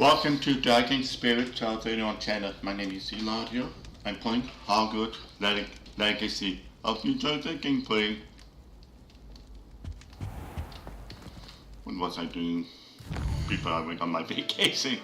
Welcome to Dragon Spirit Television on Channel. My name is Eladio. I'm playing Hogwart Legacy. Hope you enjoyed the gameplay. What was I doing before I went on my vacation?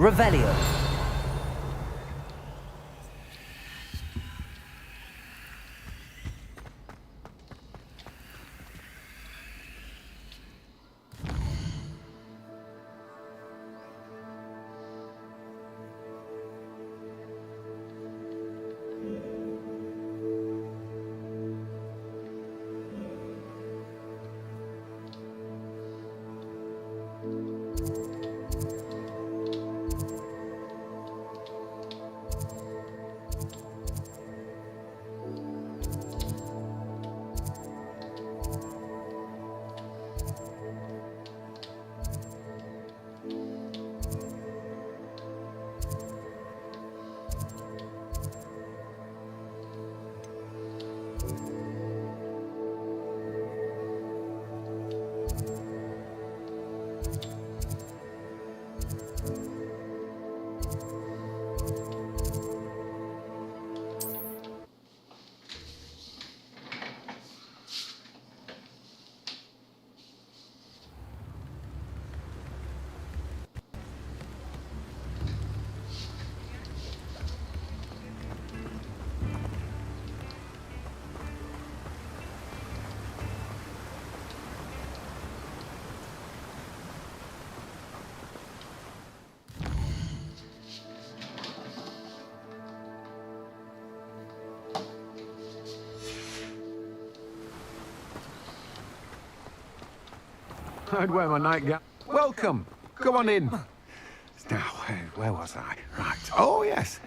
Revelio. I'd wear my nightgown. Welcome. Come on in. Now, where was I? Right. Oh, yes.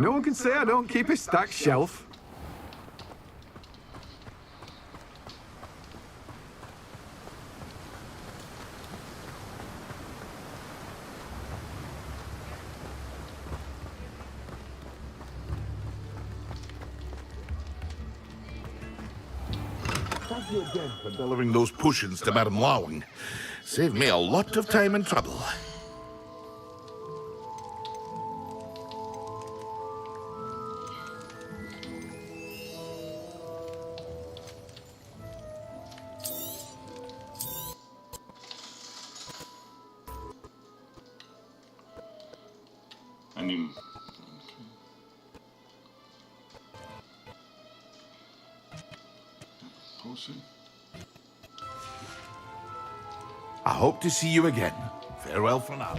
No one can say I don't keep a stacked shelf. Thank you again for delivering those potions to Madame Lawing. Saved me a lot of time and trouble. I need... Potion? I hope to see you again. Farewell for now.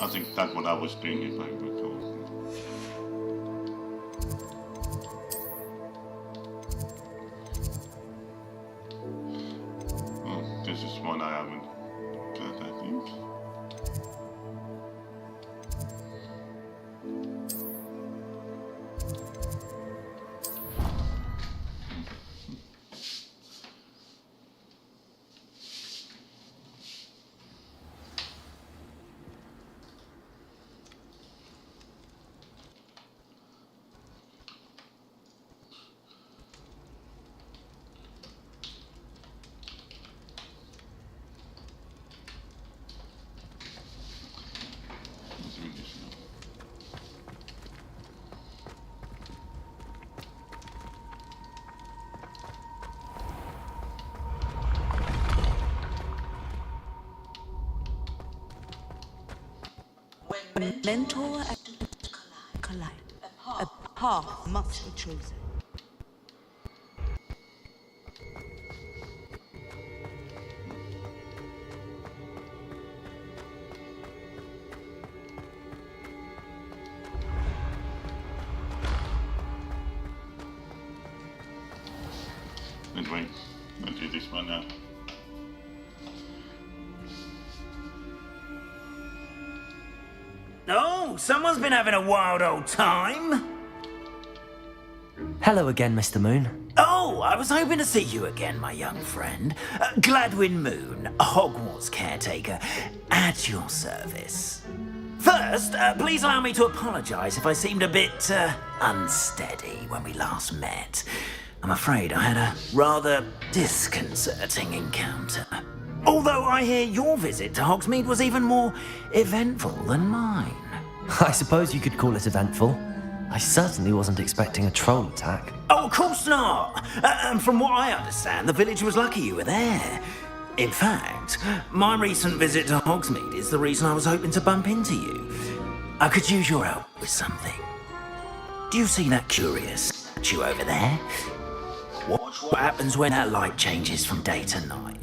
I think that's what I was doing if I recall. Oh, this is one I haven't got, I think. When mentor and collide, a path must be chosen. Wait, I'll do this one now. Oh, someone's been having a wild old time. Hello again, Mr. Moon. Oh, I was hoping to see you again, my young friend. Gladwin Moon, Hogwarts caretaker, at your service. First, please allow me to apologise if I seemed a bit unsteady when we last met. I'm afraid I had a rather disconcerting encounter. Although I hear your visit to Hogsmeade was even more eventful than mine. I suppose you could call it eventful. I certainly wasn't expecting a troll attack. Oh, of course not! And from what I understand, the village was lucky you were there. In fact, my recent visit to Hogsmeade is the reason I was hoping to bump into you. I could use your help with something. Do you see that curious statue over there? Watch what happens when that light changes from day to night.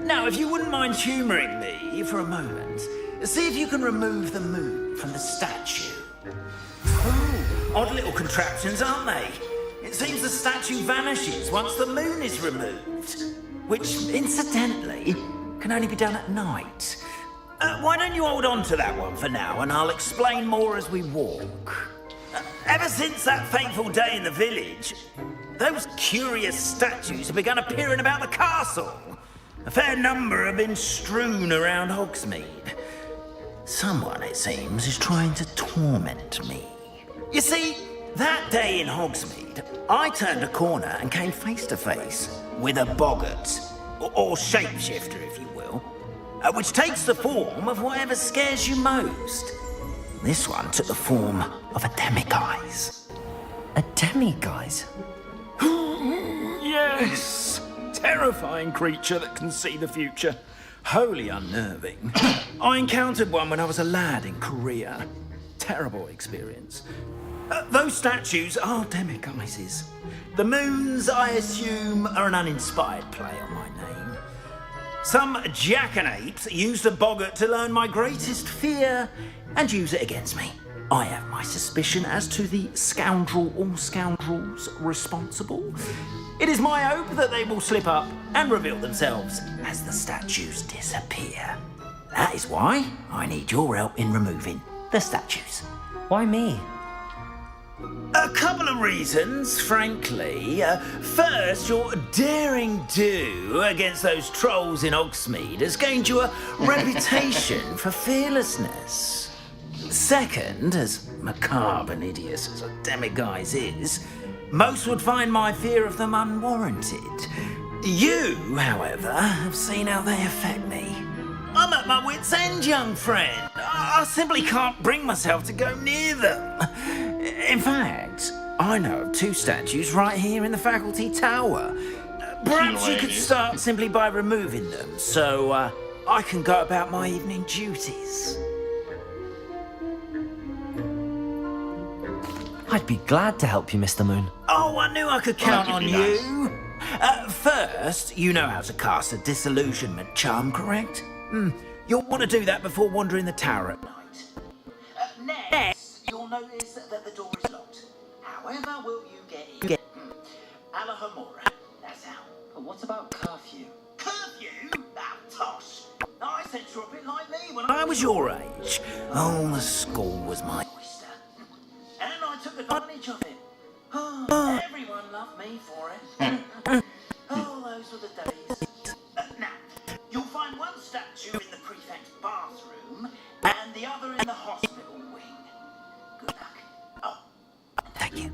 Now, if you wouldn't mind humouring me for a moment, see if you can remove the moon from the statue. Oh, odd little contraptions, aren't they? It seems the statue vanishes once the moon is removed, which, incidentally, can only be done at night. Why don't you hold on to that one for now, and I'll explain more as we walk. Ever since that fateful day in the village, those curious statues have begun appearing about the castle. A fair number have been strewn around Hogsmeade. Someone, it seems, is trying to torment me. You see, that day in Hogsmeade, I turned a corner and came face to face with a boggart, or shapeshifter, if you will, which takes the form of whatever scares you most. This one took the form of a demiguise. A demiguise? Yes! Terrifying creature that can see the future. Wholly unnerving. I encountered one when I was a lad in Korea. Terrible experience. Those statues are demiguises. The moons, I assume, are an uninspired play on my name. Some jackanapes used a boggart to learn my greatest fear and use it against me. I have my suspicion as to the scoundrel or scoundrels responsible. It is my hope that they will slip up and reveal themselves as the statues disappear. That is why I need your help in removing the statues. Why me? A couple of reasons, frankly. First, your daring do against those trolls in Hogsmeade has gained you a reputation for fearlessness. Second, as macabre and hideous as a demiguise is, most would find my fear of them unwarranted. You, however, have seen how they affect me. I'm at my wit's end, young friend. I simply can't bring myself to go near them. In fact, I know of two statues right here in the faculty tower. Perhaps you could start simply by removing them, so I can go about my evening duties. I'd be glad to help you, Mr. Moon. Oh, I knew I could count on that'd be you. First, you know how to cast a disillusionment charm, correct? You'll want to do that before wandering the tower at night. Next, you'll notice that the door is locked. However will you get in? Alahomora, that's how. But what about curfew? Curfew? Ah, tosh. I said you're a bit like me when I was your age. Oh, the school was my oyster. And I took advantage of it. Oh, everyone loved me for it. Oh, those were the days. Now, you'll find one statue in the prefect's bathroom and the other in the hospital wing. Good luck. Oh, Thank you.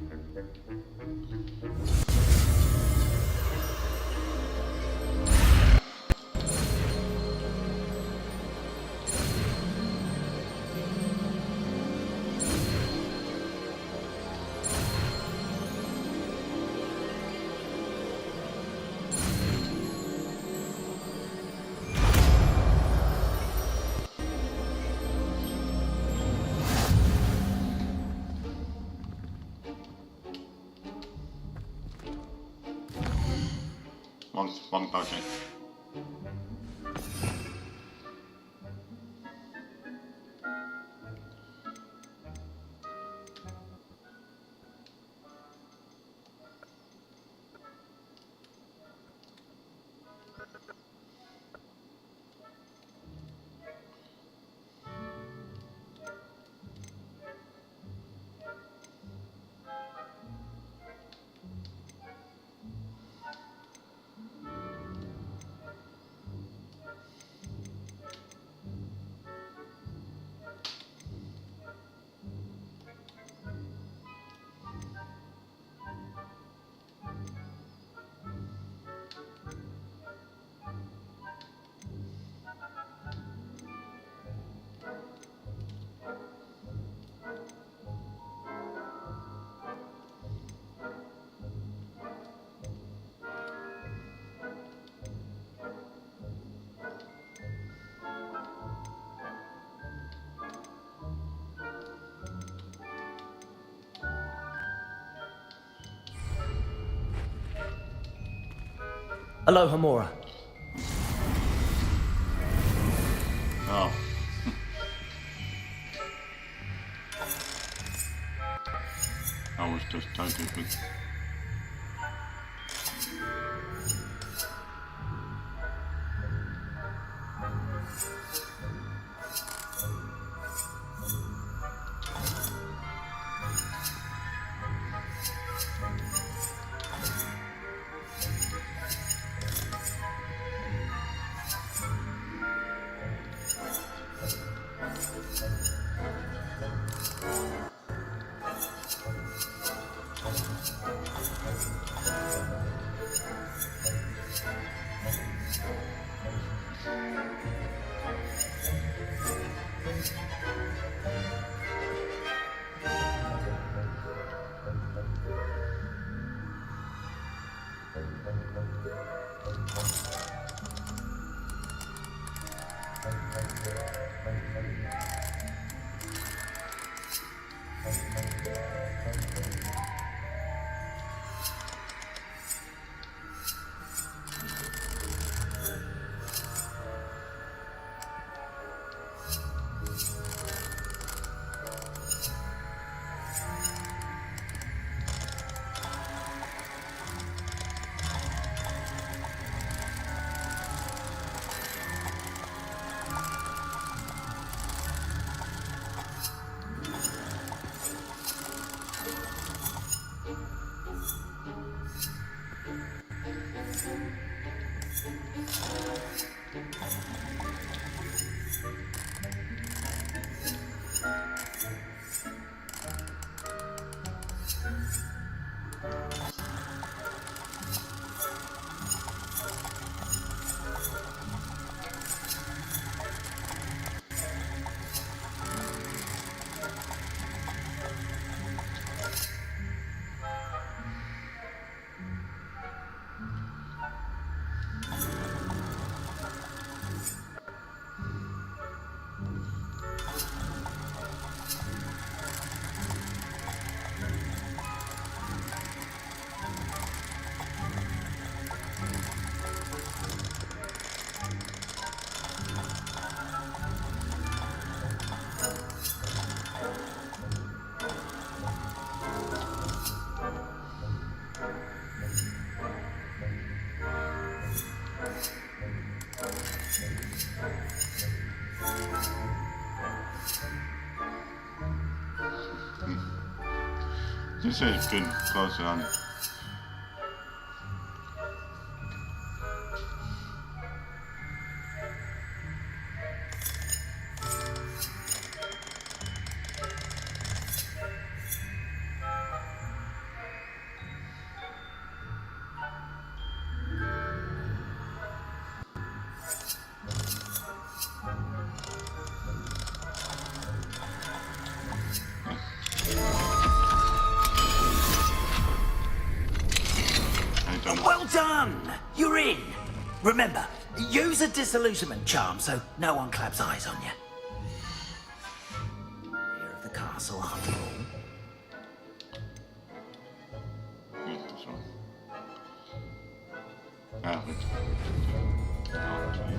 One project. Aloha Mora. Oh. I was just talking with... This is good close on. Well done! You're in! Remember, use a disillusionment charm so no one claps eyes on you. Rear of the castle, after all. Yeah, this one. Ah, wait. I'll try.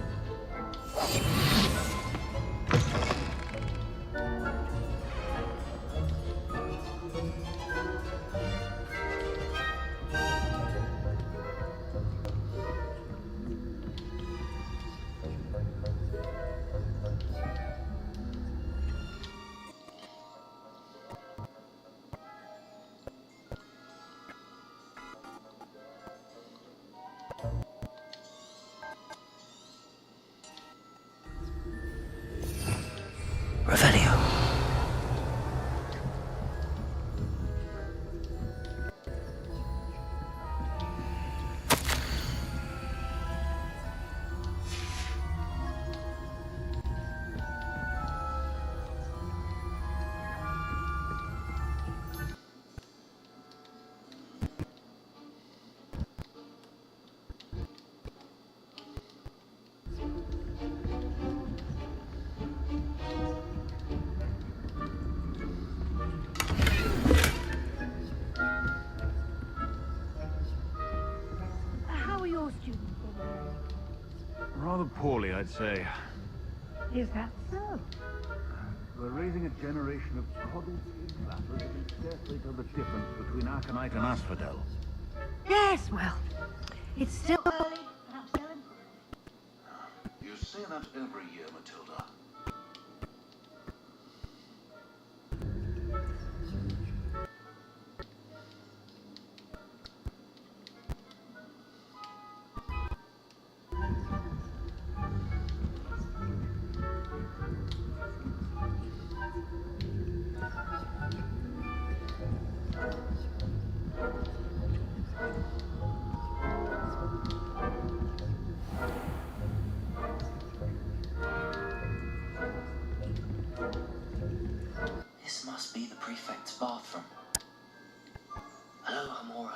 Revelio. How are your students? Rather poorly, I'd say. Is that so? We're raising a generation of coddled skin-flappers that can scarcely tell the difference between Aconite and Asphodel. Yes, well, it's still early. Perhaps they'll improve. You say that every year, Matilda. This must be the prefect's bathroom. Hello, Hamora.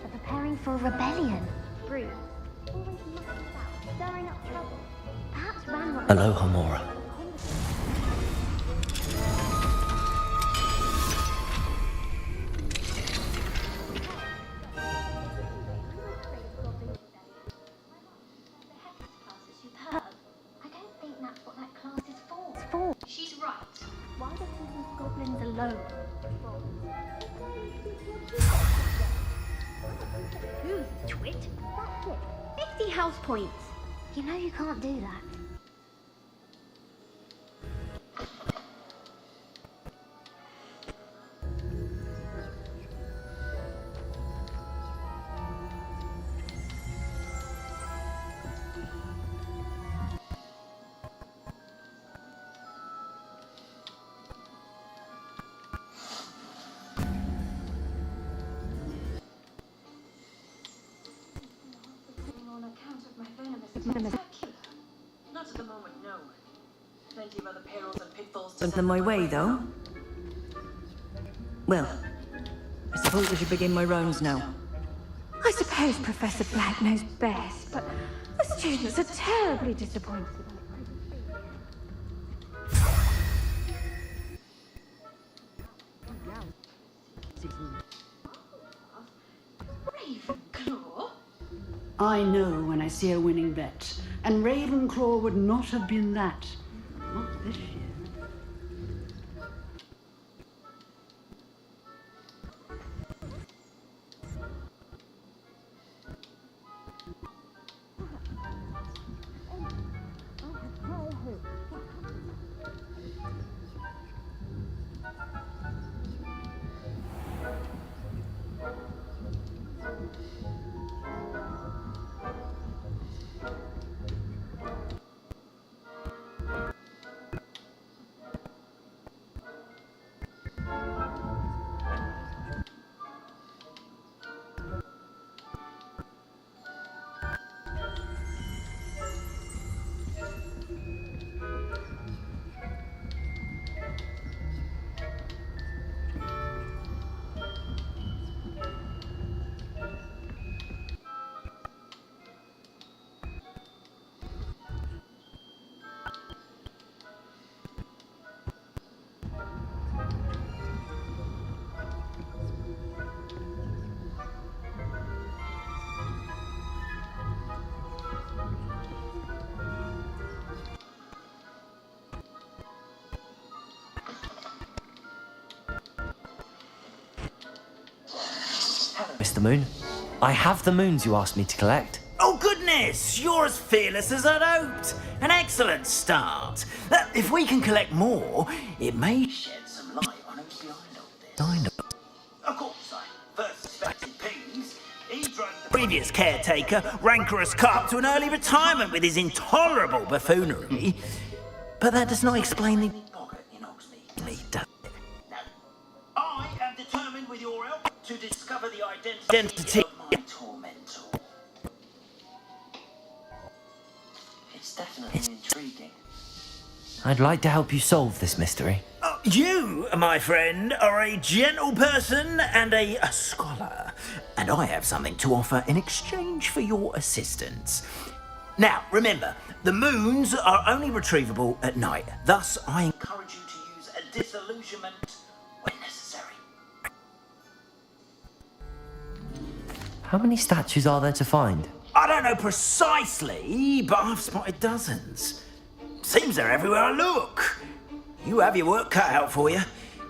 They're preparing for a rebellion. Bruce, always mucking about, stirring up trouble. Perhaps Ranrock... Hello, Hamora. class is superb. I don't think that's what that class is for. It's for. She's right. Why do they leave goblins alone? Twit? That's it. 50 house points. You know you can't do that. Not at the moment, no. Plenty of other perils and pitfalls to Sent them my way, though. Well, I suppose I should begin my rounds now. I suppose Professor Black knows best, but the students are terribly disappointed. Ravenclaw? I know when I see a winning bet, and Ravenclaw would not have been that. Not this year. Mr. Moon, I have the moons you asked me to collect. Oh, goodness! You're as fearless as I'd hoped. An excellent start. If we can collect more, it may shed some light on who's behind them. Dino. Of course, I first suspected Peas. He drove the previous caretaker, rancorous carp, to an early retirement with his intolerable buffoonery. But that does not explain the pocket in Hogsmeade, does it? No. I am determined, with your help, to discover the identity of my tormentor. It's definitely intriguing. I'd like to help you solve this mystery. You, my friend, are a gentle person and a scholar, and I have something to offer in exchange for your assistance. Now, remember, the moons are only retrievable at night. Thus, I encourage you to use a disillusionment when necessary. How many statues are there to find? I don't know precisely, but I've spotted dozens. Seems they're everywhere I look. You have your work cut out for you,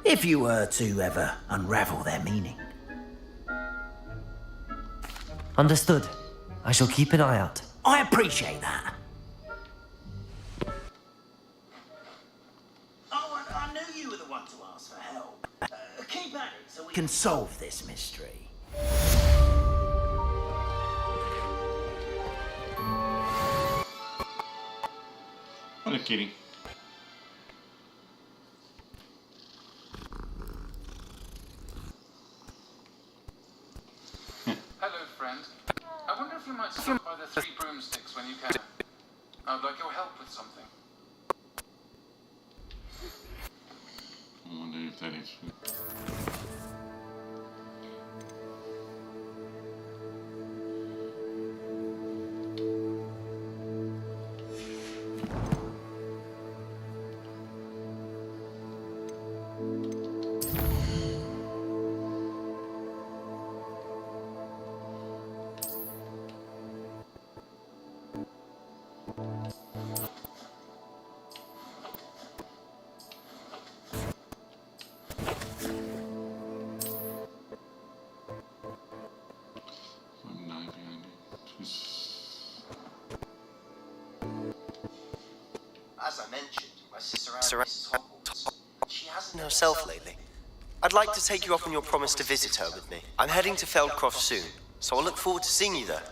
if you were to ever unravel their meaning. Understood. I shall keep an eye out. I appreciate that. Oh, I knew you were the one to ask for help. Keep at it so we can solve this mystery. What a kitty. Hello, friend. I wonder if you might stop by the Three Broomsticks when you can. I'd like your help with something. I wonder if that is true. As I mentioned, my sister Anne is Hogwarts. She hasn't herself lately. I'd like to take you up on your promise to visit her with me. I'm heading to Feldcroft soon, so I'll look forward to seeing you there.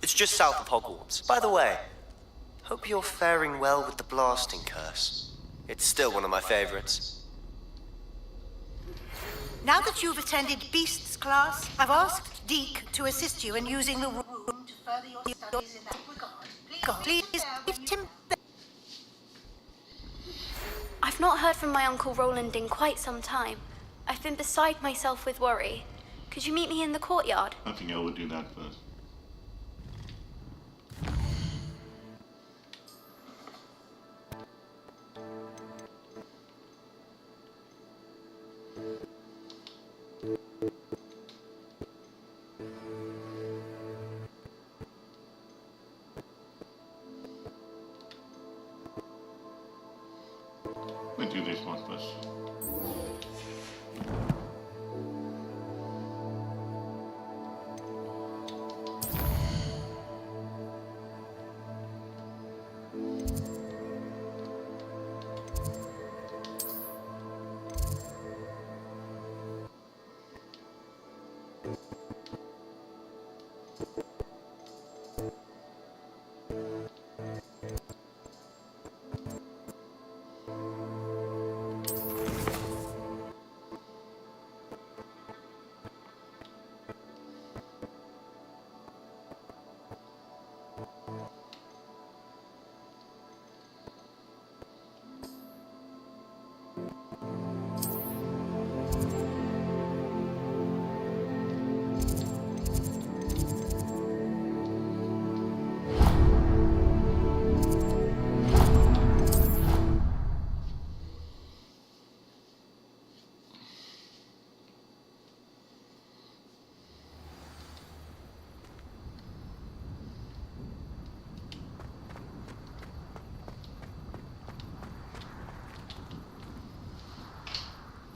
It's just south of Hogwarts. By the way, hope you're faring well with the blasting curse. It's still one of my favorites. Now that you've attended Beasts class, I've asked Deke to assist you in using the room to further your studies in that regard. Please give him... I've not heard from my Uncle Roland in quite some time. I've been beside myself with worry. Could you meet me in the courtyard? I think I would do that first. We'll do this one first.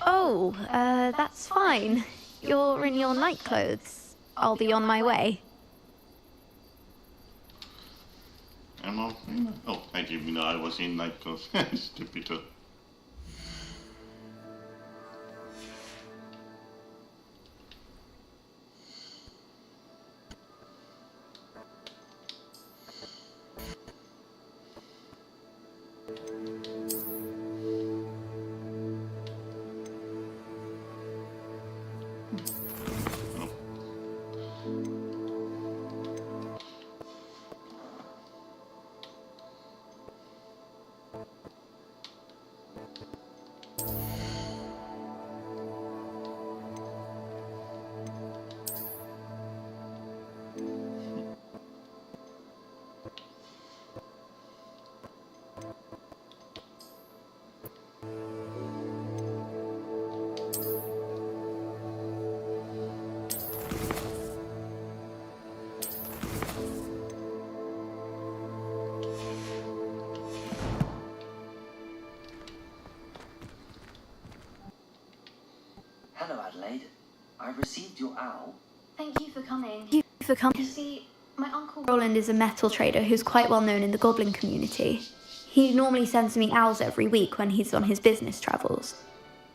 Oh, that's fine. You're in your night clothes. I'll be on my way. Ammo? Oh, I didn't know I was in night clothes. Stupid. Hello, Adelaide. I received your owl. Thank you for coming. You see, my uncle Roland is a metal trader who's quite well known in the goblin community. He normally sends me owls every week when he's on his business travels.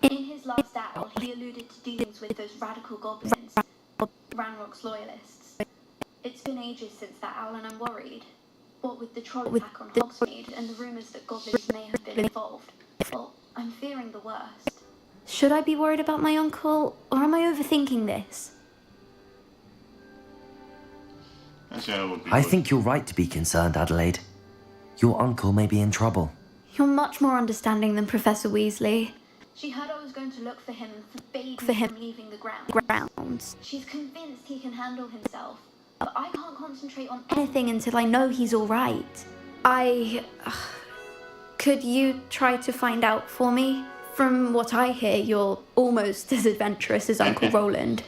In his last owl, he alluded to dealings with those radical goblins, Ranrock's loyalists. It's been ages since that owl and I'm worried. What with the troll attack on Hogsmeade and the rumours that goblins may have been involved, well, I'm fearing the worst. Should I be worried about my uncle, or am I overthinking this? I think you're right to be concerned, Adelaide. Your uncle may be in trouble. You're much more understanding than Professor Weasley. She heard I was going to look for him and forbade me from leaving the grounds. She's convinced he can handle himself, but I can't concentrate on anything until I know he's all right. Could you try to find out for me? From what I hear, you're almost as adventurous as Uncle Roland.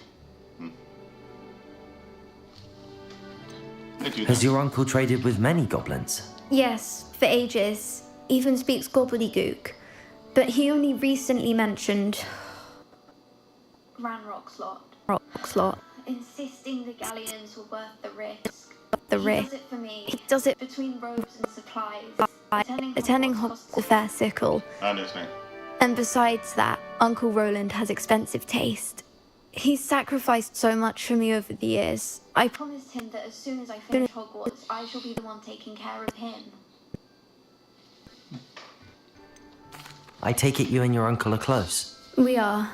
Has your uncle traded with many goblins? Yes, for ages. Even speaks gobbledygook. But he only recently mentioned Ranrock's lot. Insisting the galleons were worth the risk. He does it for me. He does it between robes and supplies. Attending Hogwarts a fair sickle. I understand. And besides that, Uncle Roland has expensive taste. He's sacrificed so much for me over the years. I promised him that as soon as I finish Hogwarts, I shall be the one taking care of him. I take it you and your uncle are close. We are.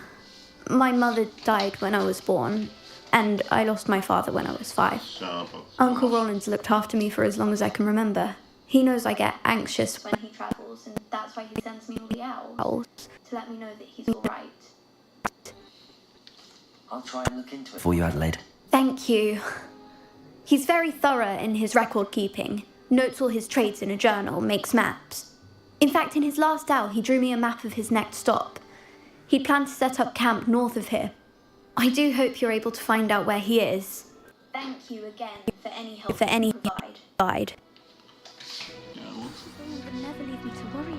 My mother died when I was born, and I lost my father when I was 5. Uncle Roland's looked after me for as long as I can remember. He knows I get anxious when he travels, and that's why he sends me all the owls, to let me know that he's all right. I'll try and look into it For you, Adelaide. Thank you. He's very thorough in his record keeping, notes all his trades in a journal, makes maps. In fact, in his last owl, he drew me a map of his next stop. He'd planned to set up camp north of here. I do hope you're able to find out where he is. Thank you again for any help you provide. You would never leave me to worry.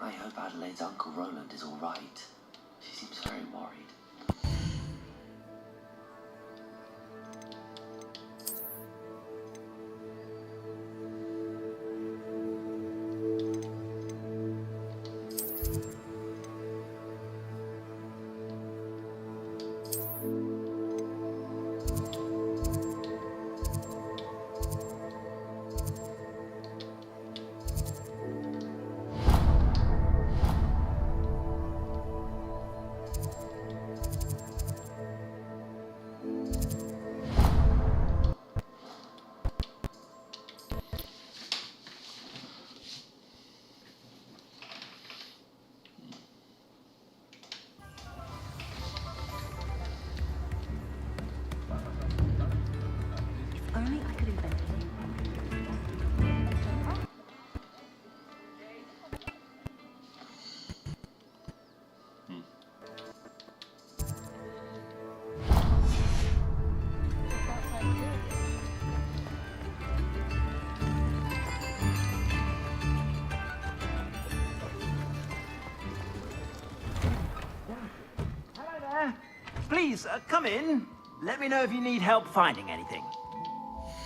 I hope Adelaide's Uncle Roland is all right. She seems very worried. Please, come in. Let me know if you need help finding anything.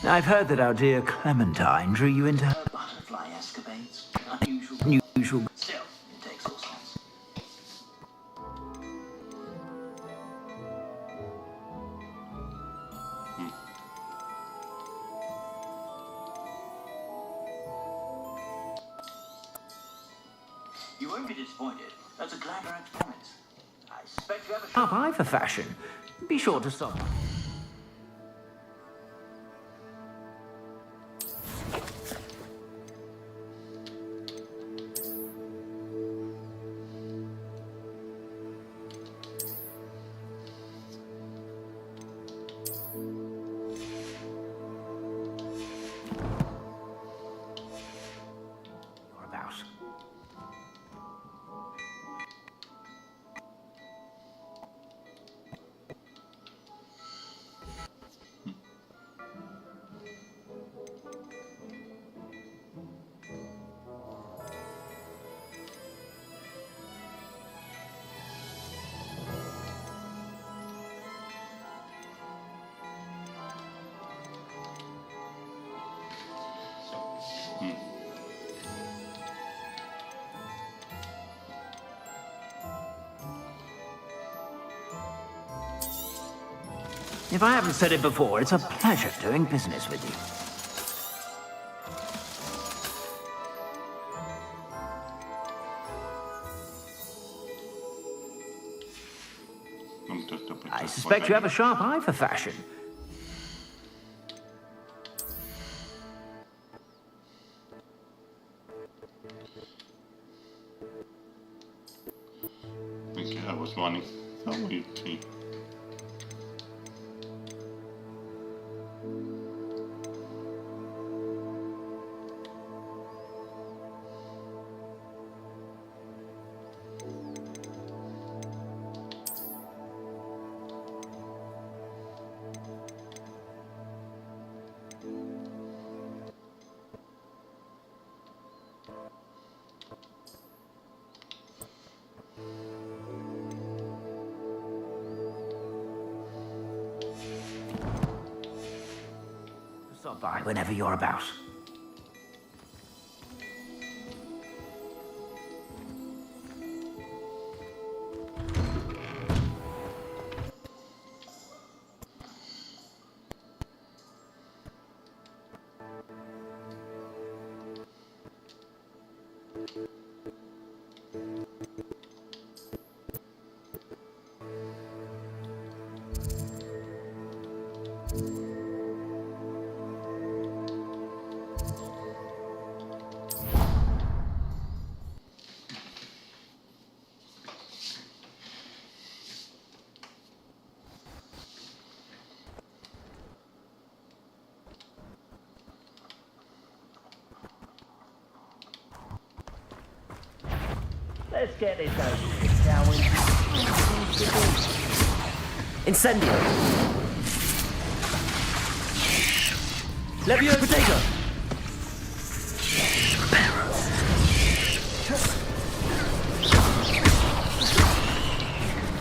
I've heard that our dear Clementine drew you into her Butterfly escapades. Unusual. unusual... Still, it takes all sorts. You won't be disappointed. That's a Glamorant promise. I suspect you have a Sharp eye for fashion. Be sure to stop. If I haven't said it before, it's a pleasure doing business with you. I suspect you have a sharp eye for fashion. Okay, I was running. How are you, team? Stop by whenever you're about. Let's get this over with, shall we? Incendio. Levio potato.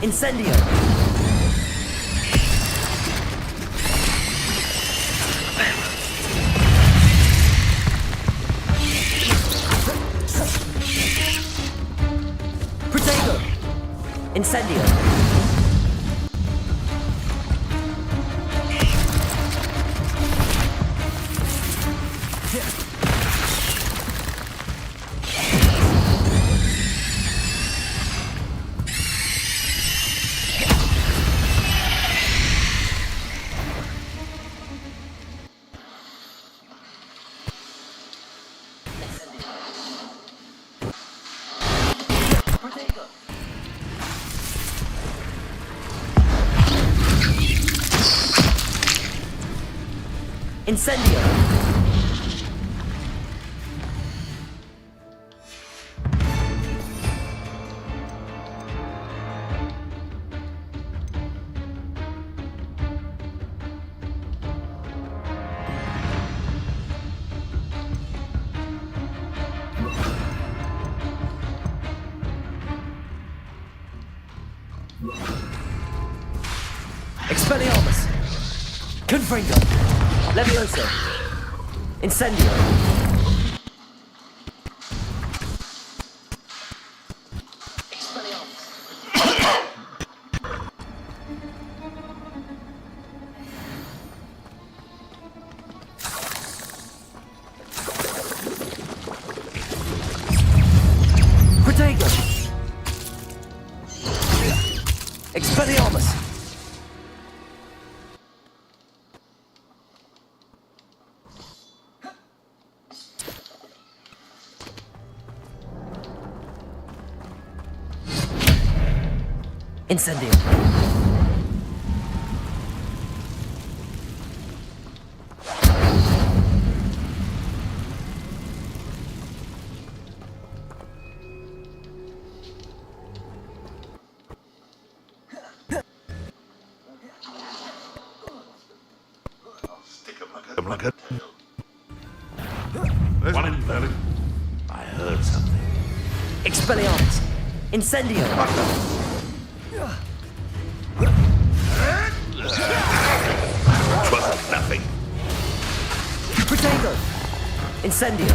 Incendio. Incendio. Incendio. Expelliarmus. Confringo. Levioso. Incendio. Protego! Expelliarmus! Incendio! I'm like a... There's one in there. I heard something. Expelliarmus! Incendio! Trust nothing. Protego! Incendio!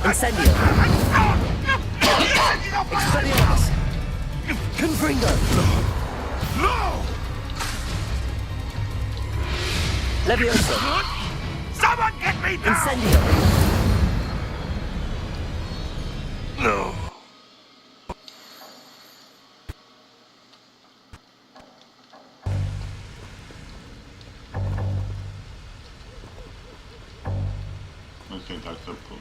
Incendio! Expelliarmus! Confringo! No! Levioso! Someone get me down! Incendio! No. Okay, that's so cool.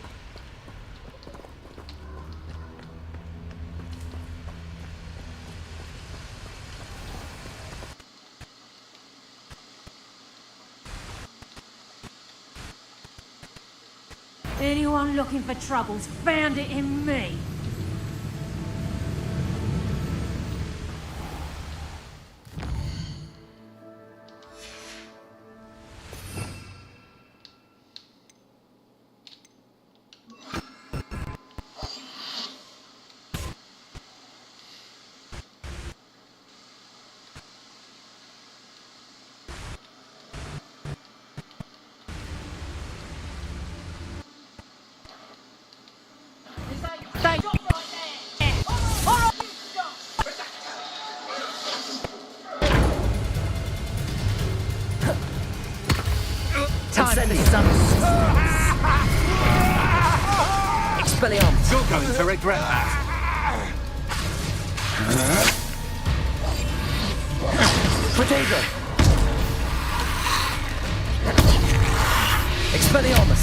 Anyone looking for troubles found it in me. Time for some Expelliarmus! You're going to regret that. Protego! Expelliarmus!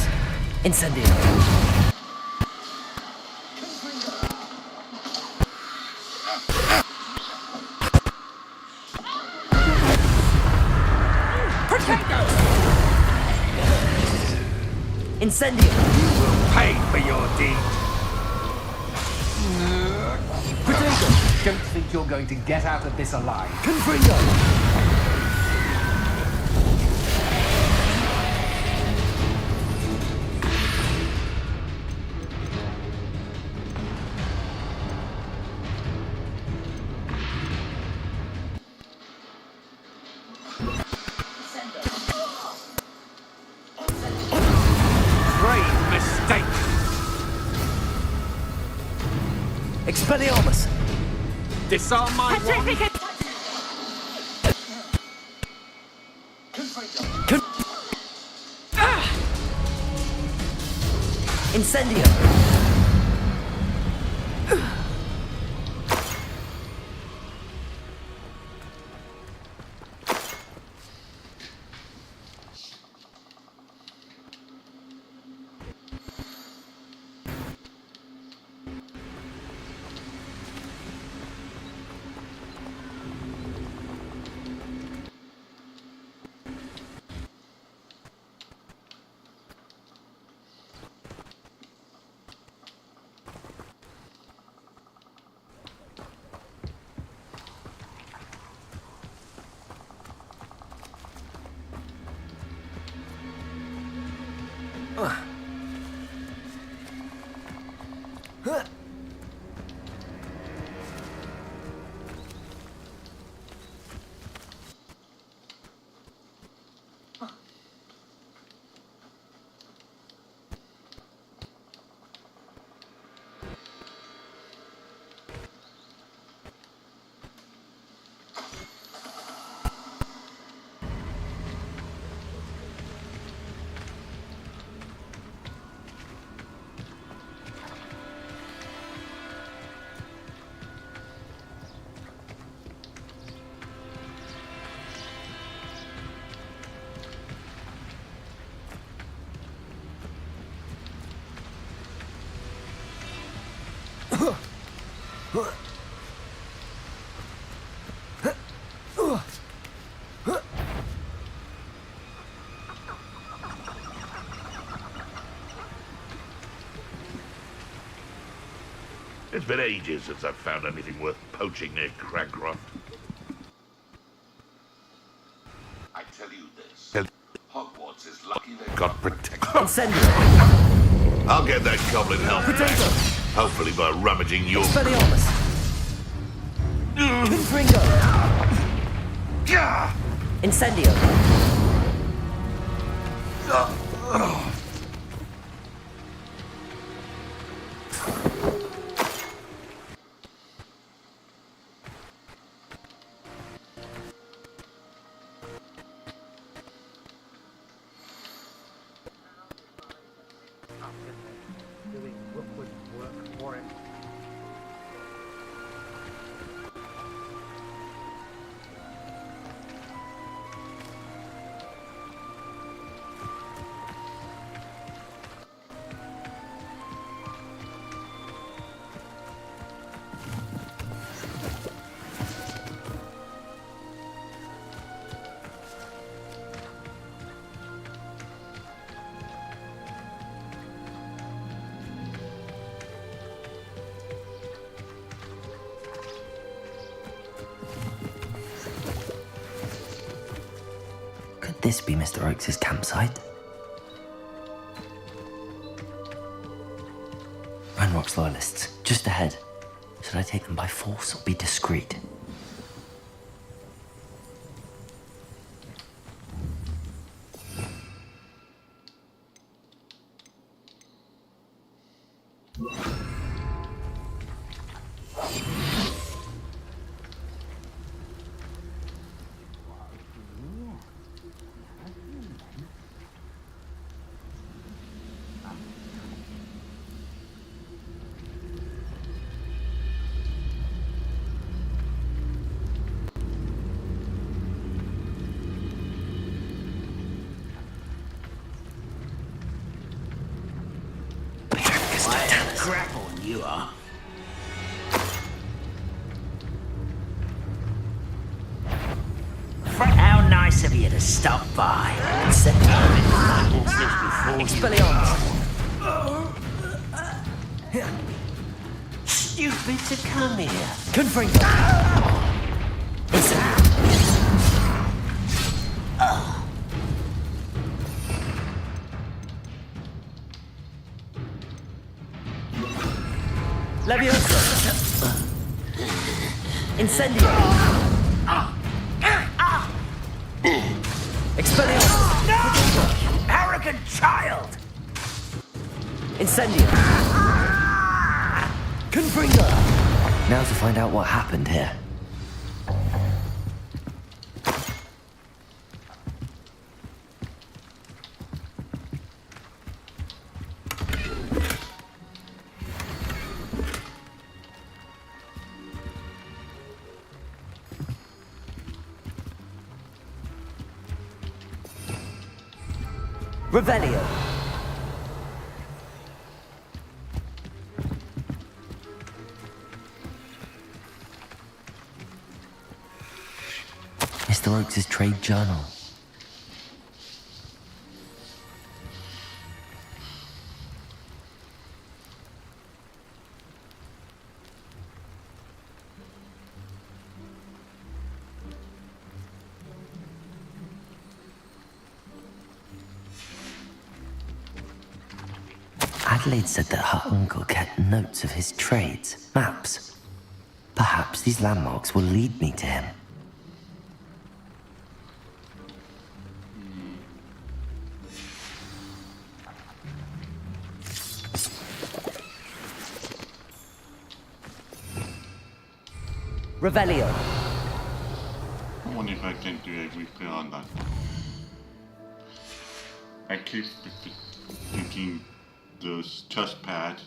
Incendio! Incendio! You will pay for your deed. Protego! Don't think you're going to get out of this alive. Confringo! Grave mistake. Expelliarmus! Disarm my wand. Incendio! It's been ages since I've found anything worth poaching near Cragcroft. I tell you this. Hogwarts is lucky they've got protection. Incendio! I'll get that goblin help back. Hopefully by rummaging your... Expelliarmus! Confringo! Incendio! Could this be Mr. Oakes' campsite? Ranrock's loyalists, just ahead. Should I take them by force or be discreet? Grapple, you are. How nice of you to stop by. Expelliarmus! Stupid to come here. Confringo! Incendio! Leviosa! Incendio! Expelliarmus! No! Arrogant child! Incendio! Confringo! Now to find out what happened here. Revelio. Mr. Oakes' trade journal. Adelaide said that her uncle kept notes of his trades, maps. Perhaps these landmarks will lead me to him. Revelio. I wonder if I can do a replay on that. I keep thinking those chest pads.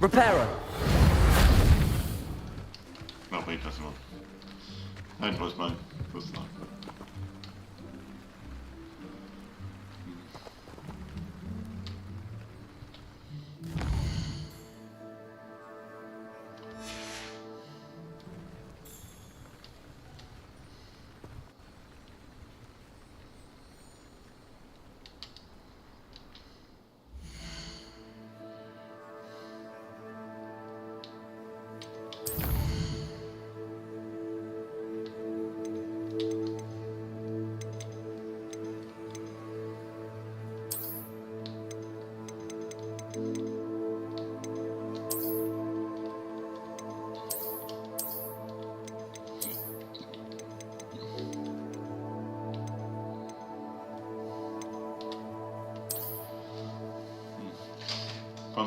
Reparo. No, wait, that's not. That was my first line.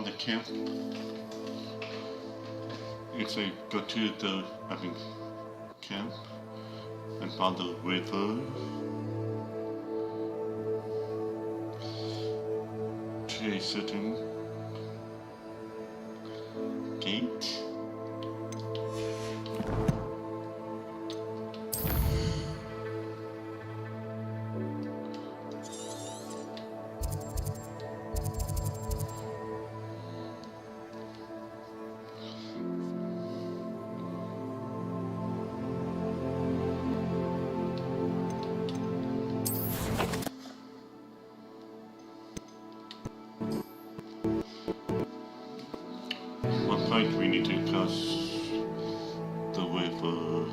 found the camp. If I go to the camp and found the river, to a certain gate. What point we need to cross the river?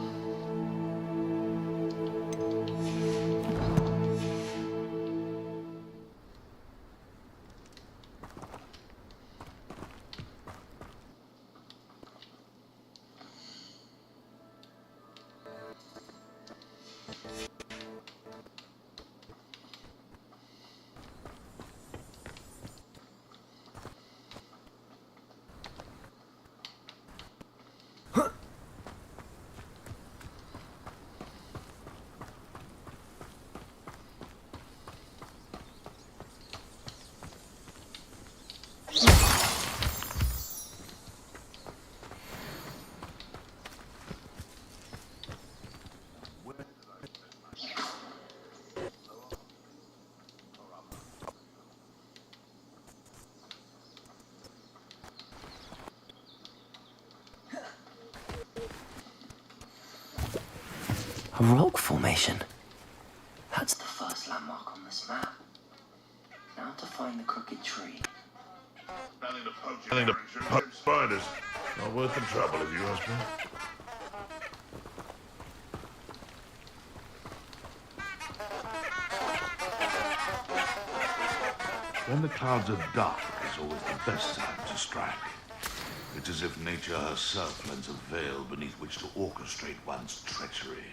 A rock formation. That's the first landmark on this map. Now to find the crooked tree. Nothing to poach spiders. Not worth the trouble, if you ask me. When the clouds are dark is always the best time to strike. It's as if nature herself lends a veil beneath which to orchestrate one's treachery.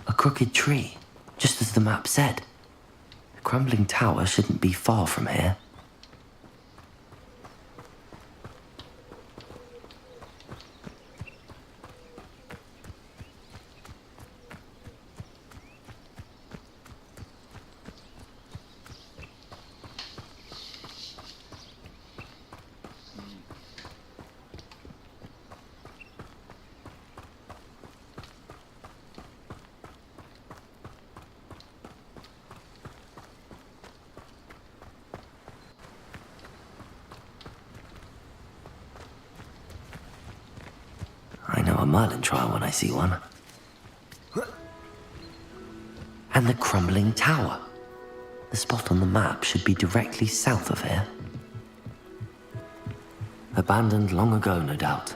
A crooked tree, just as the map said. The crumbling tower shouldn't be far from here. I know a Merlin trial when I see one. And the crumbling tower. The spot on the map should be directly south of here. Abandoned long ago, no doubt.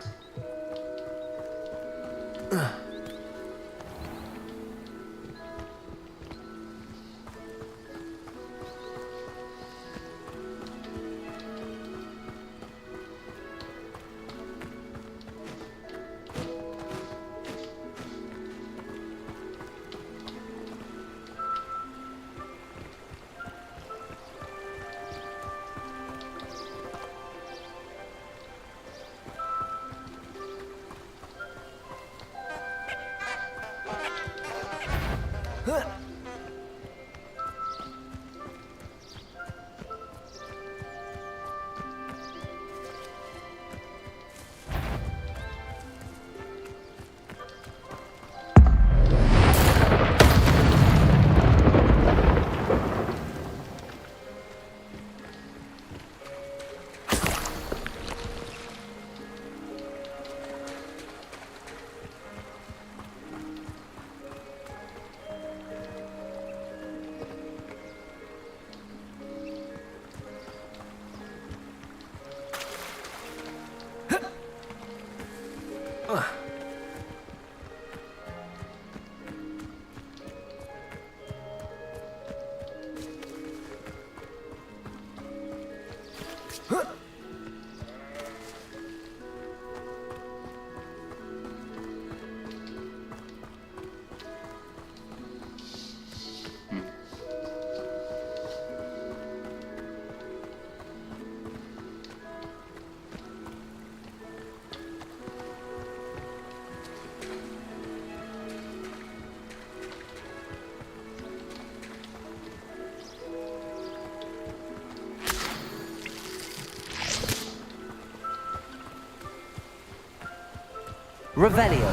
Revelio.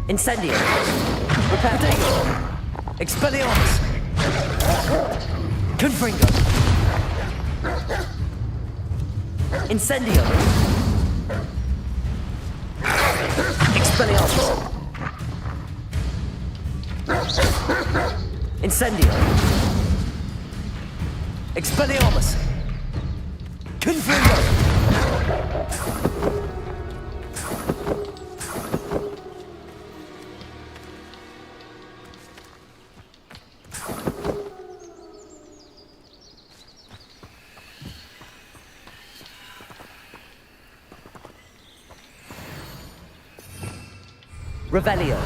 Incendio. Repetto. Expelliarmus. Confringo. Incendio. Expelliarmus. Incendio. Expelliarmus. Confringo. Revelio.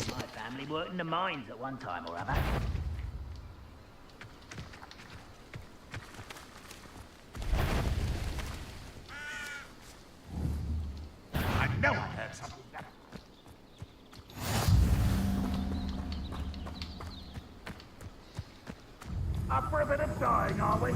My family worked in the mines at one time or other. I know I heard something. Up for a bit of dying, are we?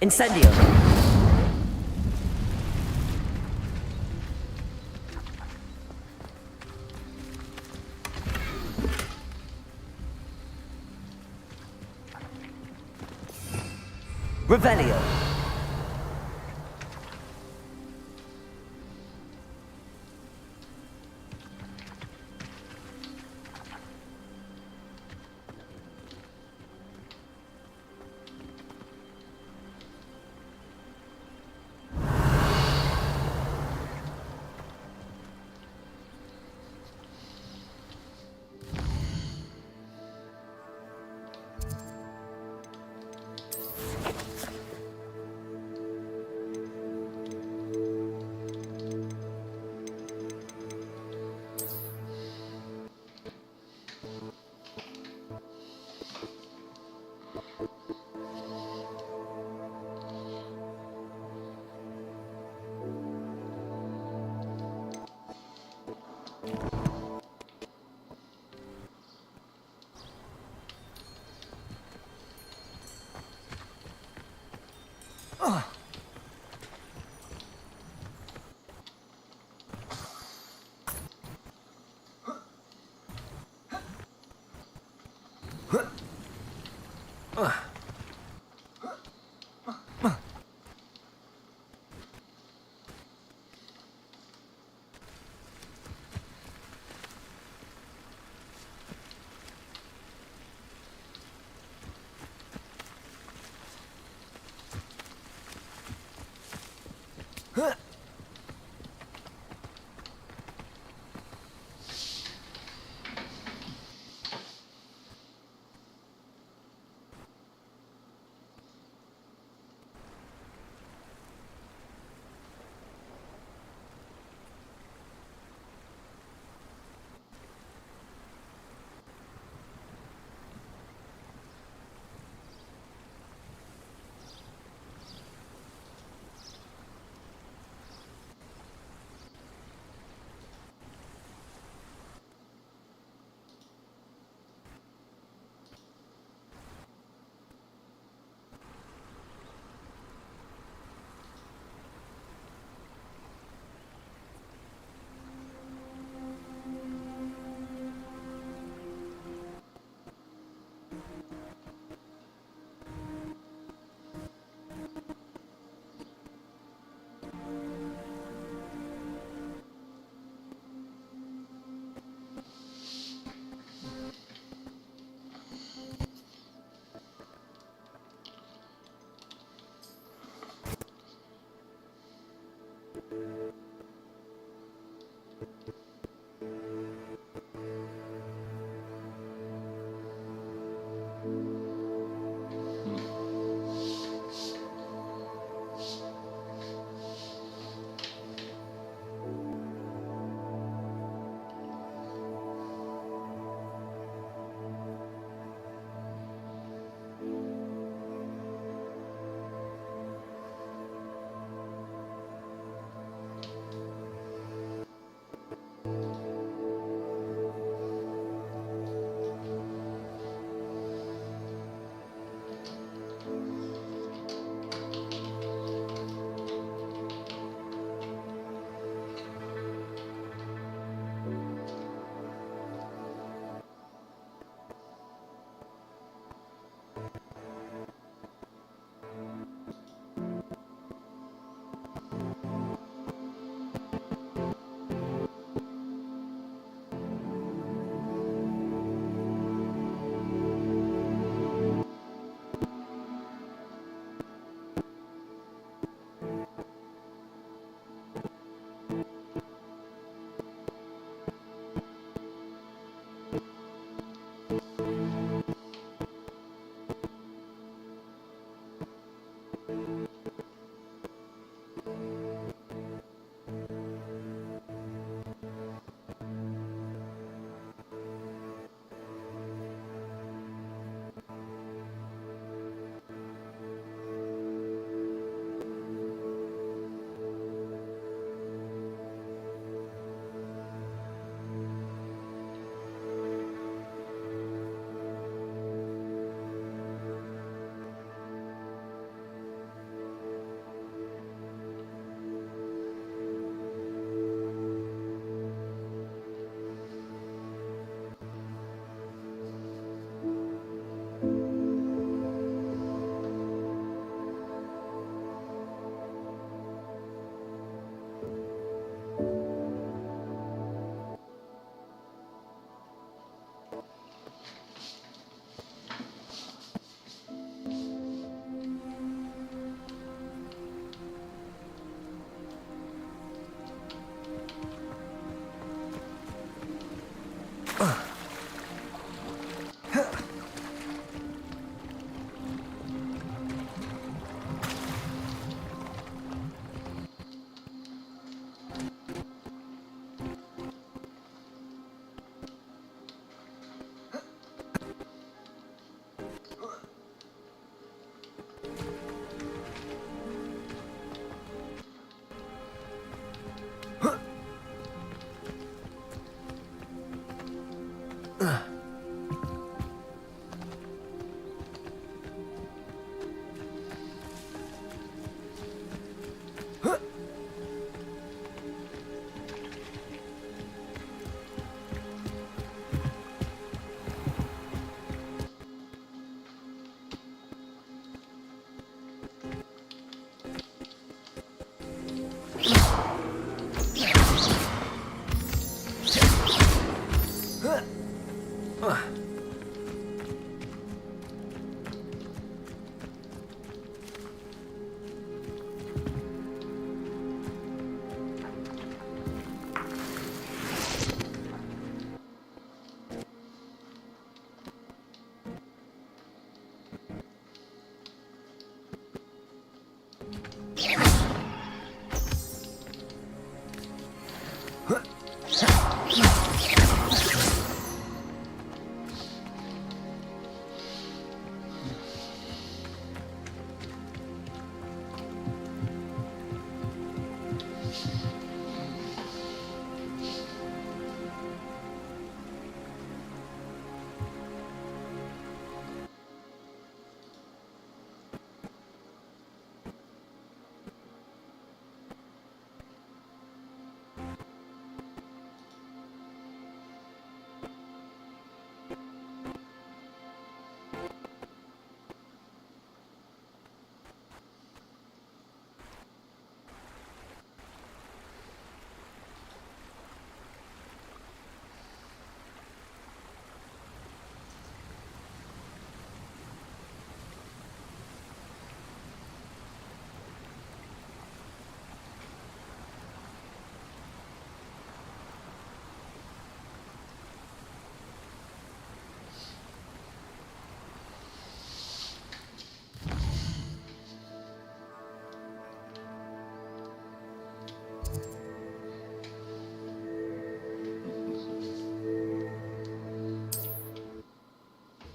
Incendio. Revelio.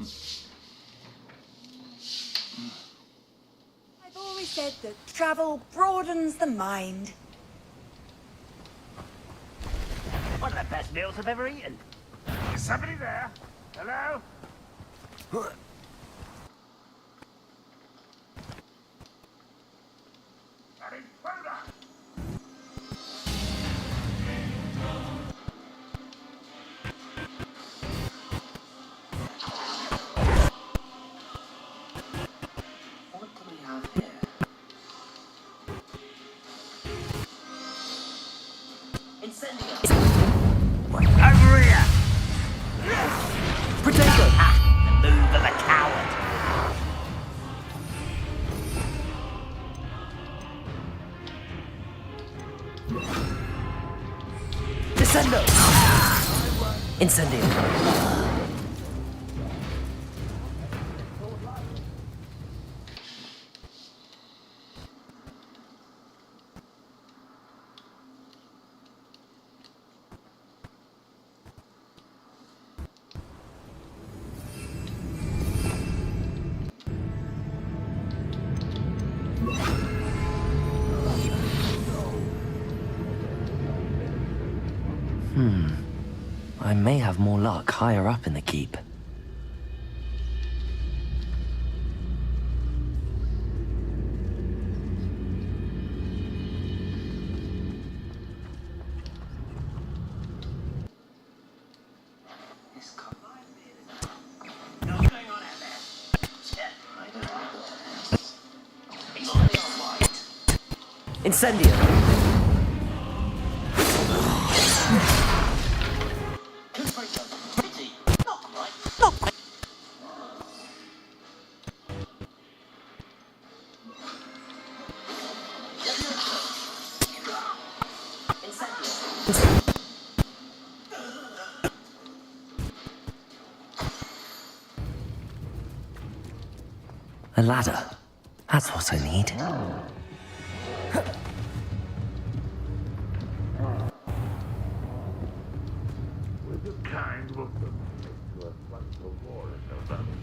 I've always said that travel broadens the mind. One of the best meals I've ever eaten. Is somebody there? Hello? What do we have here? Incendio! Over here! Potato! Ha! The move of a coward! Descendo! Incendio. I may have more luck higher up in the keep. This car. What's going on out there? I don't know. It's only all right. Incendio. Pity. Not quite. Not quite. A ladder. That's what I need. With the kind will put to a front of war in November.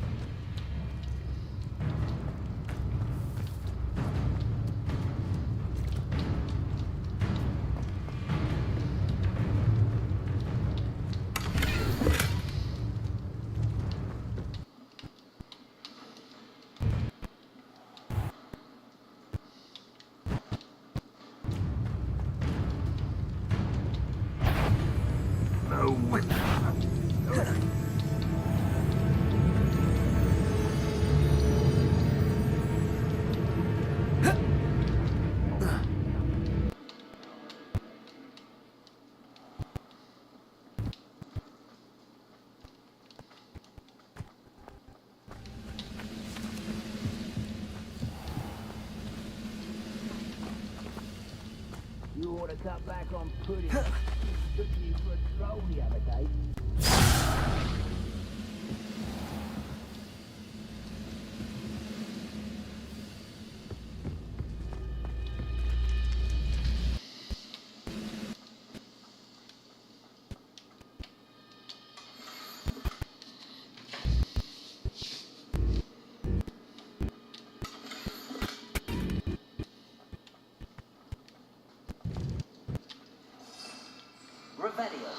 No winner. You ought to cut back on pudding. Took you for a stroll the other day. Revelio.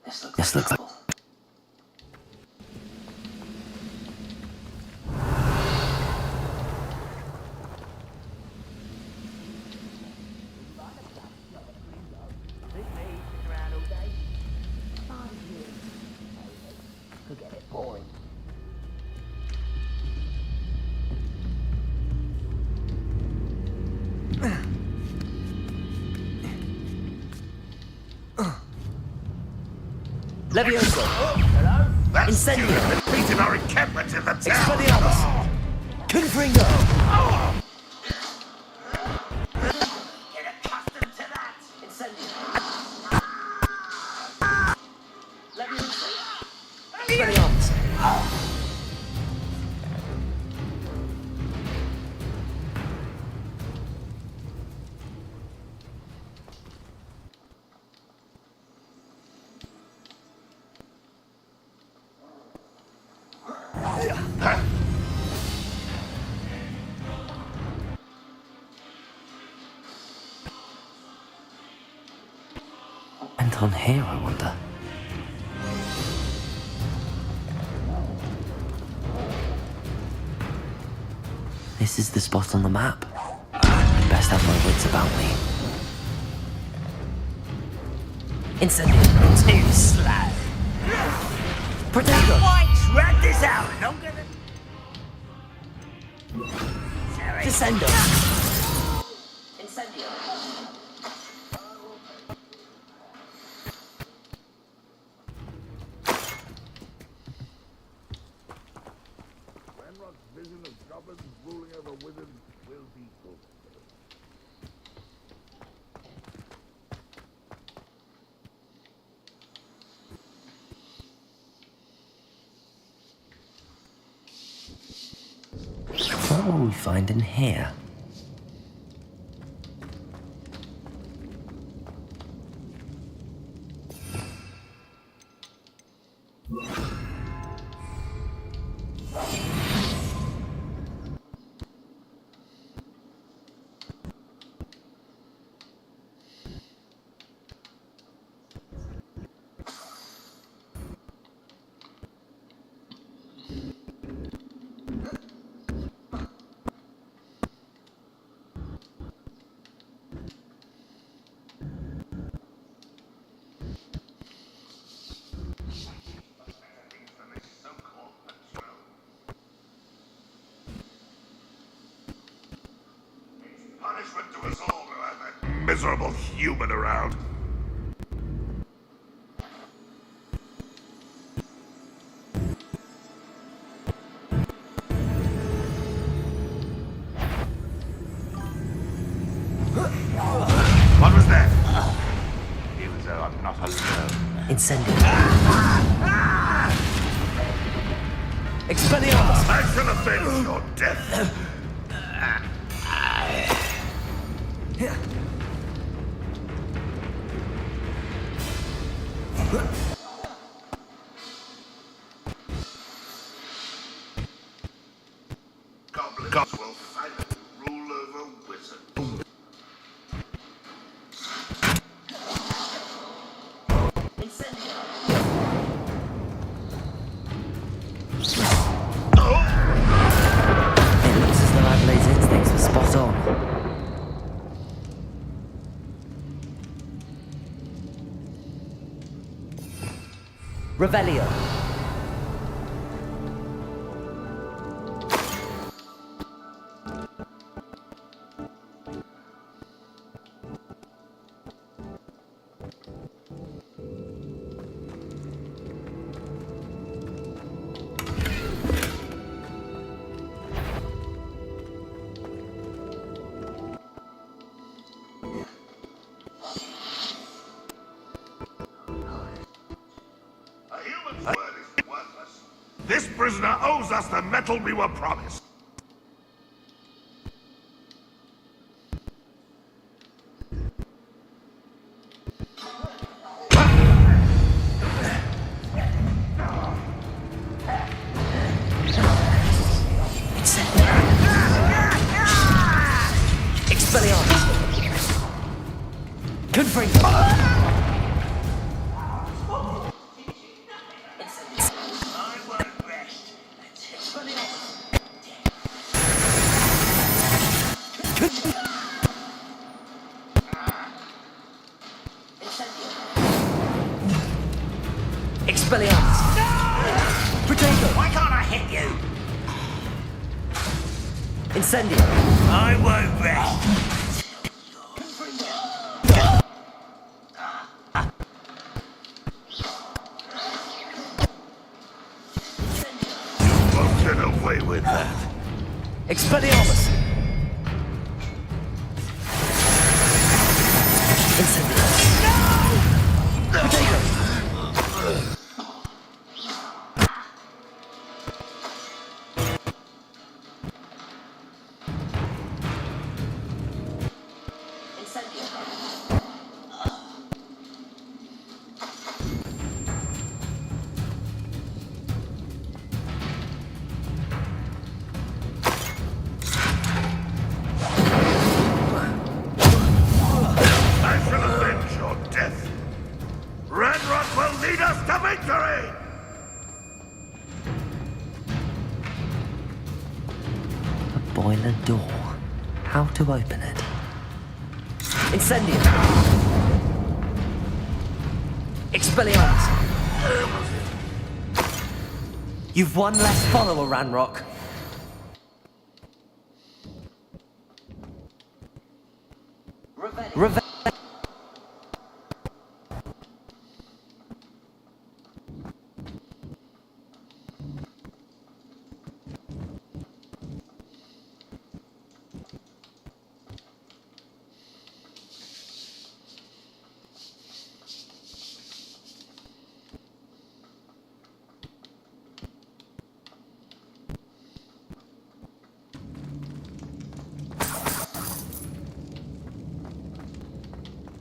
This looks like trouble. Could get it boring. Levioso. Hello? That's Incendio. repeating our encampment in the town. Expelliarmus. Confringo. Get accustomed to that. Incendio. Expelliarmus. went on here, I wonder? This is the spot on the map. Best have my wits about me. Incendio, too slow. Protego! Drag this out and I'm gonna... Descendo! Incendio. Ranrock's vision of goblins ruling over wizards will be fulfilled. What will we find in here? Punishment to us all to have that miserable human around. What was that? Even though I'm not alone. Incendio. Expelliarmus! I shall avenge your death. Goblins will finally rule over wizards. It looks as though Adelaide's instincts were spot on. Revelio. This prisoner owes us the metal we were promised. Expelliarmus! Confringo! Expelliarmus! Protego! Why can't I hit you? Incendio! I won't rest. You won't get away with that. Expelliarmus! Incendio! Protego! a door. How to open it? Incendium! Expelliarmus! You've one less follower, Ranrock. Revenge.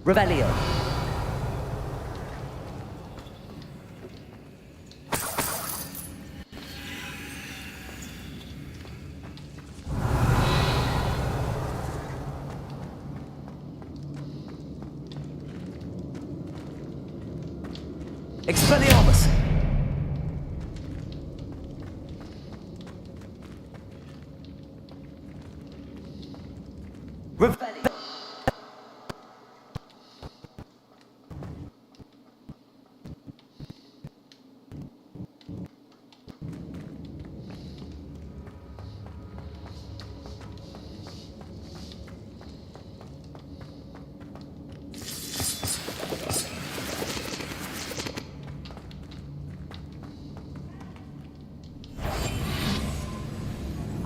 Revelio. Expelliarmus. Revelio.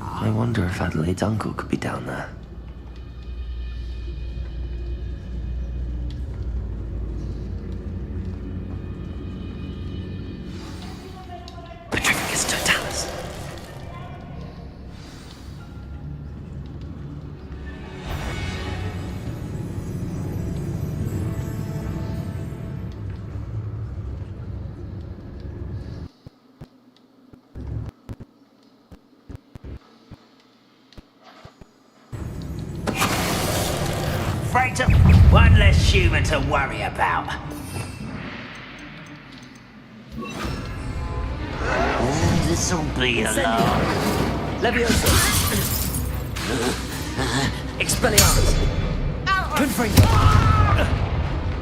I wonder if Adelaide's uncle could be down there. Petrificus totalis. Freighter, one less human to worry about. This'll be a lot. Levioso. Expelliarmus. Confringo.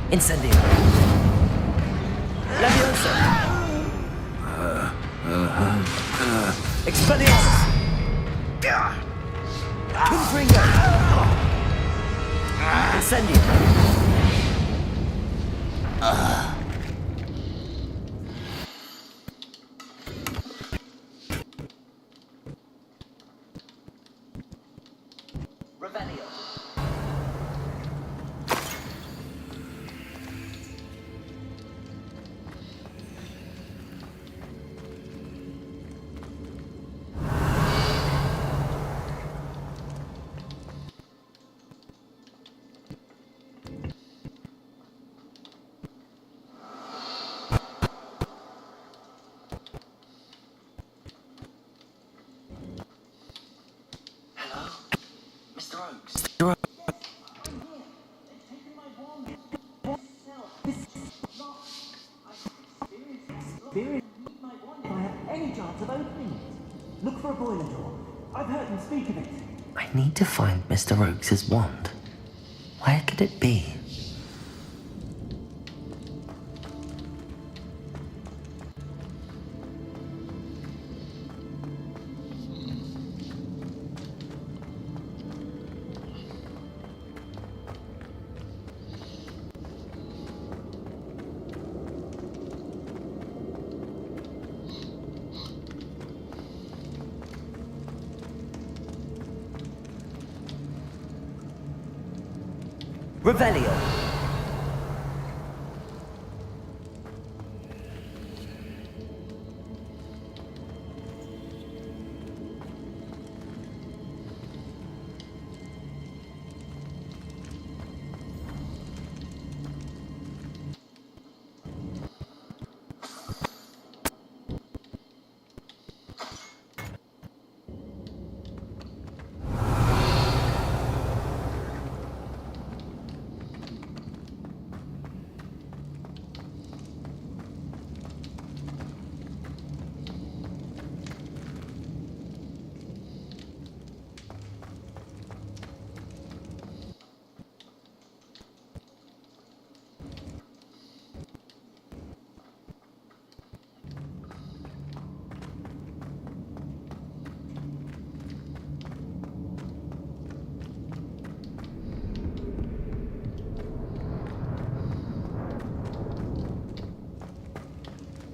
Incendio. Levioso. Expelliarmus. Confringo. Incendio. Revelio. Mr. Oakes. If I have any chance of opening it, look for a boiler door. I've heard him speak of it. I need to find Mr. Oakes' wand. Where could it be? Revelio.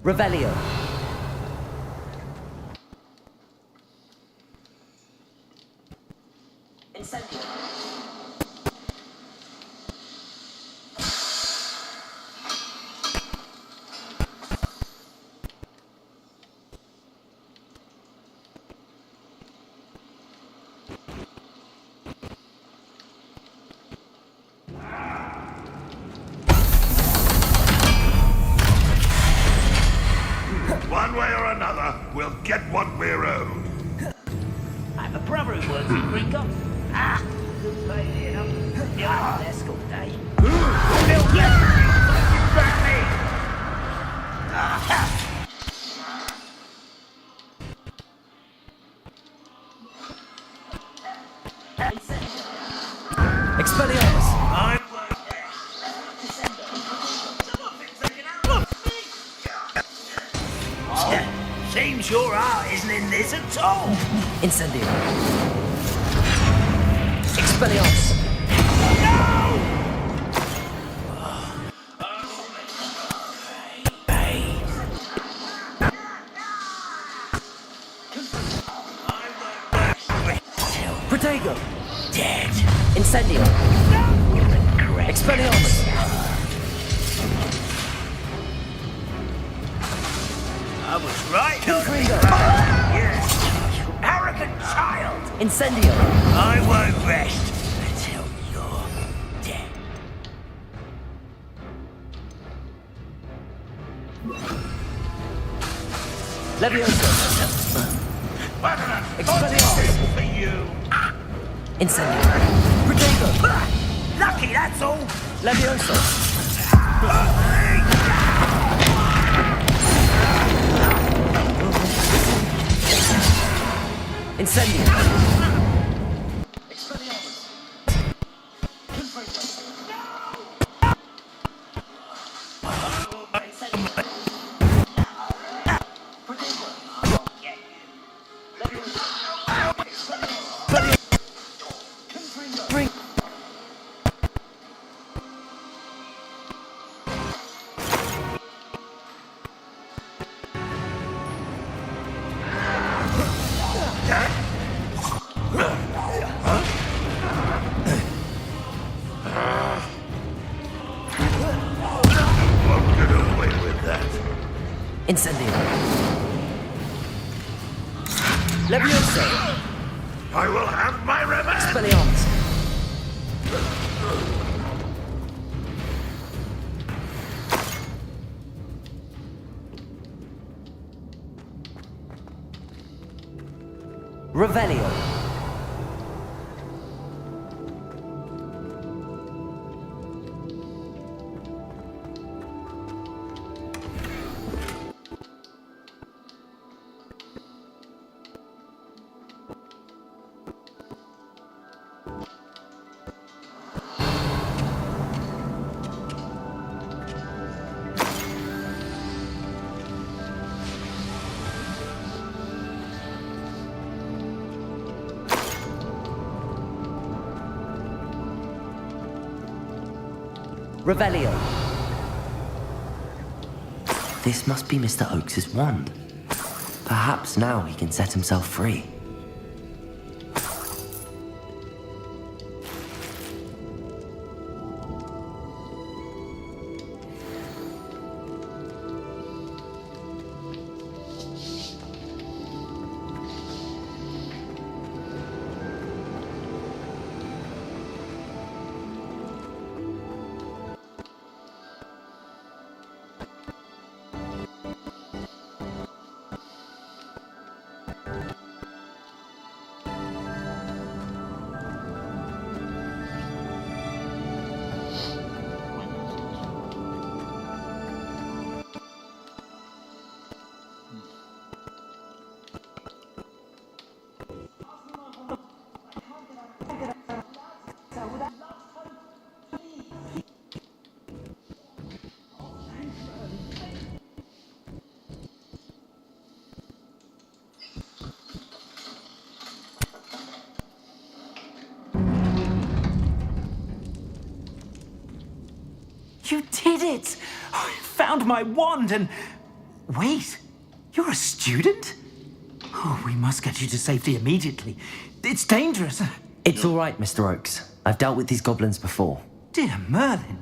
Revelio. Incendio. One way or another, we'll get what we're owed. I have a brother who works in Rico. Ah, good lady enough. You're on an escort day. Bill, yes! You back me! Expelliarmus! I'm Seems your heart isn't in this at all. Incendio. Expelliarmus! Protego! Dead. Incendio! Expelliarmus! I was right. Confringo! Yes. You arrogant child. Incendio! I won't rest until you're dead. Levioso! What an Expelliarmus! for you. Incendio! Protego! Lucky, that's all. Levioso! Incendio! Incendio! Levioso! I will have my revenge! Expelliarmus! Revelio! Revelio. This must be Mr. Oakes's wand. Perhaps now he can set himself free. You did it! I found my wand and Wait, you're a student? Oh, we must get you to safety immediately. It's dangerous. It's all right, Mr. Oakes. I've dealt with these goblins before. Dear Merlin,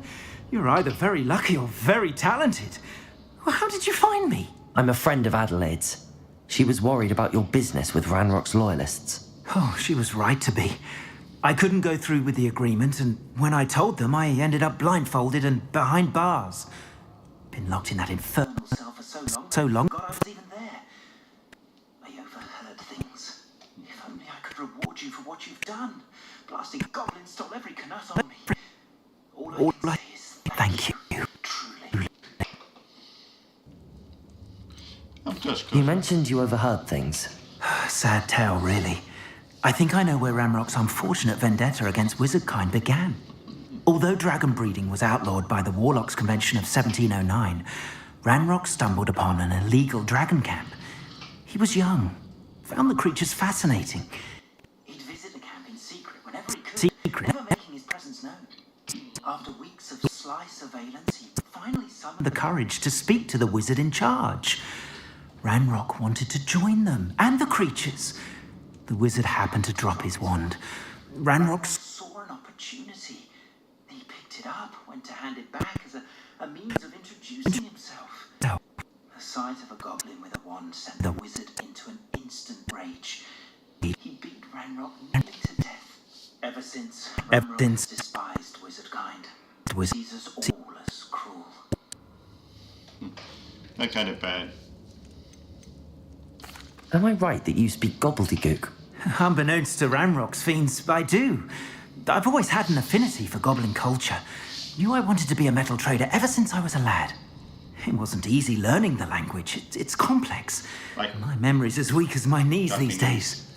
you're either very lucky or very talented. Well, how did you find me? I'm a friend of Adelaide's. She was worried about your business with Ranrock's loyalists. Oh, she was right to be. I couldn't go through with the agreement, and when I told them, I ended up blindfolded and behind bars. Been locked in that infernal cell for so long. God, I was even there. I overheard things. If only I could reward you for what you've done. Blasting goblins stole every canut on me. All I say is thank you. Truly. You mentioned you overheard things. Sad tale, really. I think I know where Ranrock's unfortunate vendetta against wizardkind began. Although dragon breeding was outlawed by the Warlocks Convention of 1709, Ranrock stumbled upon an illegal dragon camp. He was young, found the creatures fascinating. He'd visit the camp in secret whenever he could, never making his presence known. After weeks of sly surveillance, he finally summoned the courage to speak to the wizard in charge. Ranrock wanted to join them, and the creatures. The wizard happened to drop his wand. Ranrock saw an opportunity. He picked it up, went to hand it back as a means of introducing himself. The sight of a goblin with a wand sent the wizard into an instant rage. He beat Ranrock nearly to death. Ever since, Ranrock has despised wizardkind. Sees us all as cruel. That kind of bad. Am I right that you speak gobbledygook? Unbeknownst to Ranrock's fiends, I do. I've always had an affinity for goblin culture. Knew I wanted to be a metal trader ever since I was a lad. It wasn't easy learning the language. It's complex. My memory's as weak as my knees these days.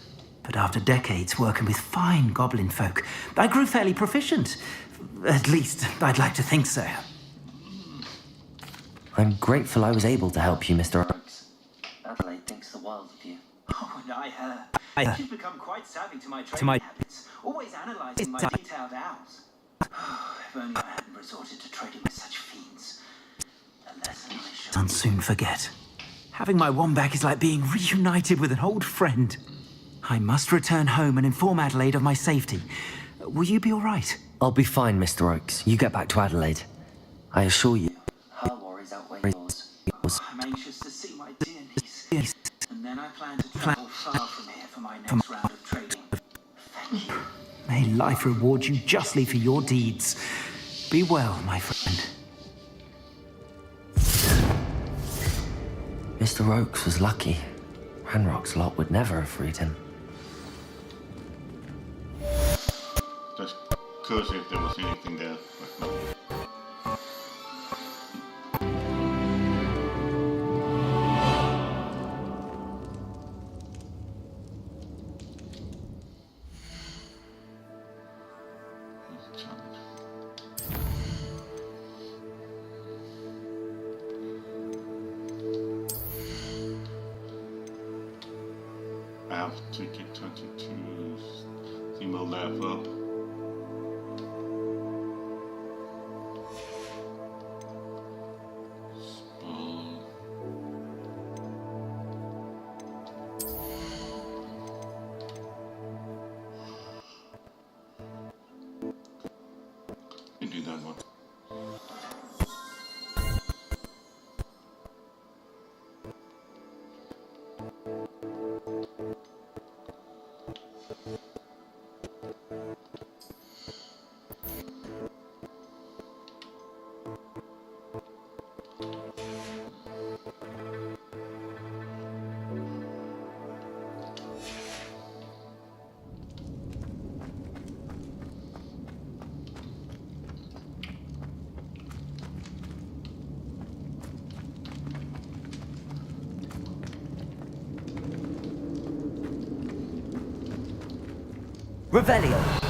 But after decades working with fine goblin folk, I grew fairly proficient. At least, I'd like to think so. I'm grateful I was able to help you, Mr. Oakes. Adelaide thinks the world of you. Oh, and She's become quite savvy to my trading habits, always analysing my detailed owls. If only I hadn't resorted to trading with such fiends. A lesson I shall soon forget. Having my wand back is like being reunited with an old friend. I must return home and inform Adelaide of my safety. Will you be all right? I'll be fine, Mr. Oakes. You get back to Adelaide. I assure you. Her worries outweigh yours. I'm anxious to see my dear niece. And then I plan to travel far from here for my next round of trading. Thank you. May life reward you justly for your deeds. Be well, my friend. Mr. Oakes was lucky. Ranrock's lot would never have freed him. Just curious if there was anything there, but no. I have ticket 22, single level. You do that one. Revelio!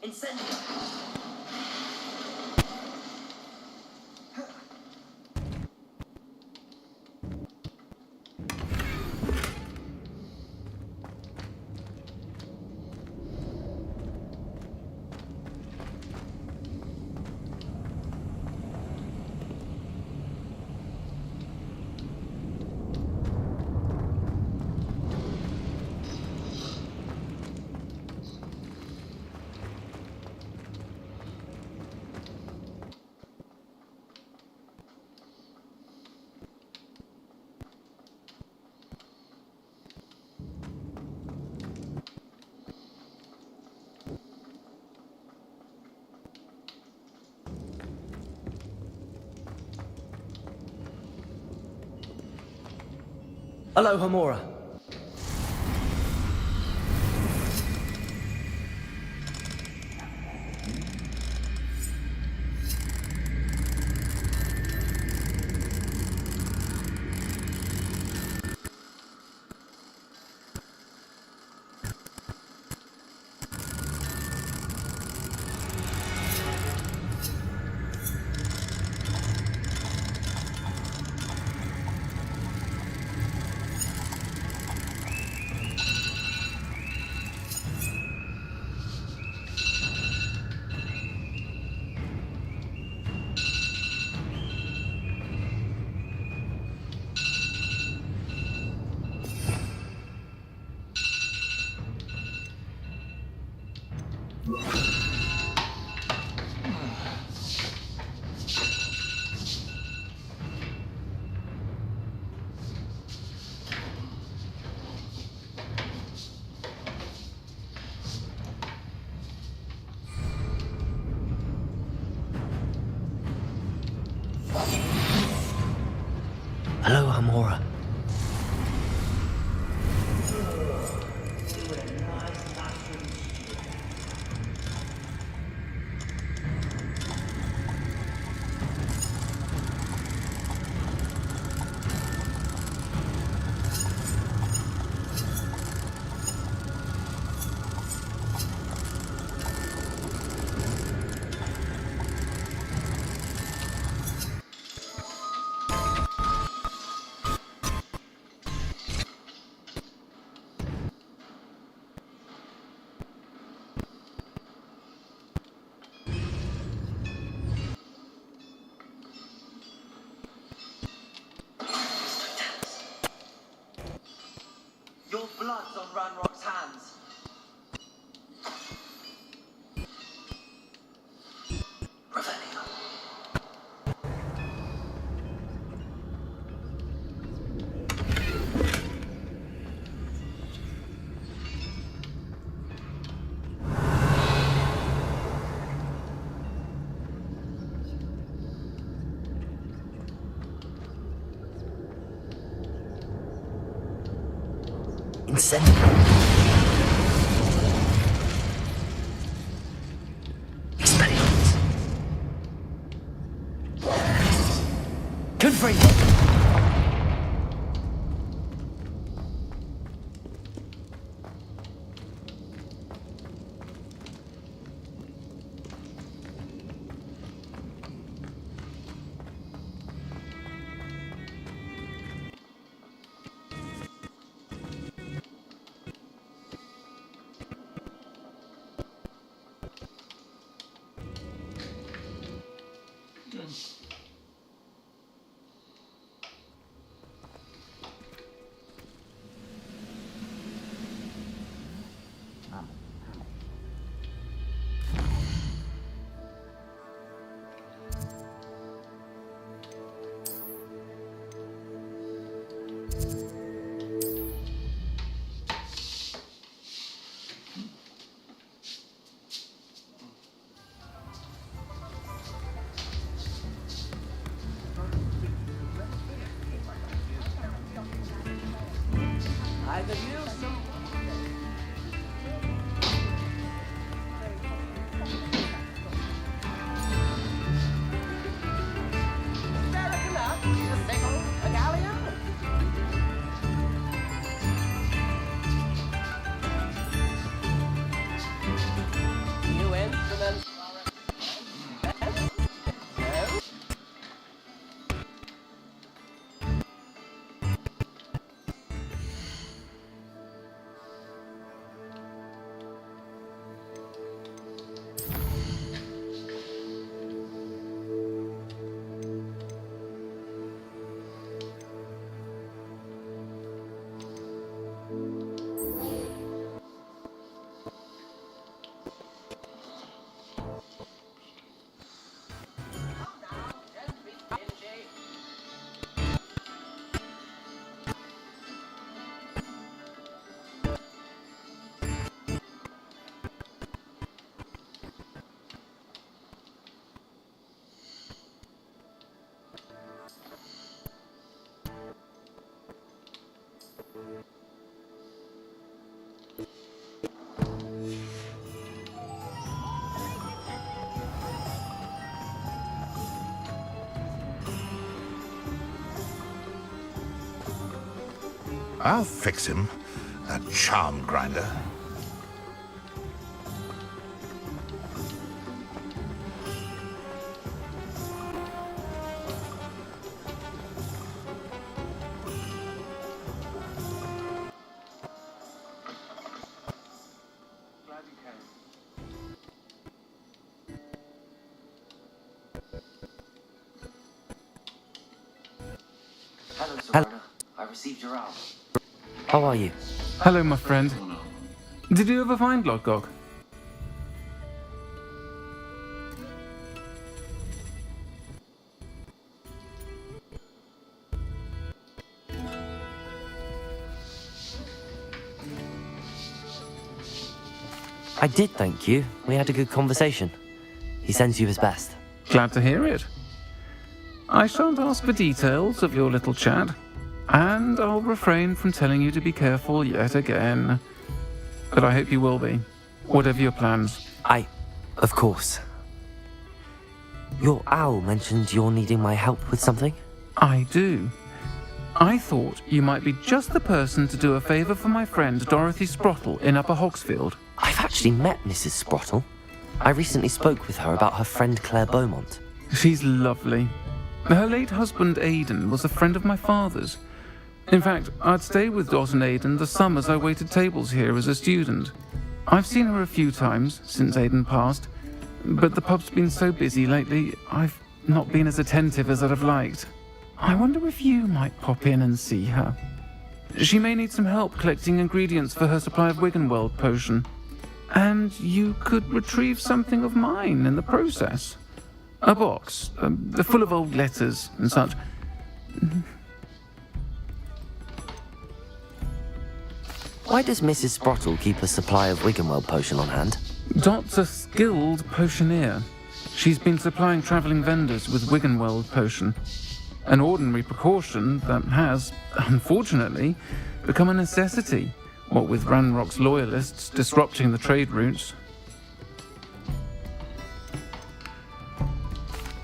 Incendio! Hello, Hamora. Hello, Hamora. Your blood's on Ranrock's hands. Revelio. Incendio. Expelliarmus. Confringo. Either you, You in? I'll fix him, that charm grinder. Hello, Sorona. I received your album. How are you? Hello, my friend. Did you ever find Lodgok? I did, thank you. We had a good conversation. He sends you his best. Glad to hear it. I shan't ask for details of your little chat, and I'll refrain from telling you to be careful yet again. But I hope you will be, whatever your plans. Of course. Your owl mentioned you're needing my help with something? I do. I thought you might be just the person to do a favour for my friend Dorothy Sprottle in Upper Hogsfield. I've actually met Mrs. Sprottle. I recently spoke with her about her friend Claire Beaumont. She's lovely. Her late husband Aidan was a friend of my father's. In fact, I'd stayed with Dot and Aidan the summers I waited tables here as a student. I've seen her a few times since Aidan passed, but the pub's been so busy lately, I've not been as attentive as I'd have liked. I wonder if you might pop in and see her. She may need some help collecting ingredients for her supply of Wiggenweld potion. And you could retrieve something of mine in the process. A box, full of old letters and such. Why does Mrs. Sprottle keep a supply of Wiggenweld potion on hand? Dot's a skilled potioneer. She's been supplying travelling vendors with Wiggenweld potion. An ordinary precaution that has, unfortunately, become a necessity, what with Ranrock's loyalists disrupting the trade routes.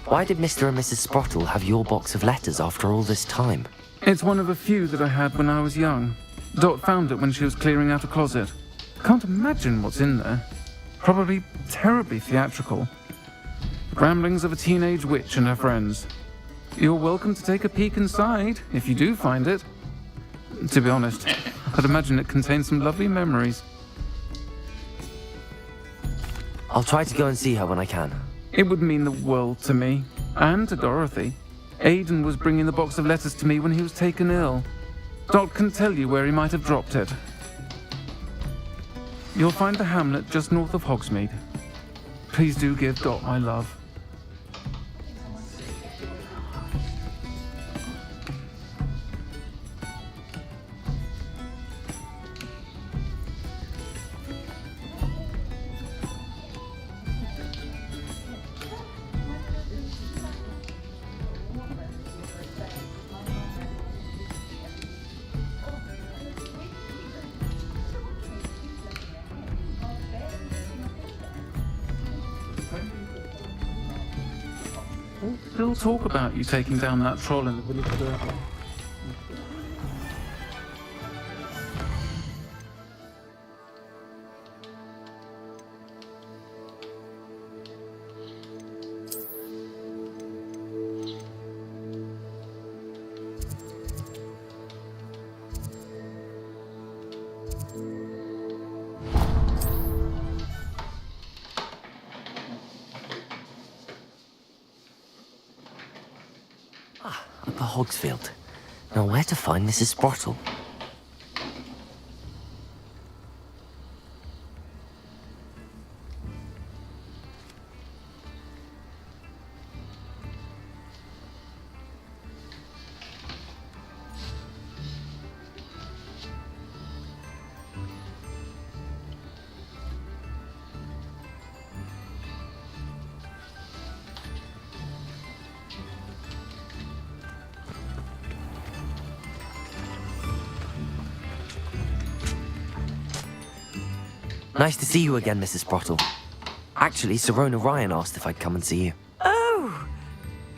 Why did Mr. and Mrs. Sprottle have your box of letters after all this time? It's one of a few that I had when I was young. Dot found it when she was clearing out a closet. Can't imagine what's in there. Probably terribly theatrical. The ramblings of a teenage witch and her friends. You're welcome to take a peek inside, if you do find it. To be honest, I'd imagine it contains some lovely memories. I'll try to go and see her when I can. It would mean the world to me, and to Dorothy. Aidan was bringing the box of letters to me when he was taken ill. Dot can tell you where he might have dropped it. You'll find the hamlet just north of Hogsmeade. Please do give Dot my love. Still talk about you taking down that troll in the village circle. Upper Hogsfield. Now where to find Mrs. Sprottle? Nice to see you again, Mrs. Sprottle. Actually, Sirona Ryan asked if I'd come and see you. Oh,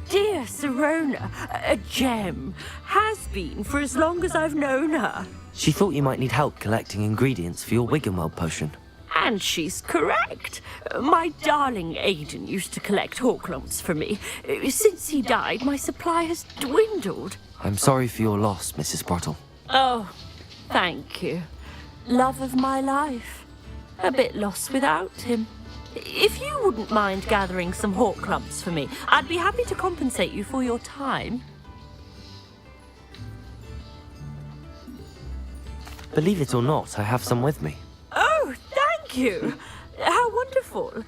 dear Sirona, a gem. Has been for as long as I've known her. She thought you might need help collecting ingredients for your Wiggenweld potion. And she's correct. My darling Aidan used to collect Hawklumps for me. Since he died, my supply has dwindled. I'm sorry for your loss, Mrs. Sprottle. Oh, thank you. Love of my life. A bit lost without him. If you wouldn't mind gathering some Hawklumps for me, I'd be happy to compensate you for your time. Believe it or not, I have some with me. Oh, thank you. How wonderful.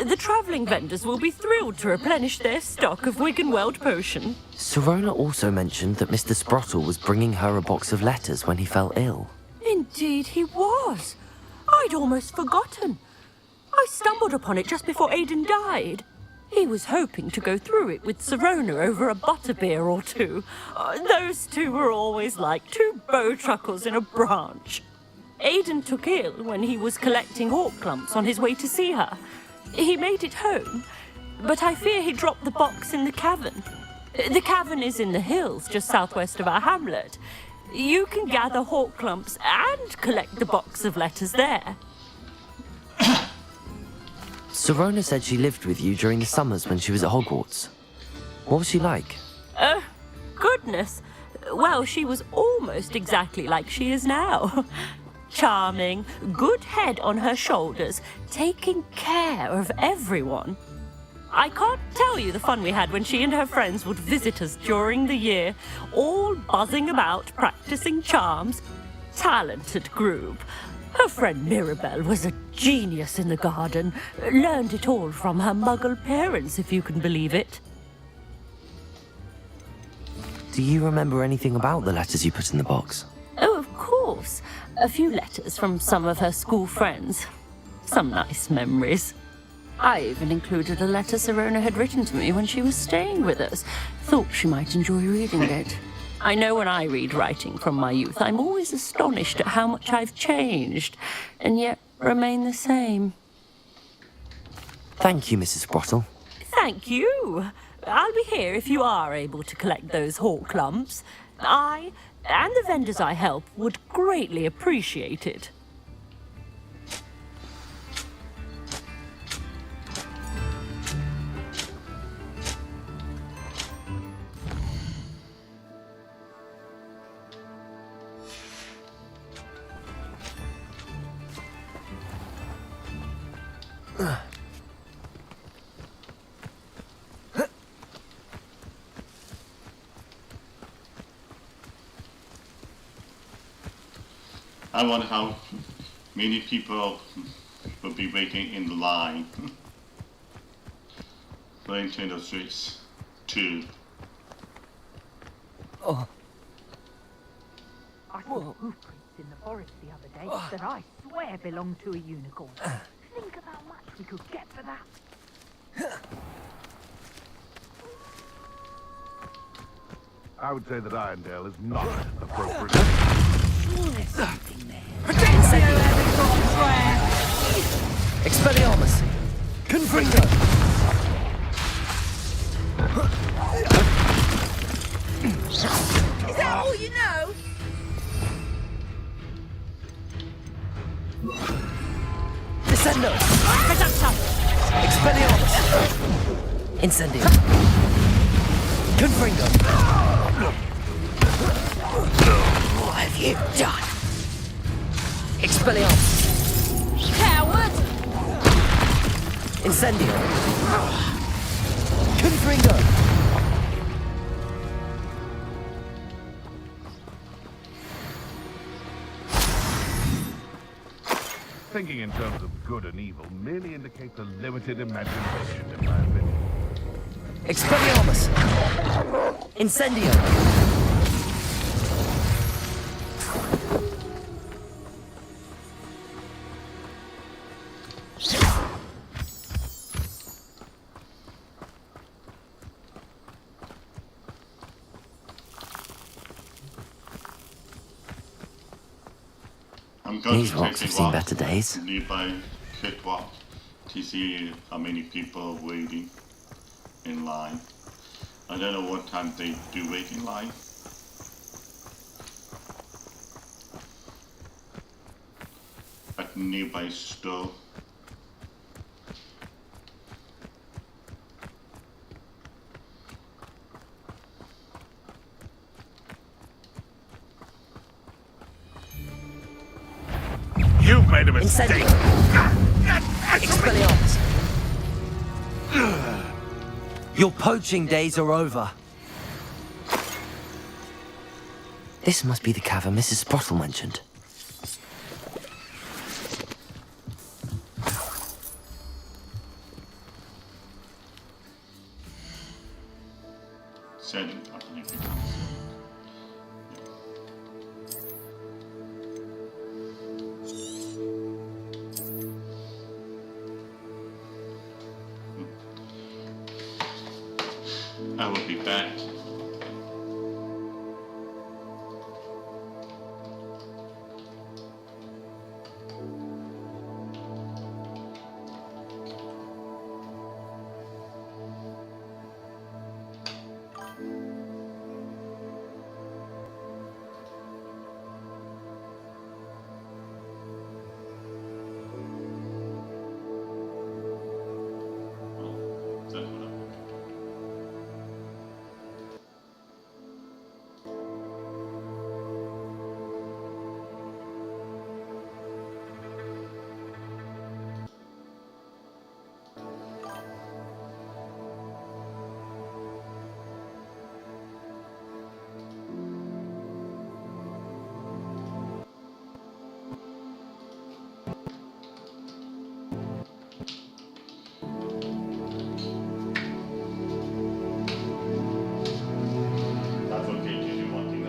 The travelling vendors will be thrilled to replenish their stock of Wiggenweld potion. Sirona also mentioned that Mr. Sprottle was bringing her a box of letters when he fell ill. Indeed he was. I'd almost forgotten. I stumbled upon it just before Aidan died. He was hoping to go through it with Sirona over a butterbeer or two. Those two were always like two bowtruckles in a branch. Aidan took ill when he was collecting Hawklumps on his way to see her. He made it home, but I fear he dropped the box in the cavern. The cavern is in the hills just southwest of our hamlet. You can gather Hawklumps and collect the box of letters there. Sirona said she lived with you during the summers when she was at Hogwarts. What was she like? Goodness. Well, she was almost exactly like she is now. Charming, good head on her shoulders, taking care of everyone. I can't tell you the fun we had when she and her friends would visit us during the year, all buzzing about, practicing charms. Talented group. Her friend Mirabelle was a genius in the garden. Learned it all from her muggle parents, if you can believe it. Do you remember anything about the letters you put in the box? Oh, of course. A few letters from some of her school friends. Some nice memories. I even included a letter Sirona had written to me when she was staying with us. Thought she might enjoy reading it. I know when I read writing from my youth, I'm always astonished at how much I've changed, and yet remain the same. Thank you, Mrs. Sprottle. Thank you. I'll be here if you are able to collect those Hawklumps. I, and the vendors I help, would greatly appreciate it. I wonder how many people will be waiting in the line for Nintendo Switch 2. Oh. I saw footprints in the forest the other day that I swear belonged to a unicorn. Think of how much we could get for that. I would say that Irondale is not appropriate. Expelliarmus! Confringo! Is that all you know? Descendo! Expelliarmus! Incendio! Confringo! What have you done? Expelliarmus! Coward! Incendio! Confringo! Thinking in terms of good and evil merely indicates a limited imagination, in my opinion. Expelliarmus! Incendio! I'm going These to rocks take have a seen walk better days. nearby Hogwart to see how many people are waiting in line. I don't know what time they do wait in line. At nearby store. You've made a mistake! Expelliarmus! Your poaching days are over. This must be the cavern Mrs. Sprottle mentioned. Setting, I believe it is. I will be back. That's okay, you do one thing.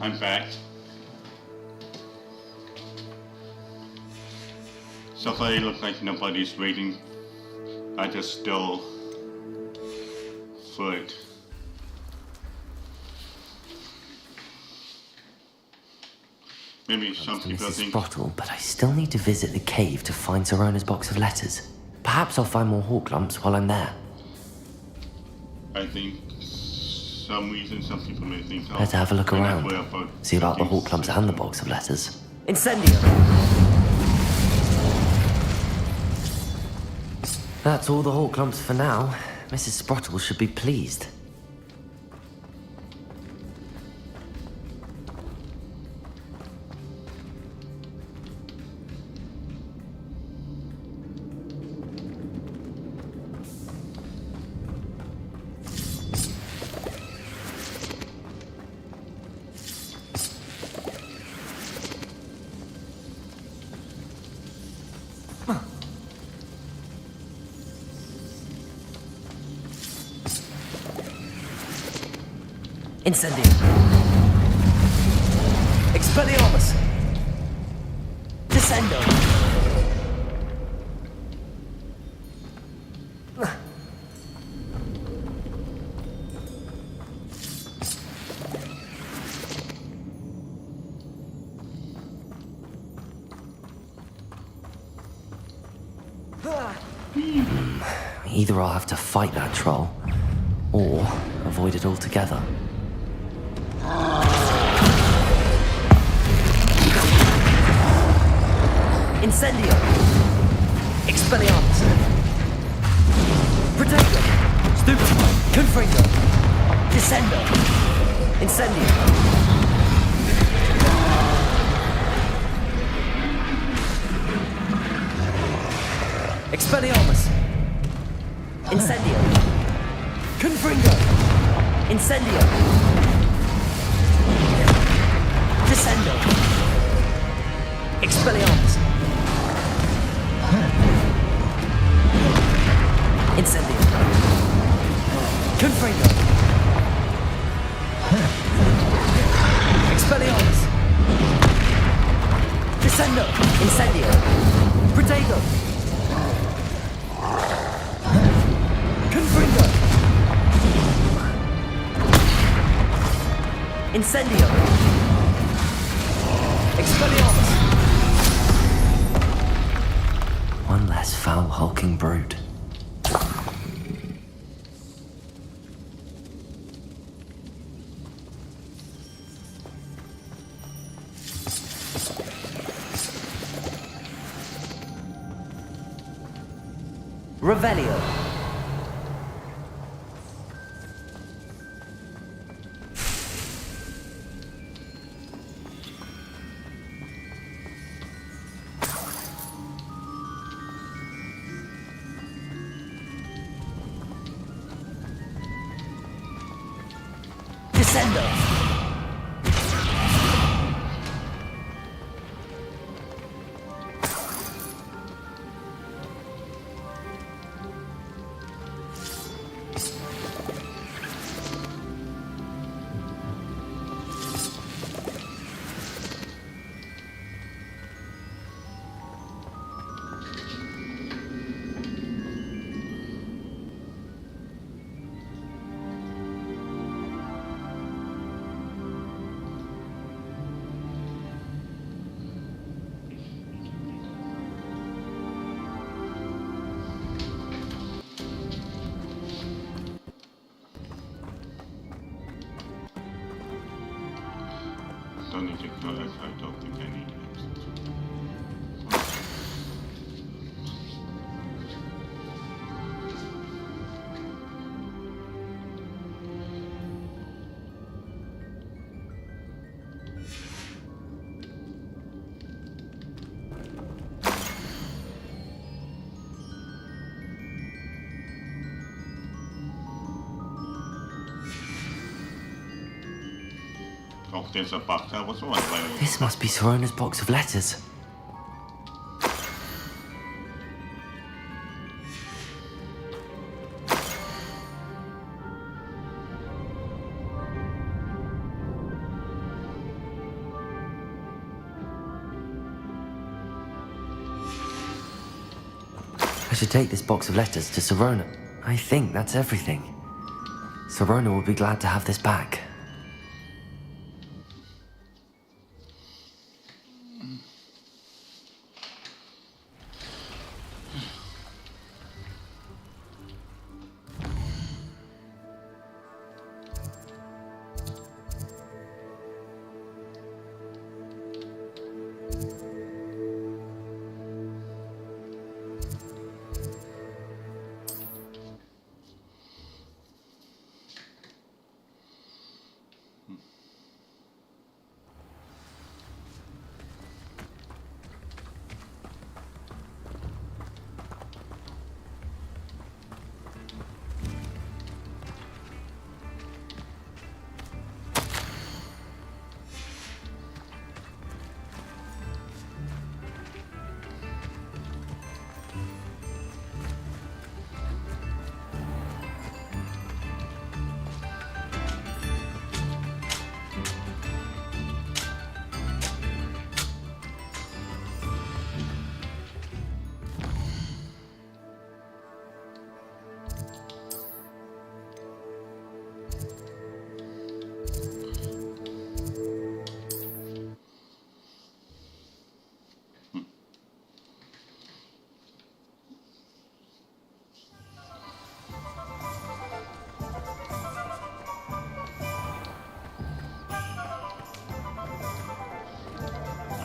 I'm back. So far it looks like nobody's waiting. I just stole foot. Maybe some people Mrs. think Sprottle, but I still need to visit the cave to find Serona's box of letters. Perhaps I'll find more hawk lumps while I'm there. I think some reason some people may think Better have a look around. See about the hawk lumps and the box of letters. Incendio! That's all the hawk lumps for now. Mrs. Sprottle should be pleased. Incendio! Expelliarmus! Descendo! Either I'll have to fight that troll, or avoid it altogether. Incendio! Expelliarmus! Protego! Stupido! Confringo! Descendo! Incendio! Expelliarmus! Incendio! Confringo! Incendio! Descendo! Expelliarmus! Incendio! Confringo! Expelliarmus! Descendo! Incendio! Protego! Confringo! Incendio! Expelliarmus! One less foul hulking brute. Revelio. Descendo. Don't need to collect, I don't think I need it. Oh, there's a box. I was wondering. This must be Serona's box of letters. should take this box of letters to Sirona. I think that's everything. Sirona will be glad to have this back.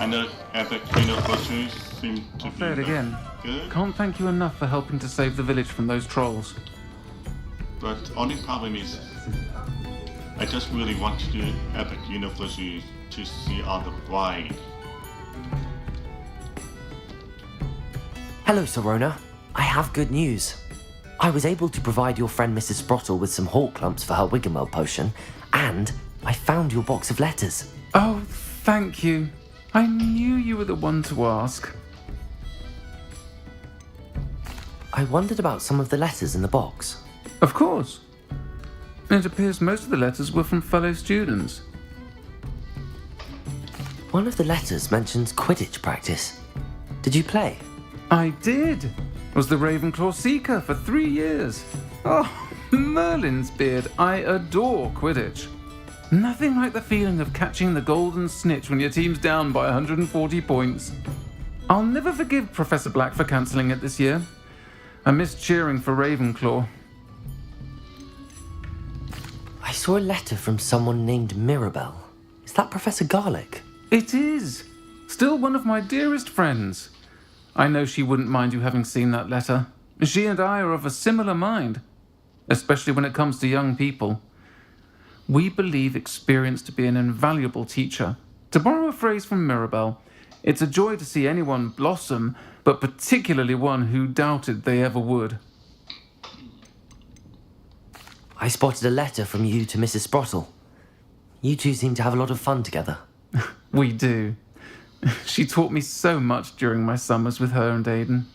And the epic anniversaries seem to I'll be say it again. good. Can't thank you enough for helping to save the village from those trolls. But only problem is, I just really want to do epic anniversaries to see all the bride. Hello, Sirona. I have good news. I was able to provide your friend Mrs. Sprottle with some hawk clumps for her Wiggenwell potion, and I found your box of letters. Oh, thank you. I knew you were the one to ask. I wondered about some of the letters in the box. Of course. It appears most of the letters were from fellow students. One of the letters mentions Quidditch practice. Did you play? I did. Was the Ravenclaw Seeker for 3 years. Oh, Merlin's beard. I adore Quidditch. Nothing like the feeling of catching the golden snitch when your team's down by 140 points. I'll never forgive Professor Black for cancelling it this year. I missed cheering for Ravenclaw. I saw a letter from someone named Mirabelle. Is that Professor Garlick? It is. Still one of my dearest friends. I know she wouldn't mind you having seen that letter. She and I are of a similar mind, especially when it comes to young people. We believe experience to be an invaluable teacher. To borrow a phrase from Mirabelle, it's a joy to see anyone blossom, but particularly one who doubted they ever would. I spotted a letter from you to Mrs. Sprottle. You two seem to have a lot of fun together. We do. She taught me so much during my summers with her and Aidan.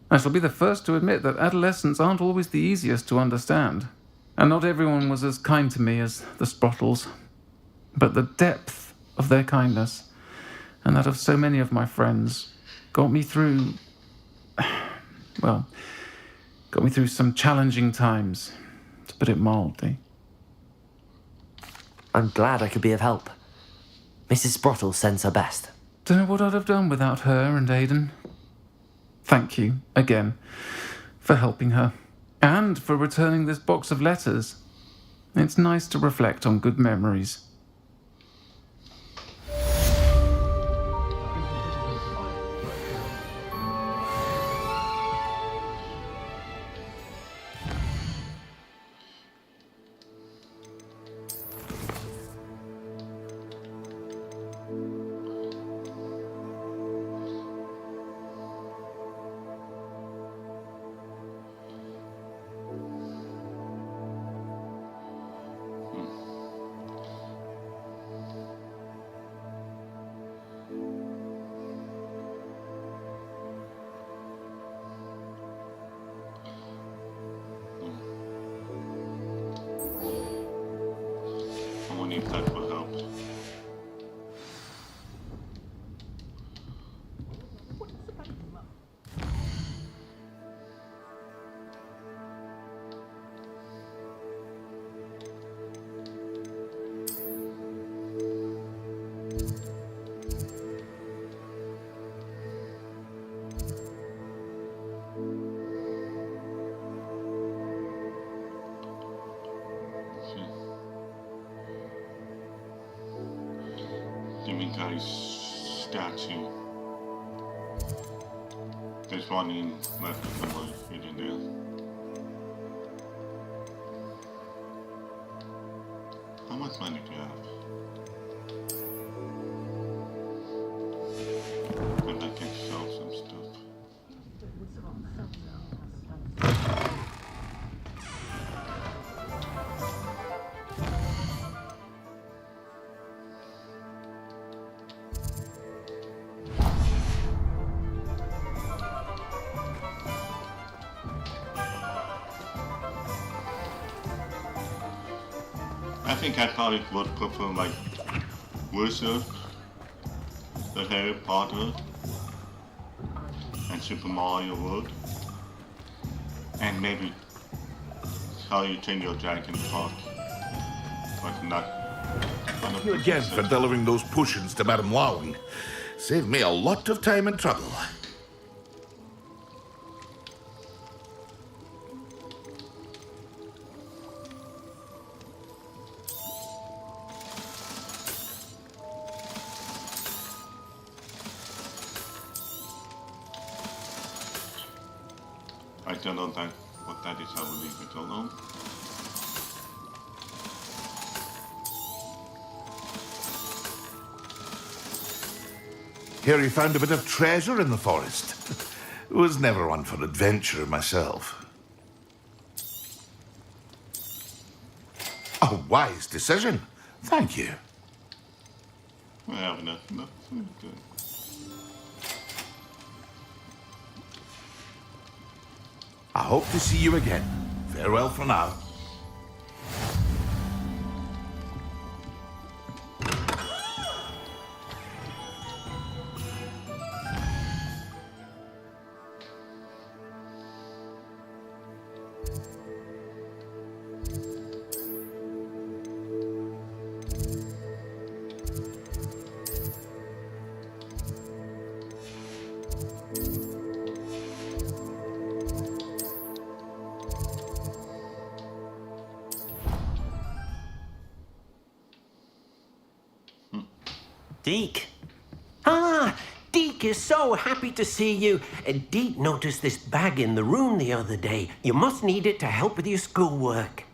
I shall be the first to admit that adolescents aren't always the easiest to understand. And not everyone was as kind to me as the Sprottles. But the depth of their kindness, and that of so many of my friends, got me through some challenging times, to put it mildly. I'm glad I could be of help. Mrs. Sprottle sends her best. Don't know what I'd have done without her and Aidan. Thank you, again, for helping her. And for returning this box of letters. It's nice to reflect on good memories. If that will help. Human guy's statue. There's one in left somewhere hidden there. How much money do you have? Maybe I can sell some stuff. I think I probably would prefer like Wizard, the Harry Potter, and Super Mario World, and maybe How You Train Your Dragon Park, but not. Thank you again for delivering those potions to Madame Lowing. Saved me a lot of time and trouble. I don't know what that is, I will leave it alone. Here you found a bit of treasure in the forest. Was never one for adventure myself. A wise decision. Thank you. I have enough food. Good. I hope to see you again. Farewell for now. Deke. Ah, Deke is so happy to see you. Deke noticed this bag in the room the other day. You must need it to help with your schoolwork.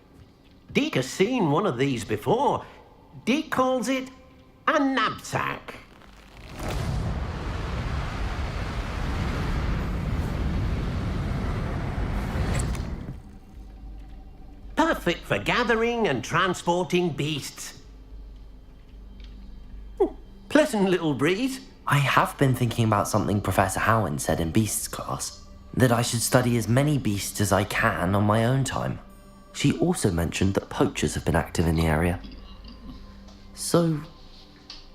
Deke has seen one of these before. Deke calls it a knapsack. Perfect for gathering and transporting beasts. Pleasant little breeze. I have been thinking about something Professor Howard said in Beasts class, that I should study as many beasts as I can on my own time. She also mentioned that poachers have been active in the area. So,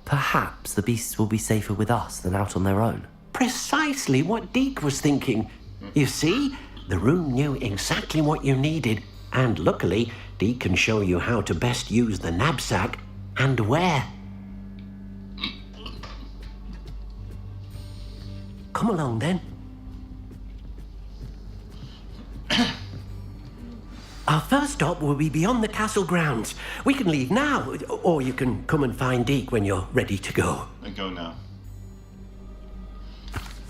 perhaps the beasts will be safer with us than out on their own. Precisely what Deke was thinking. You see, the room knew exactly what you needed, and luckily, Deke can show you how to best use the knapsack and where. Come along, then. Our first stop will be beyond the castle grounds. We can leave now, or you can come and find Deke when you're ready to go. I go now.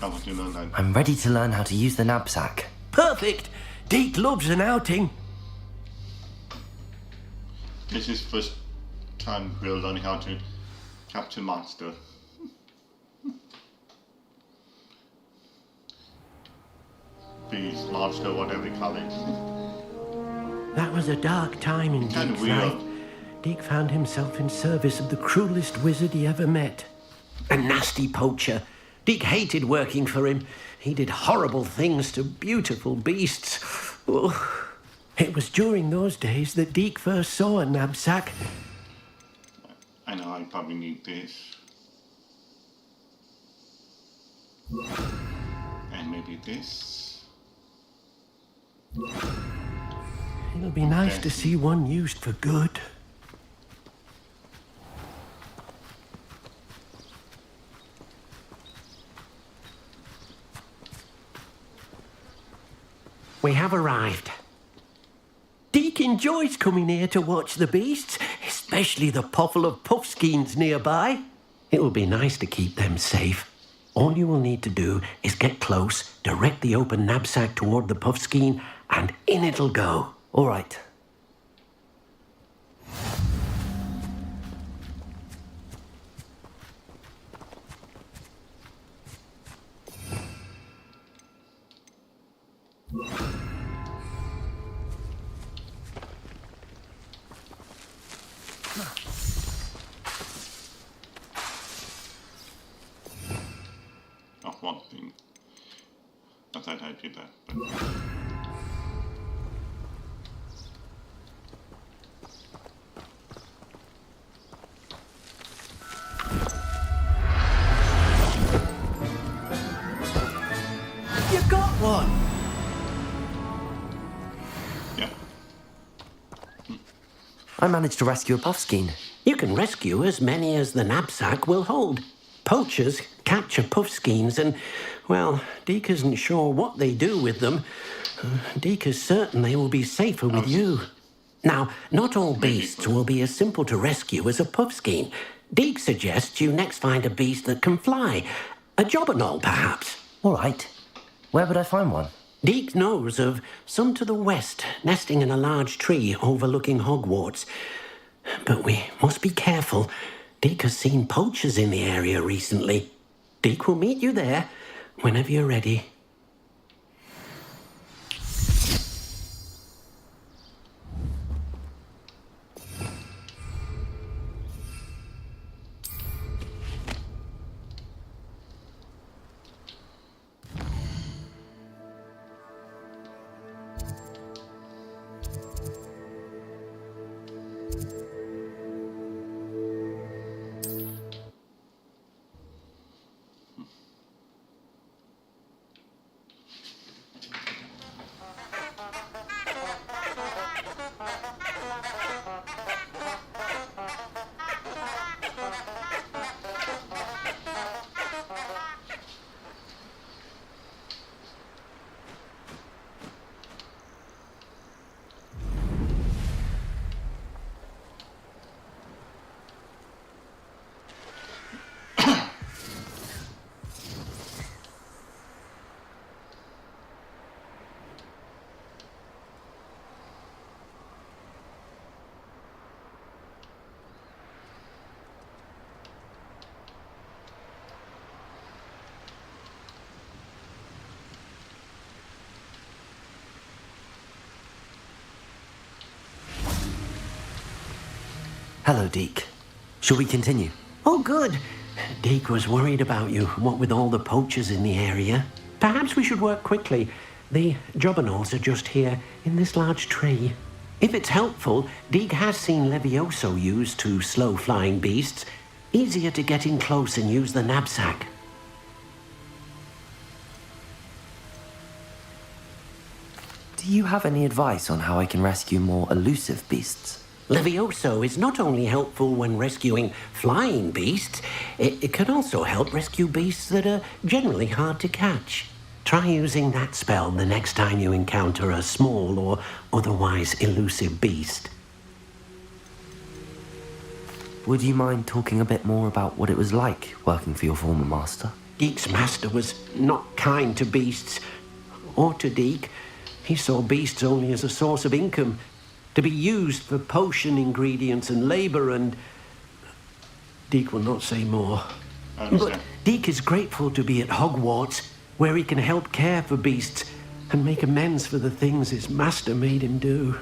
How would you learn that? I'm ready to learn how to use the knapsack. Perfect! Deke loves an outing. This is first time we're learning how to capture monster. Beast, monster, whatever you call it. That was a dark time in Deke's life. Deke found himself in service of the cruelest wizard he ever met. A nasty poacher. Deke hated working for him. He did horrible things to beautiful beasts. Oh, it was during those days that Deke first saw a knapsack. I know, I probably need this. And maybe this. It'll be nice to see one used for good. We have arrived. Deke enjoys coming here to watch the beasts, especially the potful of puffskeins nearby. It will be nice to keep them safe. All you will need to do is get close, direct the open knapsack toward the puffskein, and in it'll go. All right. Not one thing. I thought I did that, but... You got one! Yeah. I managed to rescue a puffskein. You can rescue as many as the knapsack will hold. Poachers capture puffskeins and, well, Deke isn't sure what they do with them. Deke is certain they will be safer with you. Now, not all beasts will be as simple to rescue as a puffskein. Deke suggests you next find a beast that can fly. A jobberknoll, perhaps. All right. Where would I find one? Deke knows of some to the west, nesting in a large tree overlooking Hogwarts. But we must be careful. Deke has seen poachers in the area recently. Deke will meet you there whenever you're ready. Hello, Deke. Shall we continue? Oh, good. Deke was worried about you, what with all the poachers in the area. Perhaps we should work quickly. The jobberknolls are just here, in this large tree. If it's helpful, Deke has seen Levioso used to slow flying beasts. Easier to get in close and use the knapsack. Do you have any advice on how I can rescue more elusive beasts? Levioso is not only helpful when rescuing flying beasts, it can also help rescue beasts that are generally hard to catch. Try using that spell the next time you encounter a small or otherwise elusive beast. Would you mind talking a bit more about what it was like working for your former master? Deke's master was not kind to beasts, or to Deke. He saw beasts only as a source of income, to be used for potion ingredients and labor, and Deke will not say more. But Deke is grateful to be at Hogwarts, where he can help care for beasts and make amends for the things his master made him do.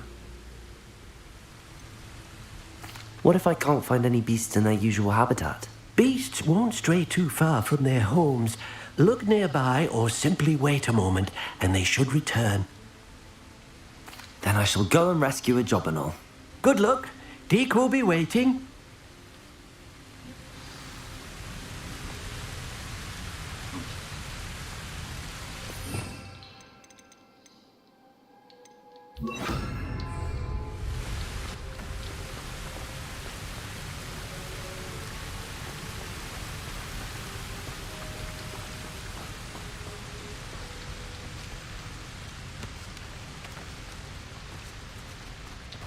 What if I can't find any beasts in their usual habitat? Beasts won't stray too far from their homes. Look nearby or simply wait a moment and they should return. Then I shall go and rescue a jobberknoll. Good luck. Deke will be waiting.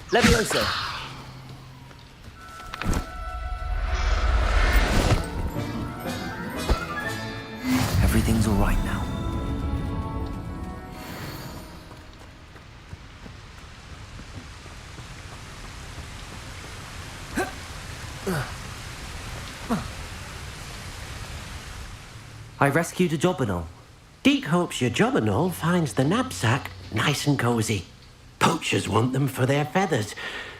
Levioso! I rescued a jobberknoll. Deke hopes your jobberknoll finds the knapsack nice and cosy. Poachers want them for their feathers,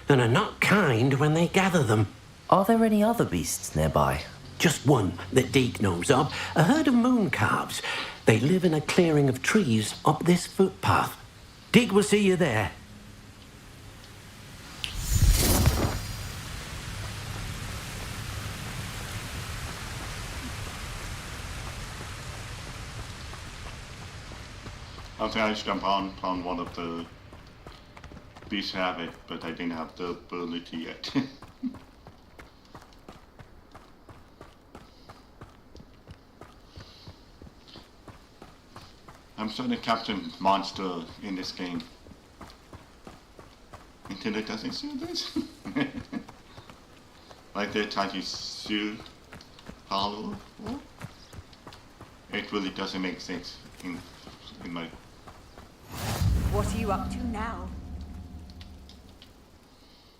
and are not kind when they gather them. Are there any other beasts nearby? Just one that Deke knows of, a herd of moon calves. They live in a clearing of trees up this footpath. Deke will see you there. I think I jumped on one of the beasts have it, but I didn't have the ability yet. I'm starting to capture monster in this game. Until it doesn't suit this. Like they're trying to suit Hollow. It really doesn't make sense in my... What are you up to now?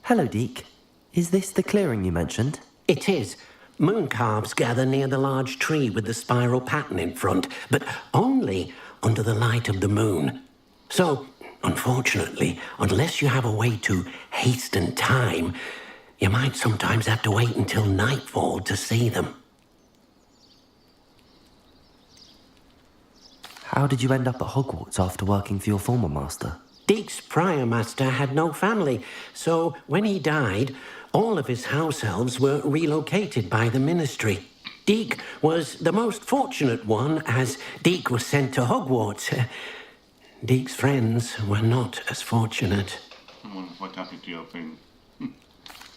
Hello, Deke. Is this the clearing you mentioned? It is. Moon calves gather near the large tree with the spiral pattern in front, but only under the light of the moon. So, unfortunately, unless you have a way to hasten time, you might sometimes have to wait until nightfall to see them. How did you end up at Hogwarts after working for your former master? Deke's prior master had no family, so when he died, all of his house elves were relocated by the ministry. Deke was the most fortunate one, as Deke was sent to Hogwarts. Deke's friends were not as fortunate. What happened to your friend?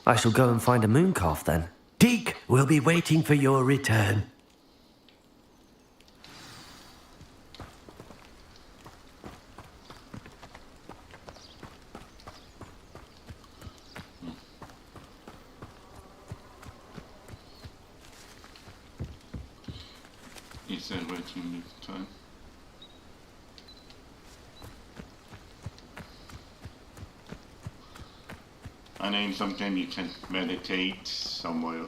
I shall go and find a moon calf then. Deke will be waiting for your return. Is that waiting time? I know sometimes you can meditate somewhere.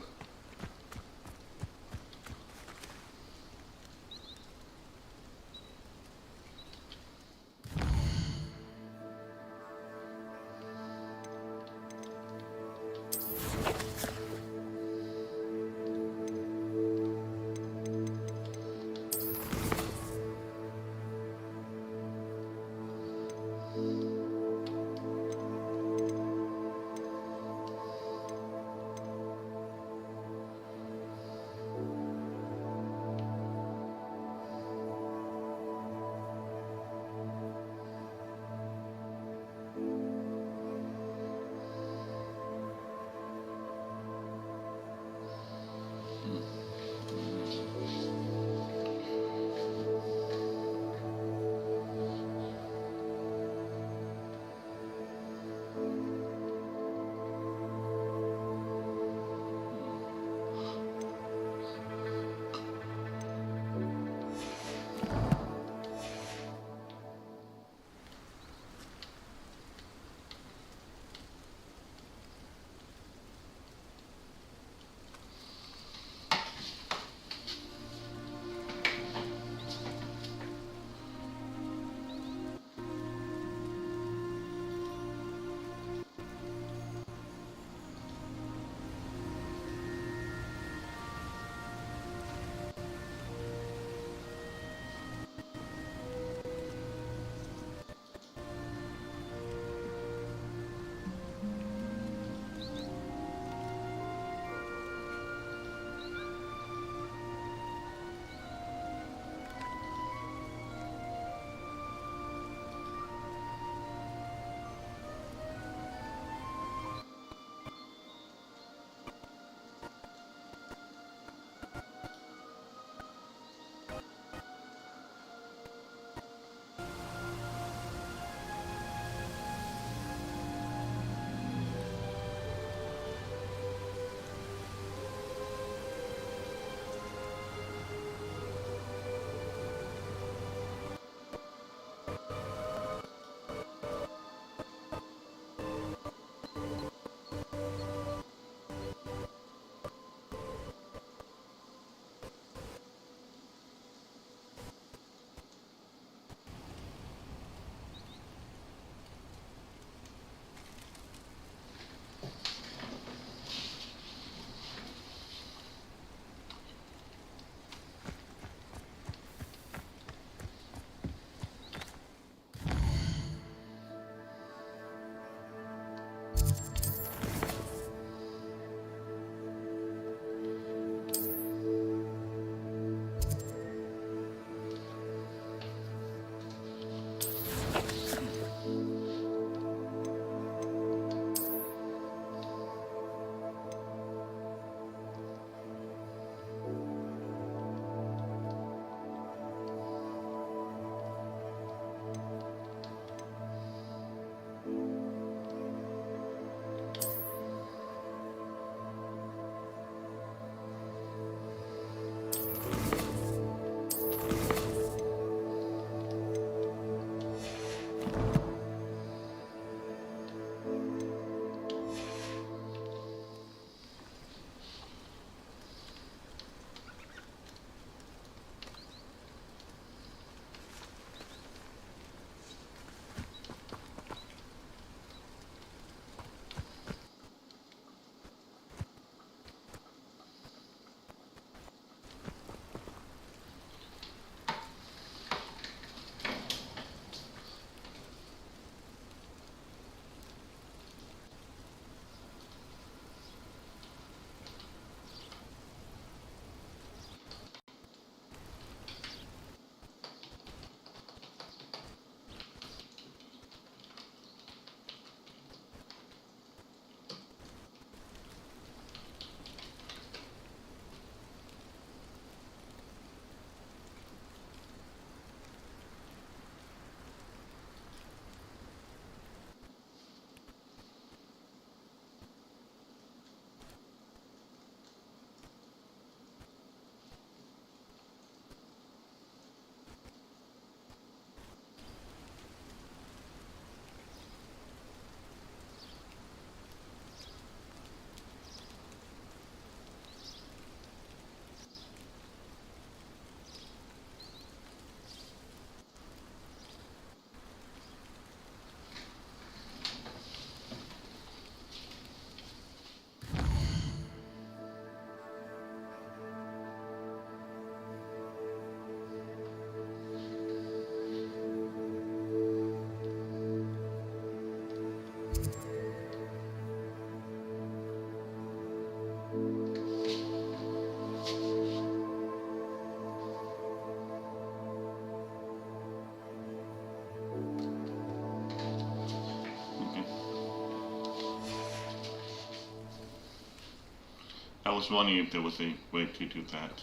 I was wondering if there was a way to do that.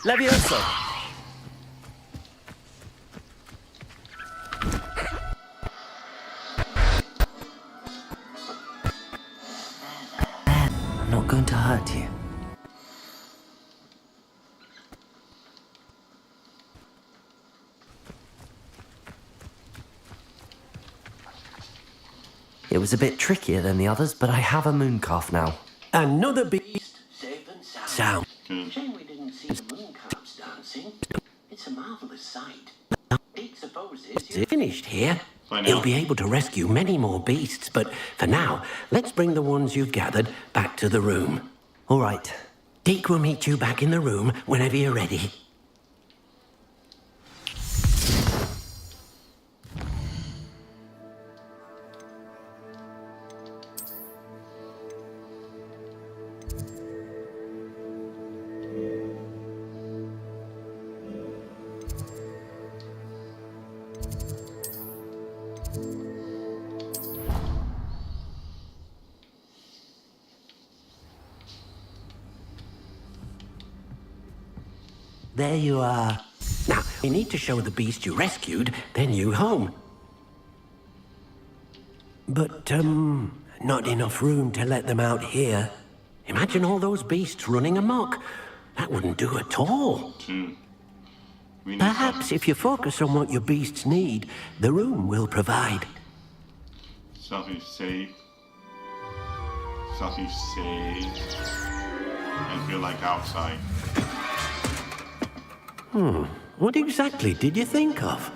Levioso! I'm not going to hurt you. It was a bit trickier than the others, but I have a moon calf now. Another beast safe and sound. Good. Shame we didn't see the moon calves dancing. It's a marvelous sight. It supposes you're finished here. You'll be able to rescue many more beasts, but for now, let's bring the ones you've gathered back to the room. All right. Deke will meet you back in the room whenever you're ready. There you are. Now, you need to show the beast you rescued their new home. But, not enough room to let them out here. Imagine all those beasts running amok. That wouldn't do at all. Perhaps if you focus on what your beasts need, the room will provide. Something safe. Something safe. And feel like outside. What exactly did you think of?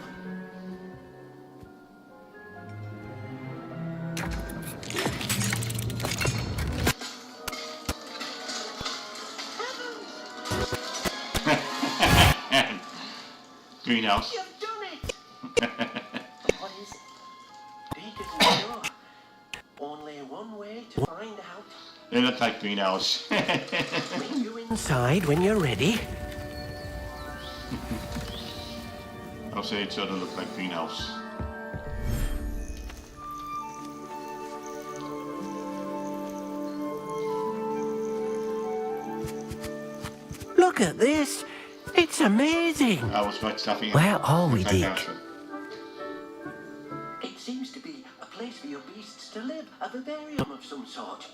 Greenhouse. You've done it! What is it? Deke isn't sure. Only one way to find out. They look like greenhouse. Bring you inside when you're ready. I'll say it sort of look like greenhouse. Look at this. It's amazing. I was quite stuffing. Where are we, Deke? It seems to be a place for your beasts to live, a vivarium of some sort.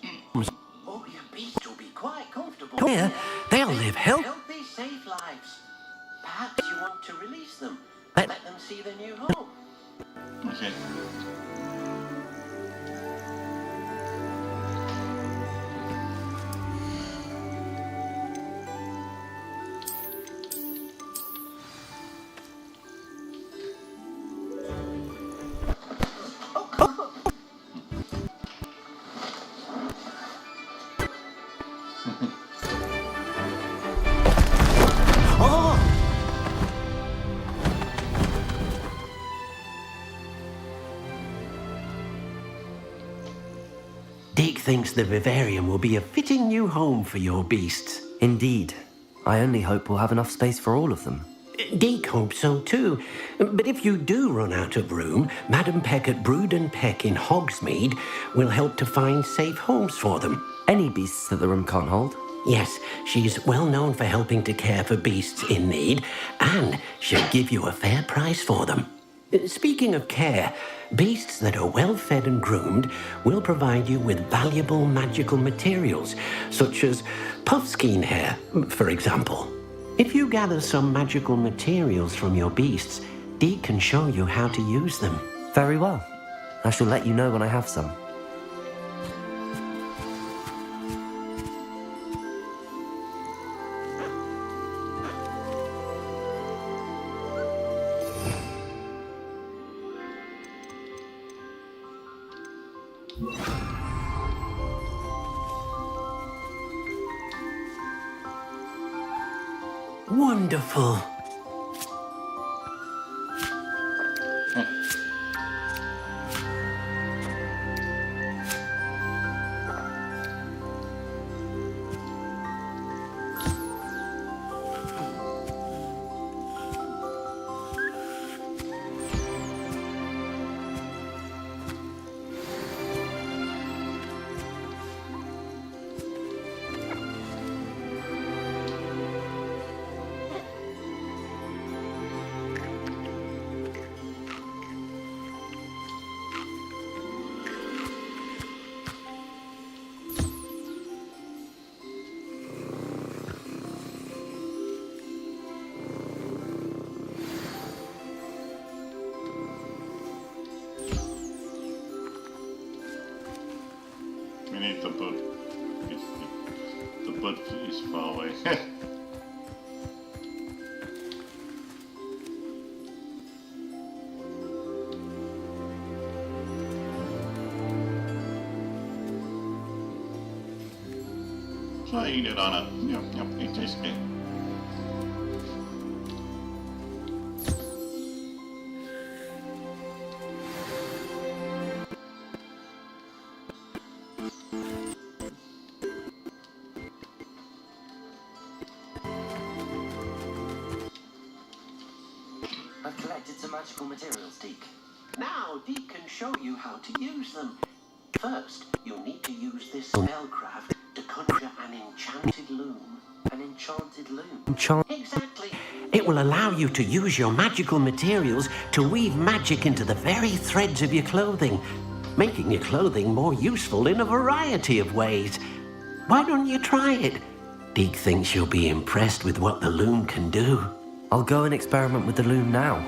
Oh, your beasts will be quite comfortable. Here, they'll live healthy, safe lives. Perhaps you want to release them. Let them see their new home. Okay. Deke thinks the vivarium will be a fitting new home for your beasts. Indeed. I only hope we'll have enough space for all of them. Deke hopes so too. But if you do run out of room, Madam Peck at Brood and Peck in Hogsmeade will help to find safe homes for them. Any beasts that the room can't hold? Yes, she's well known for helping to care for beasts in need, and she'll give you a fair price for them. Speaking of care, beasts that are well fed and groomed will provide you with valuable magical materials, such as puffskein hair, for example. If you gather some magical materials from your beasts, Deke can show you how to use them. Very well. I shall let you know when I have some. Wonderful. spraying it on it. Yep, it tastes good. I've collected some magical materials, Deke. Now, Deke can show you how to use them. First, you'll need to use this spellcraft to conjure an enchanted loom. An enchanted loom? Exactly. It will allow you to use your magical materials to weave magic into the very threads of your clothing, making your clothing more useful in a variety of ways. Why don't you try it? Deke thinks you'll be impressed with what the loom can do. I'll go and experiment with the loom now.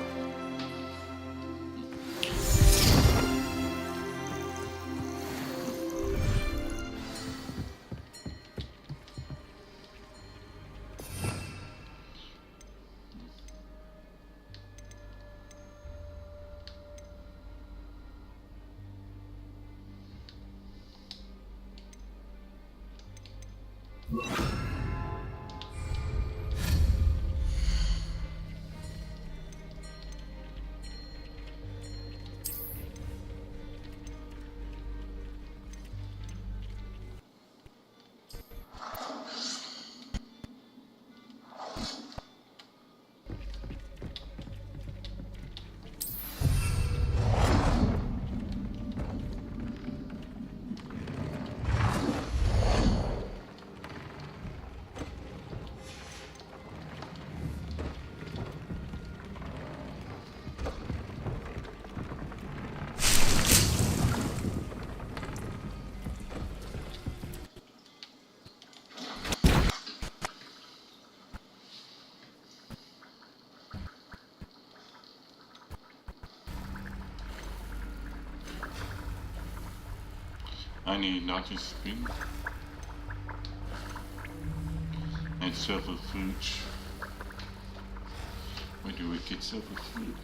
I need another spoon and several fruits. Where do we get several fruit?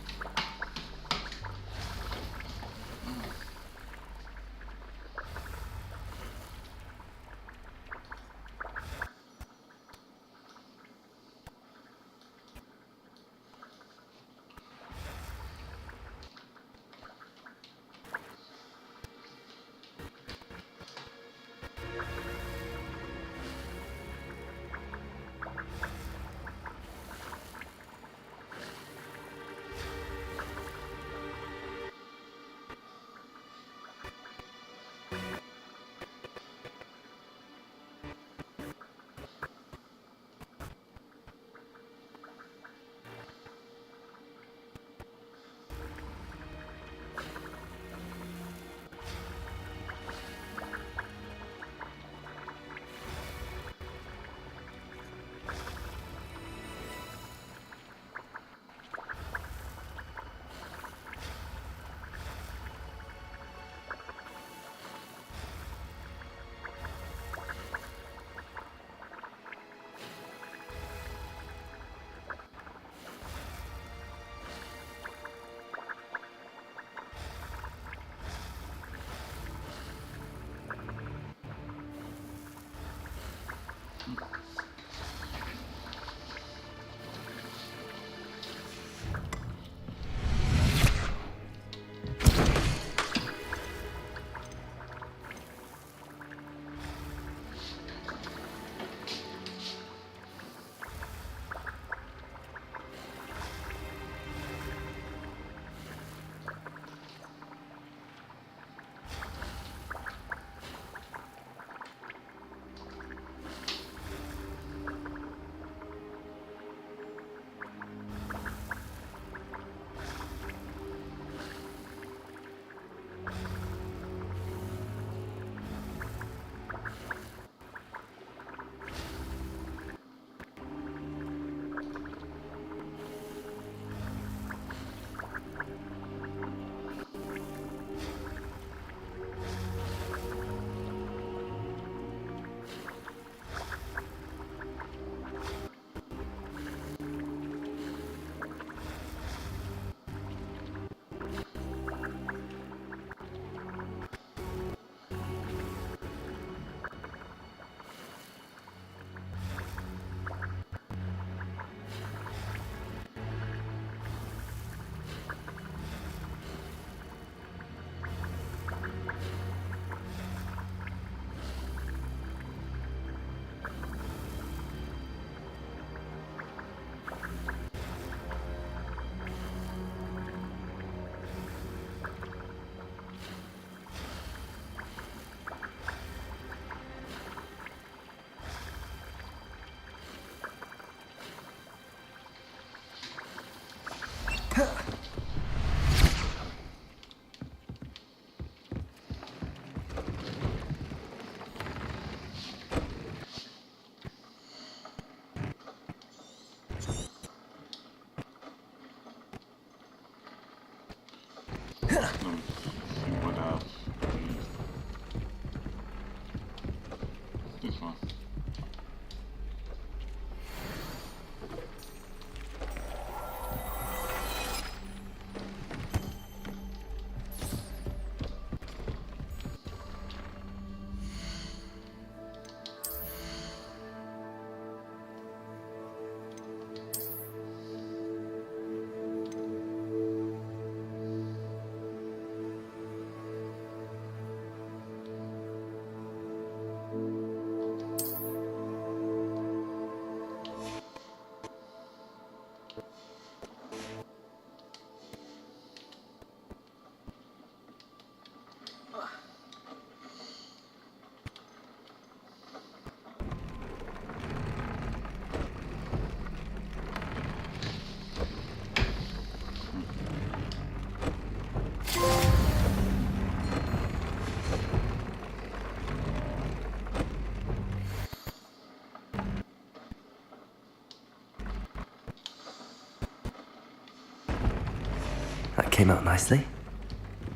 came out nicely.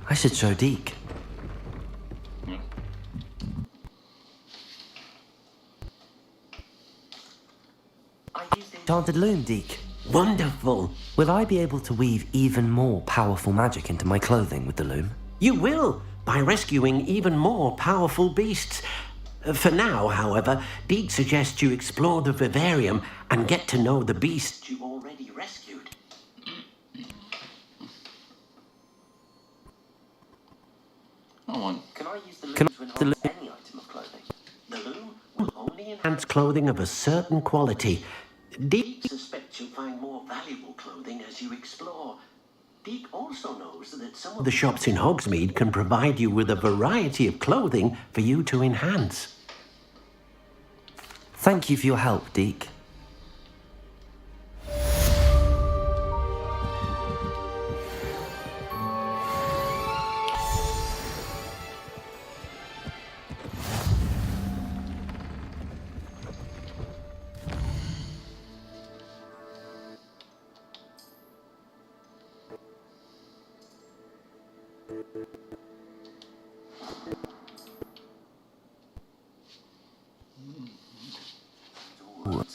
I should show Deke. Enchanted loom, Deke. Wonderful. Will I be able to weave even more powerful magic into my clothing with the loom? You will, by rescuing even more powerful beasts. For now, however, Deke suggests you explore the vivarium and get to know the beasts you already rescued. Can I use the loom to enhance any item of clothing? The loom will only enhance Clothing of a certain quality. Deke suspects you'll find more valuable clothing as you explore. Deke also knows that some of the shops in Hogsmeade can provide you with a variety of clothing for you to enhance. Thank you for your help, Deke.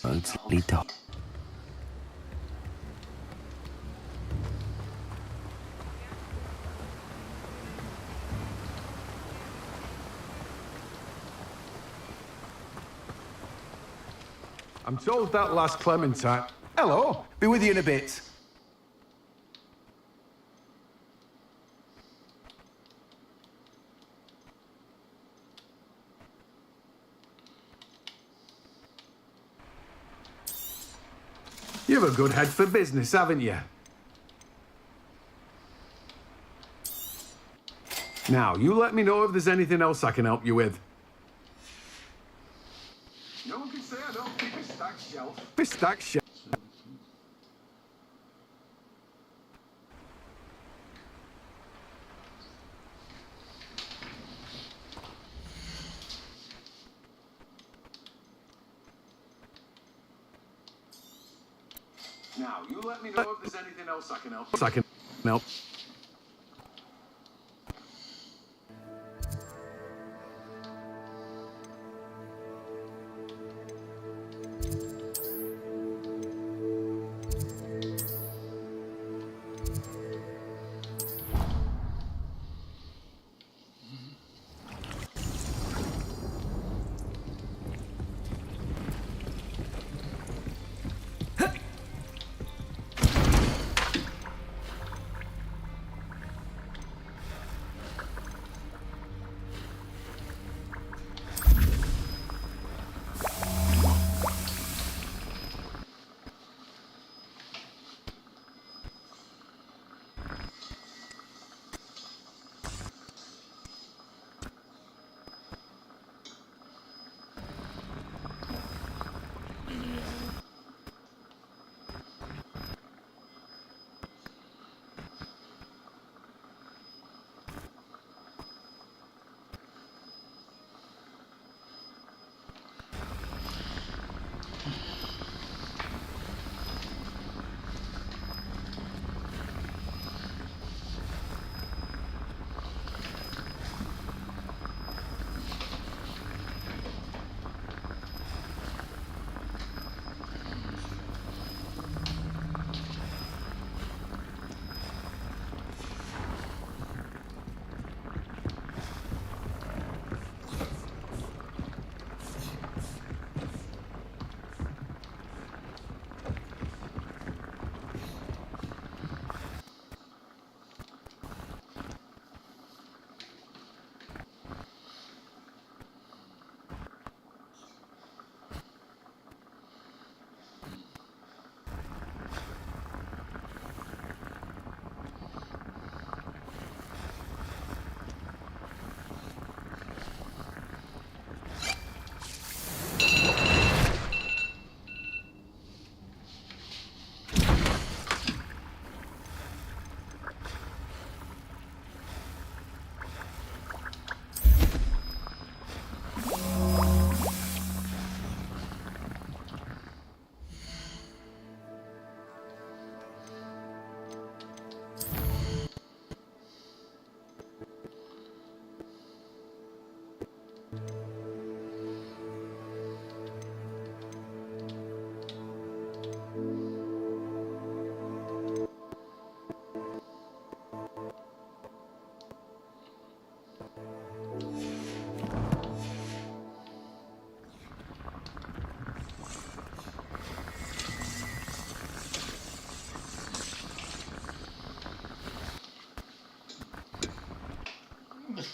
Roads lead to... I'm told that last Clementine... Hello, be with you in a bit. You've a good head for business, haven't you? Now, you let me know if there's anything else I can help you with. No one can say I don't keep a stacked shelf. A stacked shelf. Now, you let me know if there's anything else I can help.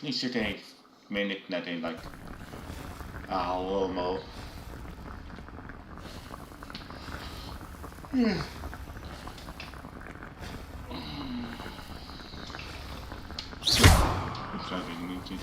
Is it a minute that they like hour or more? Yeah. Looks like we need to.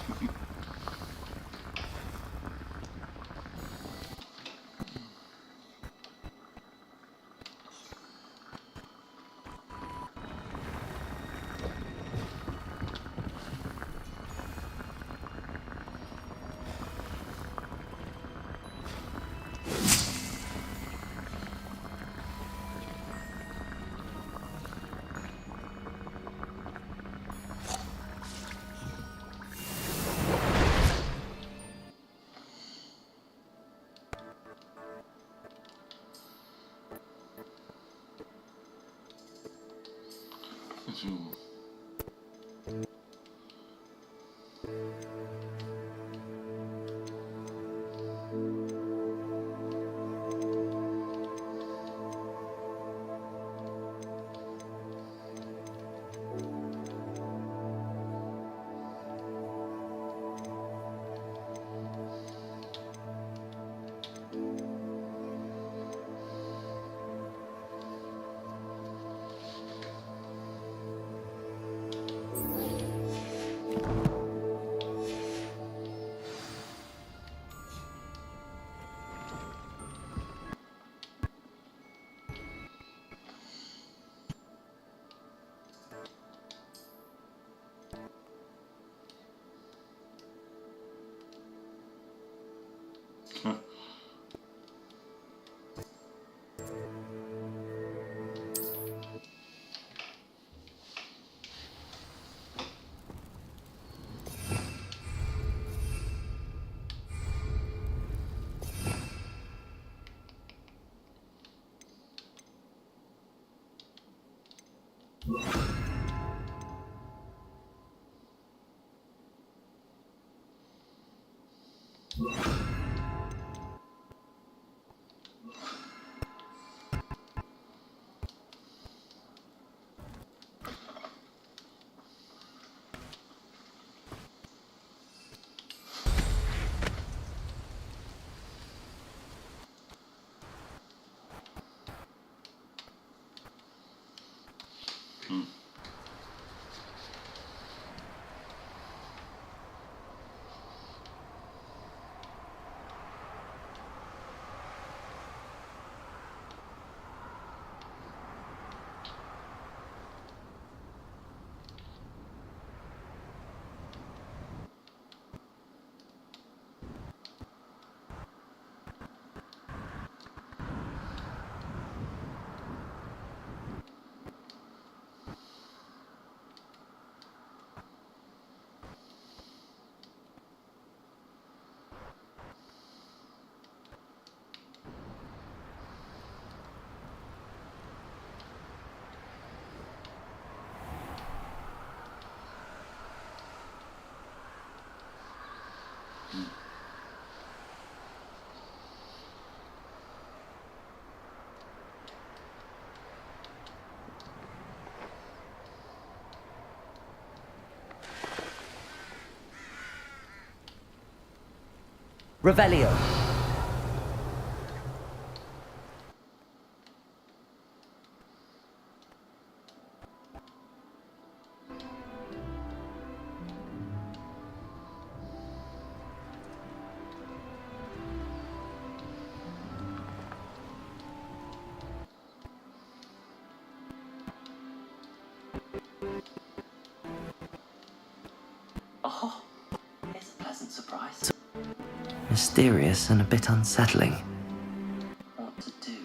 Revelio. Oh, it's a pleasant surprise. Mysterious and a bit unsettling. What to do?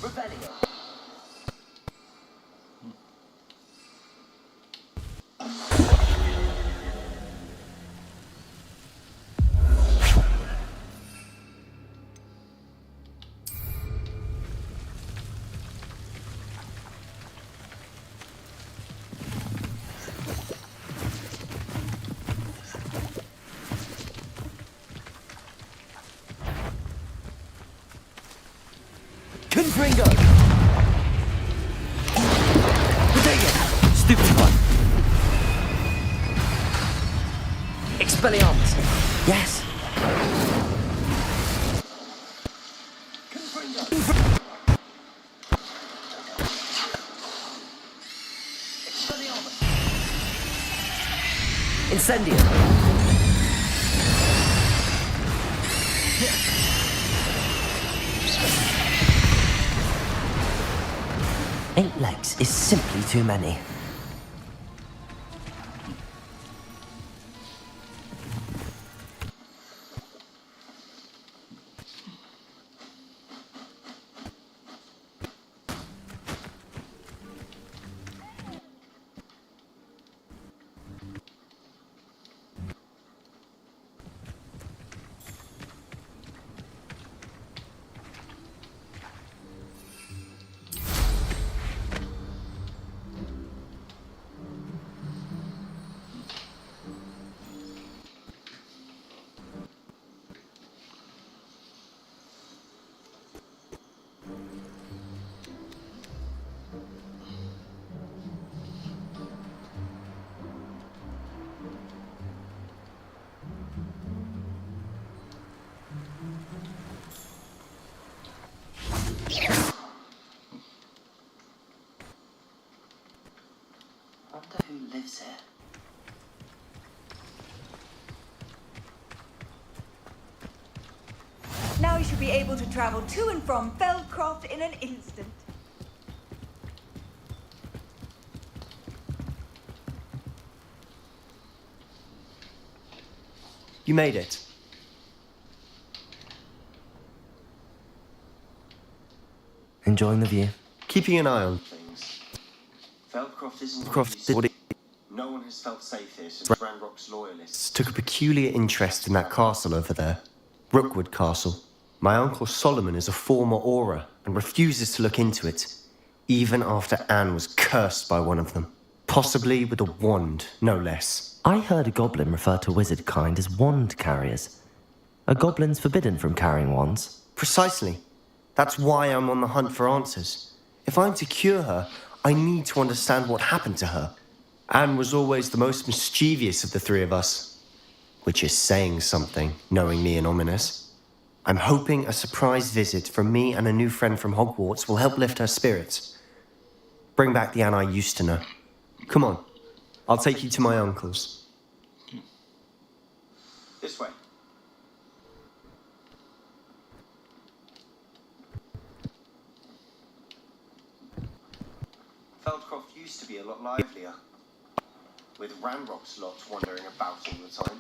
Revelio. Confringo! Potato! Stupid one. Expelliarmus! Yes! Incendio! Eight legs is simply too many. I wonder who lives here. Now you should be able to travel to and from Feldcroft in an instant. You made it. Enjoying the view? Keeping an eye on Things. Feldcroft isn't No one has felt safe here since Ranrock's loyalists took a peculiar interest in that castle over there. Rookwood Castle. My uncle Solomon is a former Auror and refuses to look into it, even after Anne was cursed by one of them. Possibly with a wand, no less. I heard a goblin refer to wizard kind as wand carriers. Are goblins forbidden from carrying wands? Precisely. That's why I'm on the hunt for answers. If I'm to cure her, I need to understand what happened to her. Anne was always the most mischievous of the three of us. Which is saying something, knowing me and ominous. I'm hoping a surprise visit from me and a new friend from Hogwarts will help lift her spirits. Bring back the Anne I used to know. Come on, I'll take you to my uncle's. This way. Feldcroft used to be a lot livelier, with Ranrock's lot wandering about all the time.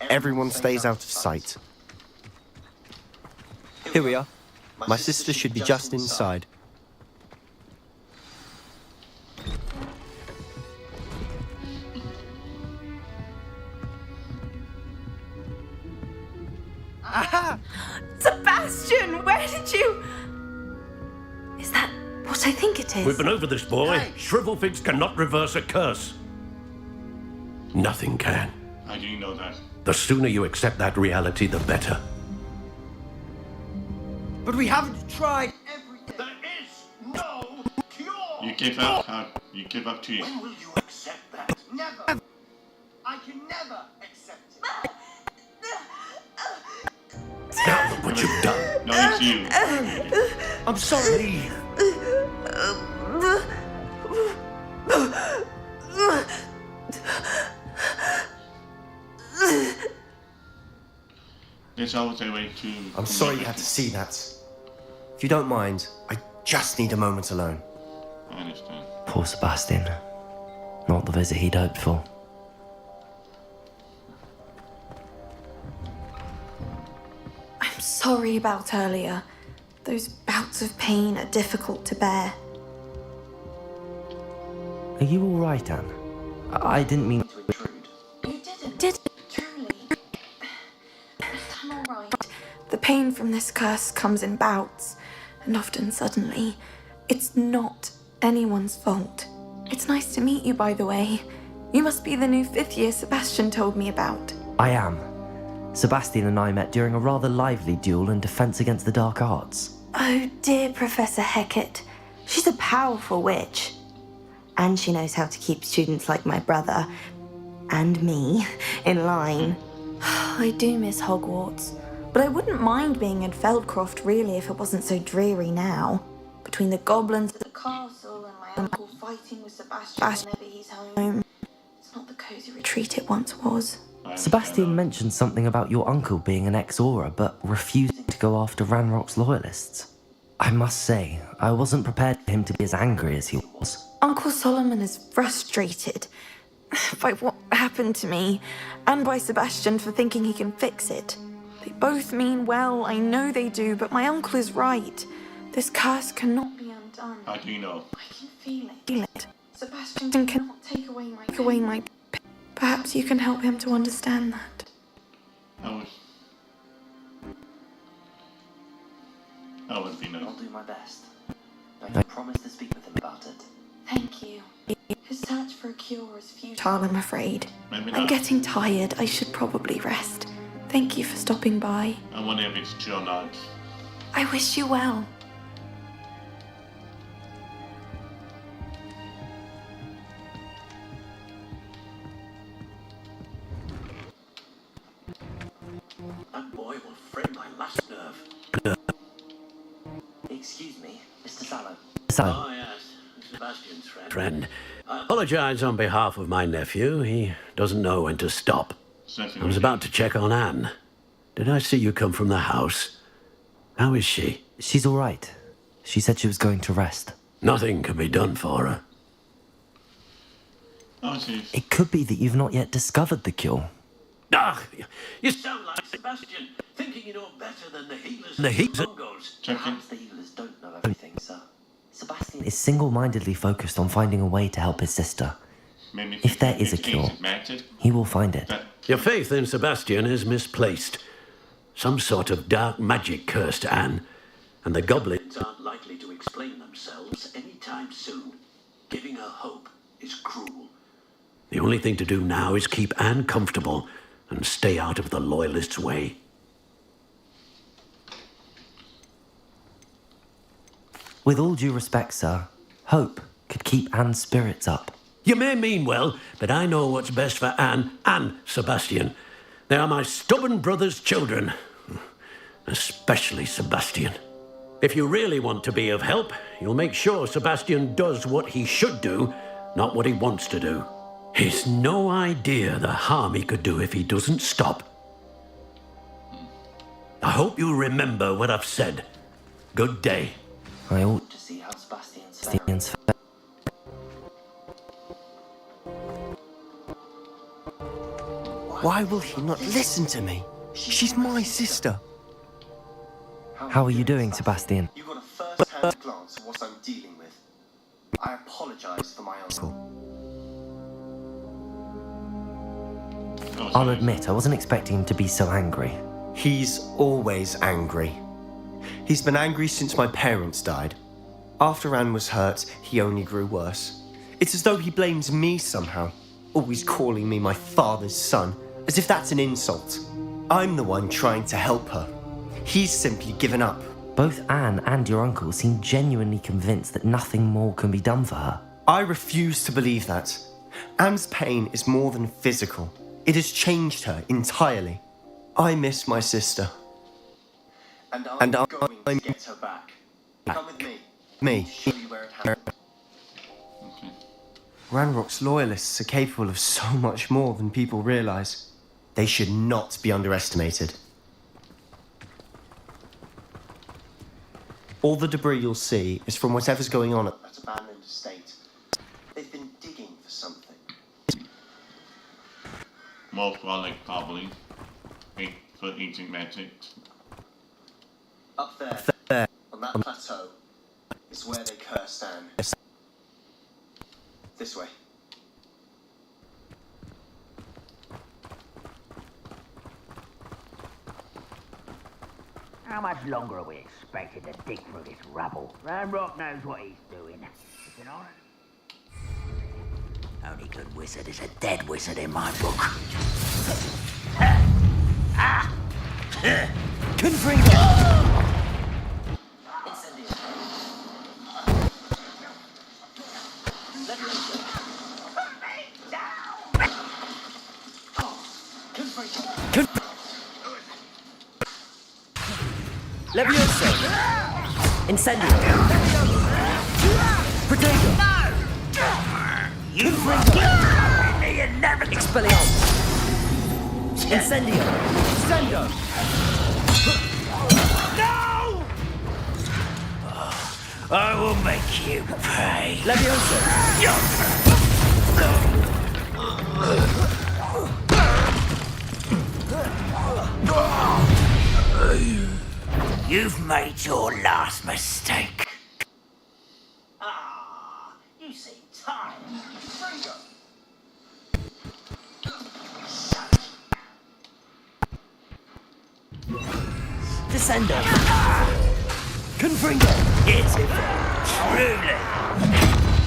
Everyone stays out of sight. Here we are. My sister should be just inside. Aha! Sebastian, where did you... Is that what I think it is? We've been over this, boy. Shrivelfigs cannot reverse a curse. Nothing can. How do you know that? The sooner you accept that reality, the better. But we haven't tried. There is no cure! You give up, you give up to you. When will you accept that? Never. I can never accept it. Now look what you've done. No, it's you. I'm sorry. There's always a way to... I'm sorry you had to see that. If you don't mind, I just need a moment alone. I understand. Poor Sebastian. Not the visit he'd hoped for. I'm sorry about earlier. Those bouts of pain are difficult to bear. Are you all right, Anne? I didn't mean To intrude. You didn't, truly. I'm all right. The pain from this curse comes in bouts, and often suddenly. It's not anyone's fault. It's nice to meet you, by the way. You must be the new 5th year Sebastian told me about. I am. Sebastian and I met during a rather lively duel in defense against the dark arts. Oh dear, Professor Hecat. She's a powerful witch. And she knows how to keep students like my brother, and me, in line. I do miss Hogwarts, but I wouldn't mind being in Feldcroft really if it wasn't so dreary now. Between the goblins at the castle and my uncle fighting with Sebastian whenever he's home. It's not the cosy retreat it once was. Sebastian mentioned something about your uncle being an ex-Auror, but refusing to go after Ranrock's loyalists. I must say, I wasn't prepared for him to be as angry as he was. Uncle Solomon is frustrated by what happened to me, and by Sebastian for thinking he can fix it. They both mean well, I know they do, but my uncle is right. This curse cannot be undone. How do you know? I can feel it. Sebastian cannot take away my pain. Perhaps you can help him to understand that. That would be nice. I'll do my best. I can promise to speak with him about it. Thank you. His search for a cure is futile, I'm afraid. Maybe I'm not. getting tired. I should probably rest. Thank you for stopping by. I wonder if it's true or not. I wish you well. That boy will fray my last nerve. Excuse me, Mr. Sallow. Oh, yes. Sebastian's friend. I apologize on behalf of my nephew. He doesn't know when to stop. I was about to check on Anne. Did I see you come from the house? How is she? She's all right. She said she was going to rest. Nothing can be done for her. Oh, jeez. It could be that you've not yet discovered the cure. Ah, you sound like Sebastian, thinking you know better than the healers and the Mongos. Perhaps the healers don't know everything, sir. Sebastian Is single-mindedly focused on finding a way to help his sister. Maybe If there is a cure, he will find it. Your faith in Sebastian is misplaced. Some sort of dark magic cursed Anne, and the goblins aren't likely to explain themselves anytime soon. Giving her hope is cruel. The only thing to do now is keep Anne comfortable and stay out of the Loyalists' way. With all due respect, sir, hope could keep Anne's spirits up. You may mean well, but I know what's best for Anne and Sebastian. They are my stubborn brother's children. Especially Sebastian. If you really want to be of help, you'll make sure Sebastian does what he should do, not what he wants to do. He's no idea the harm he could do if he doesn't stop. I hope you remember what I've said. Good day. I ought to see how Sebastian's Sebastian's Why will he not listen to me? She's my sister. How are you doing, Sebastian? You got a first-hand glance of what I'm dealing with. I apologize for my uncle. I'll admit, I wasn't expecting him to be so angry. He's always angry. He's been angry since my parents died. After Anne was hurt, he only grew worse. It's as though he blames me somehow, always calling me my father's son, as if that's an insult. I'm the one trying to help her. He's simply given up. Both Anne and your uncle seem genuinely convinced that nothing more can be done for her. I refuse to believe that. Anne's pain is more than physical. It has changed her entirely. I miss my sister. And I'm going to get her back. Come with me. Me. Show you where it happened. Ranrock's loyalists are capable of so much more than people realize. They should not be underestimated. All the debris you'll see is from whatever's going on at That abandoned estate. They've been digging for something. Most relic, probably. For ancient magic. Up there. there. On On that plateau is where they cursed Anne. This way. How much longer are we expected to dig through this rubble? Ranrock knows what he's doing. It's an honor. Only good wizard is a dead wizard in my book. Confringo! Levioso! Incendio! Protego! You never Expelliarmus! Incendio! Sendo! No! I will make you pay. Levioso! You've made your last mistake. Ah, you seem tired. Fringo. Descendo! Confringo! Pitiful, truly.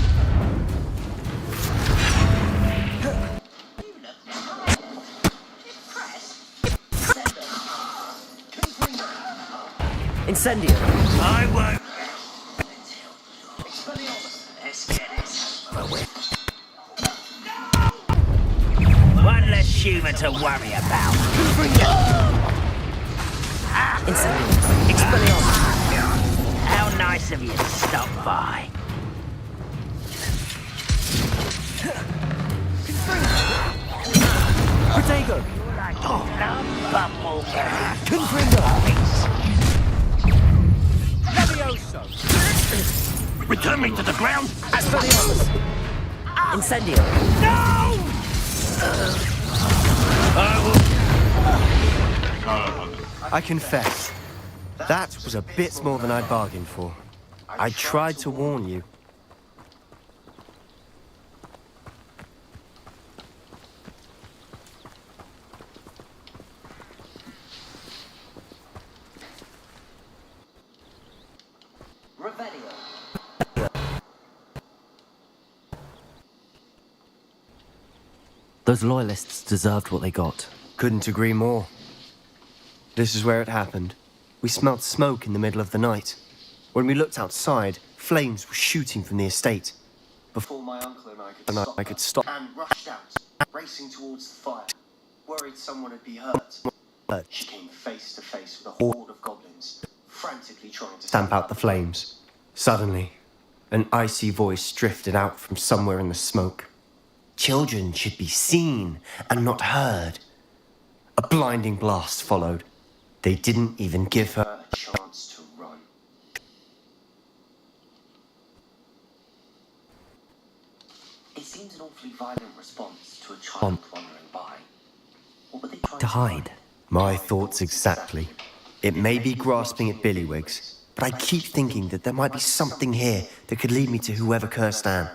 Incendio! I won't. Let's get this. One less human to worry about. Incendio! Expelliarmus! How nice of you to stop by. Protego! Confringo! Return me to the ground. Expelliarmus! Incendio! No! I confess, that was a bit more than I bargained for. I tried to warn you. Those loyalists deserved what they got. Couldn't agree more. This is where it happened. We smelled smoke in the middle of the night. When we looked outside, flames were shooting from the estate. Before my uncle and I could stop. Anne rushed out, racing towards the fire. Worried someone would be hurt. She came face to face with a horde of goblins, frantically trying to Stamp out the flames. Suddenly, an icy voice drifted out from somewhere in the smoke. Children should be seen and not heard. A blinding blast followed. They didn't even give her a chance to run. It seems an awfully violent response to a child wandering by. What were they trying To hide. My thoughts exactly. It may be grasping at Billywigs, but I keep thinking that there might be something here that could lead me to whoever cursed Anne.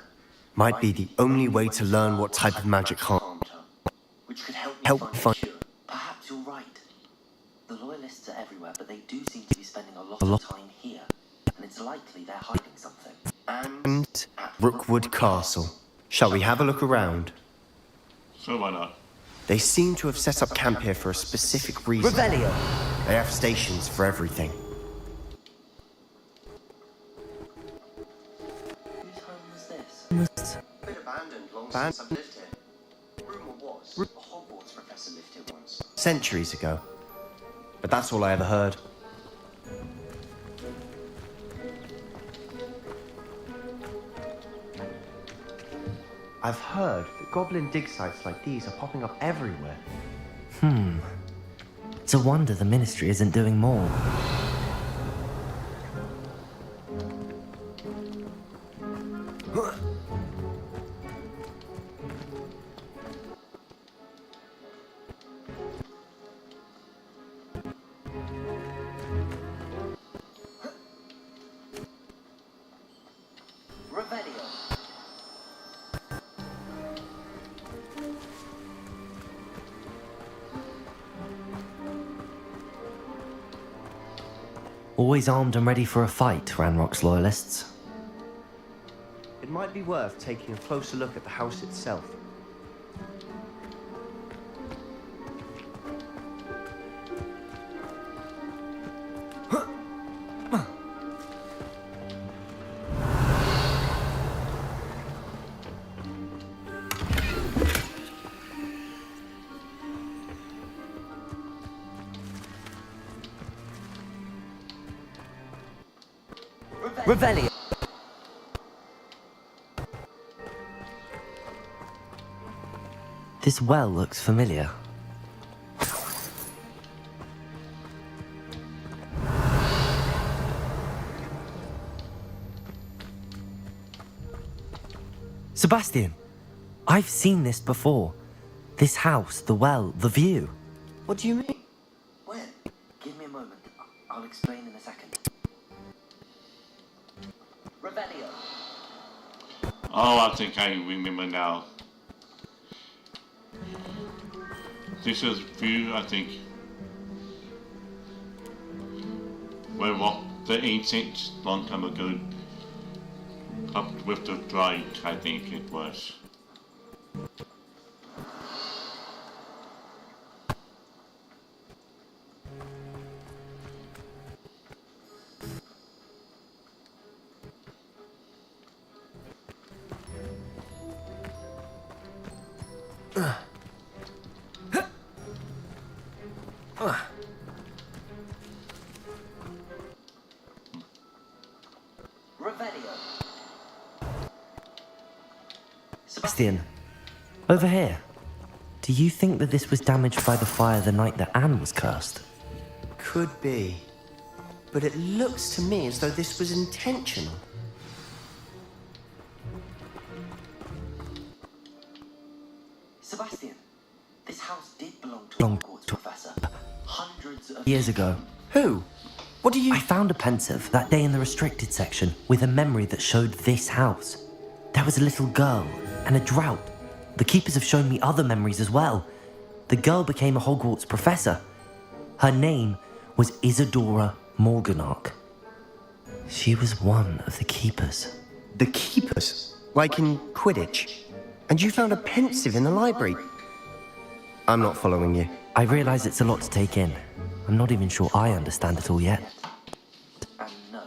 Might be the only way to learn what type of magic harmed her. which could help me Help find a cure. Perhaps you're right. The loyalists are everywhere, but they do seem to be spending a lot of time here. And it's likely they're hiding something. And Rookwood Castle. Shall we have a look around? So why not? They seem to have set up camp here for a specific reason. Revelio! They have stations for everything. Whose home was this? Been abandoned long since I've lived here. Rumour was, a Hogwarts professor lived here once. Centuries ago. But that's all I ever heard. I've heard that goblin dig sites like these are popping up everywhere. It's a wonder the Ministry isn't doing more. Always armed and ready for a fight, Ranrock's loyalists. It might be worth taking a closer look at the house itself. Revelio! This well looks familiar. Sebastian, I've seen this before. This house, the well, the view. What do you mean? Where? Give me a moment. I'll explain in a second. Revelio. Oh, I think I remember now. This is view, I think, where what the ancients long time ago up with the bride, I think it was. Sebastian, over here. Do you think that this was damaged by the fire the night that Anne was cursed? Could be. But it looks to me as though this was intentional. Sebastian, this house did belong to Hogwarts Professor. Hundreds of Years ago. Who? What do you... I found a pensive that day in the restricted section with a memory that showed this house. There was a little girl and a drought. The keepers have shown me other memories as well. The girl became a Hogwarts professor. Her name was Isadora Morganach. She was one of the keepers. The keepers? Like in Quidditch? And you found a pensive in the library? I'm not following you. I realise it's a lot to take in. I'm not even sure I understand it all yet. And no,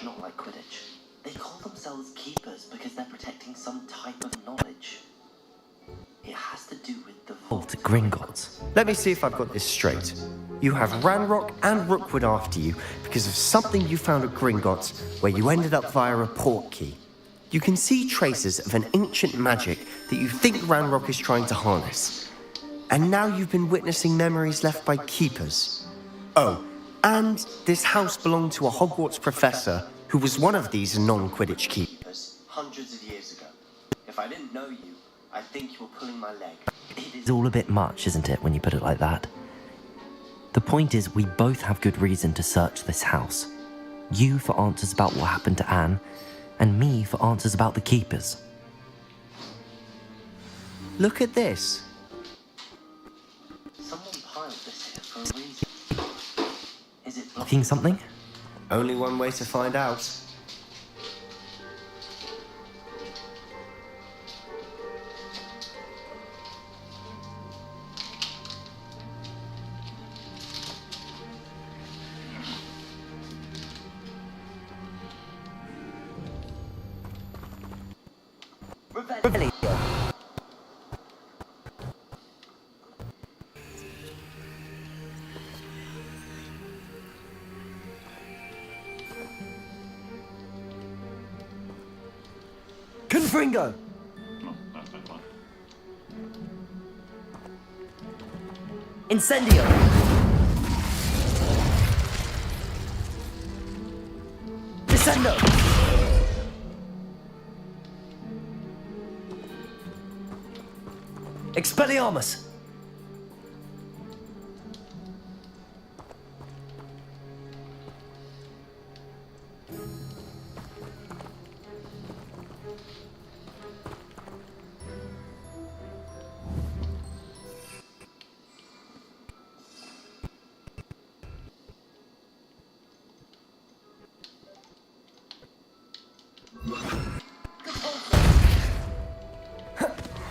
not like Quidditch. They call themselves keepers because they're protecting some type of knowledge. It has to do with the Vault at Gringotts. Let me see if I've got this straight. You have Ranrock and Rookwood after you because of something you found at Gringotts where you ended up via a port key. You can see traces of an ancient magic that you think Ranrock is trying to harness. And now you've been witnessing memories left by keepers. Oh, and this house belonged to a Hogwarts professor who was one of these non-Quidditch keepers. Hundreds of years ago. If I didn't know you, I think you were pulling my leg. It's all a bit much, isn't it, when you put it like that? The point is, we both have good reason to search this house. You for answers about what happened to Anne, and me for answers about the keepers. Look at this. Someone piled this here for a reason. Is it Looking something? Only one way to find out. Confringo! No, not that one. Incendio! Descendo! Expelliarmus!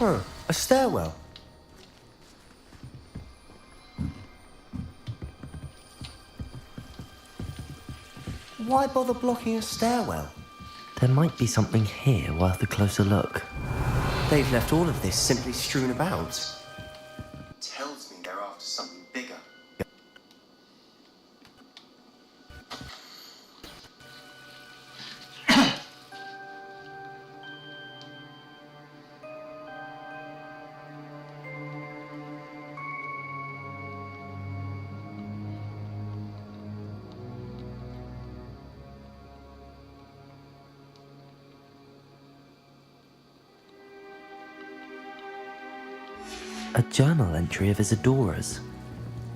Huh, a stairwell. Why bother blocking a stairwell? There might be something here worth a closer look. They've left all of this simply strewn about. Tells me they're after something bigger. A journal entry of Isadora's.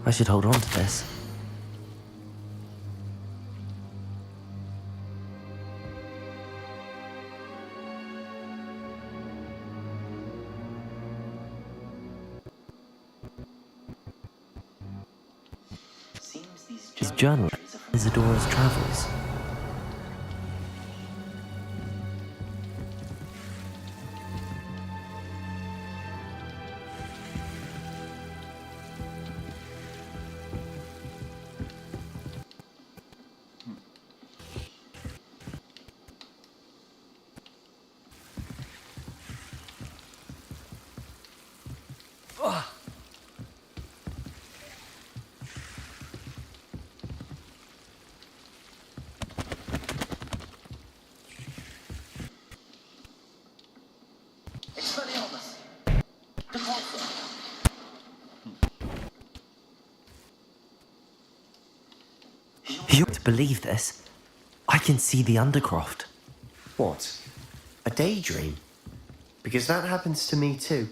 I should hold on to this. His journal, Isadora's travels. You ought to believe this. I can see the Undercroft. What? A daydream? Because that happens to me too.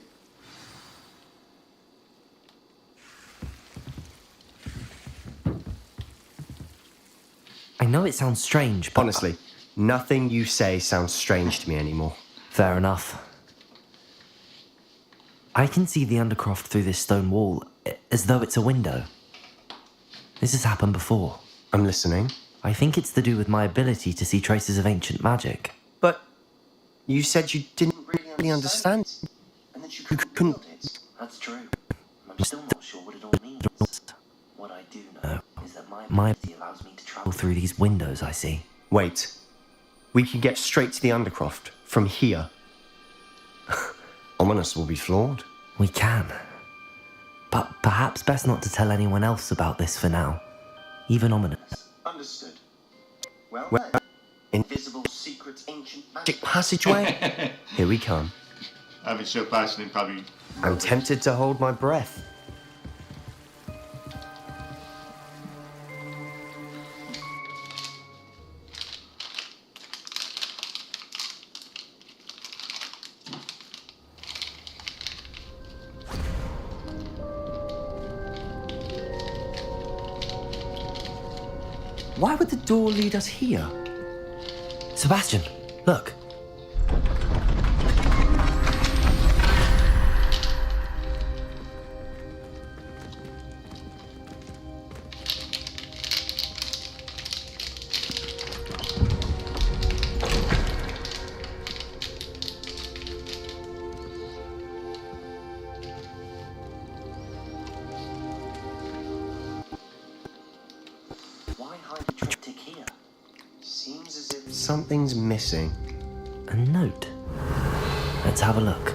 I know it sounds strange, but... Honestly, nothing you say sounds strange to me anymore. Fair enough. I can see the Undercroft through this stone wall, as though it's a window. This has happened before. I'm listening. I think it's to do with my ability to see traces of ancient magic. But you said you didn't really understand. And that you couldn't... it. That's true. I'm still not sure what it all means. What I do know is that my ability allows me to travel Through these windows, I see. Wait. We can get straight to the Undercroft from here. Ominous will be flawed. We can. But perhaps best not to tell anyone else about this for now. Even Ominous. Understood. Well, Well, then, in- invisible, secret, ancient magic. Passageway? Here we come. I've been so passionate, probably. I'm tempted to hold my breath. Why would the door lead us here? Sebastian, look. Why hide the triptych here? Seems as if Something's missing. A note. Let's have a look.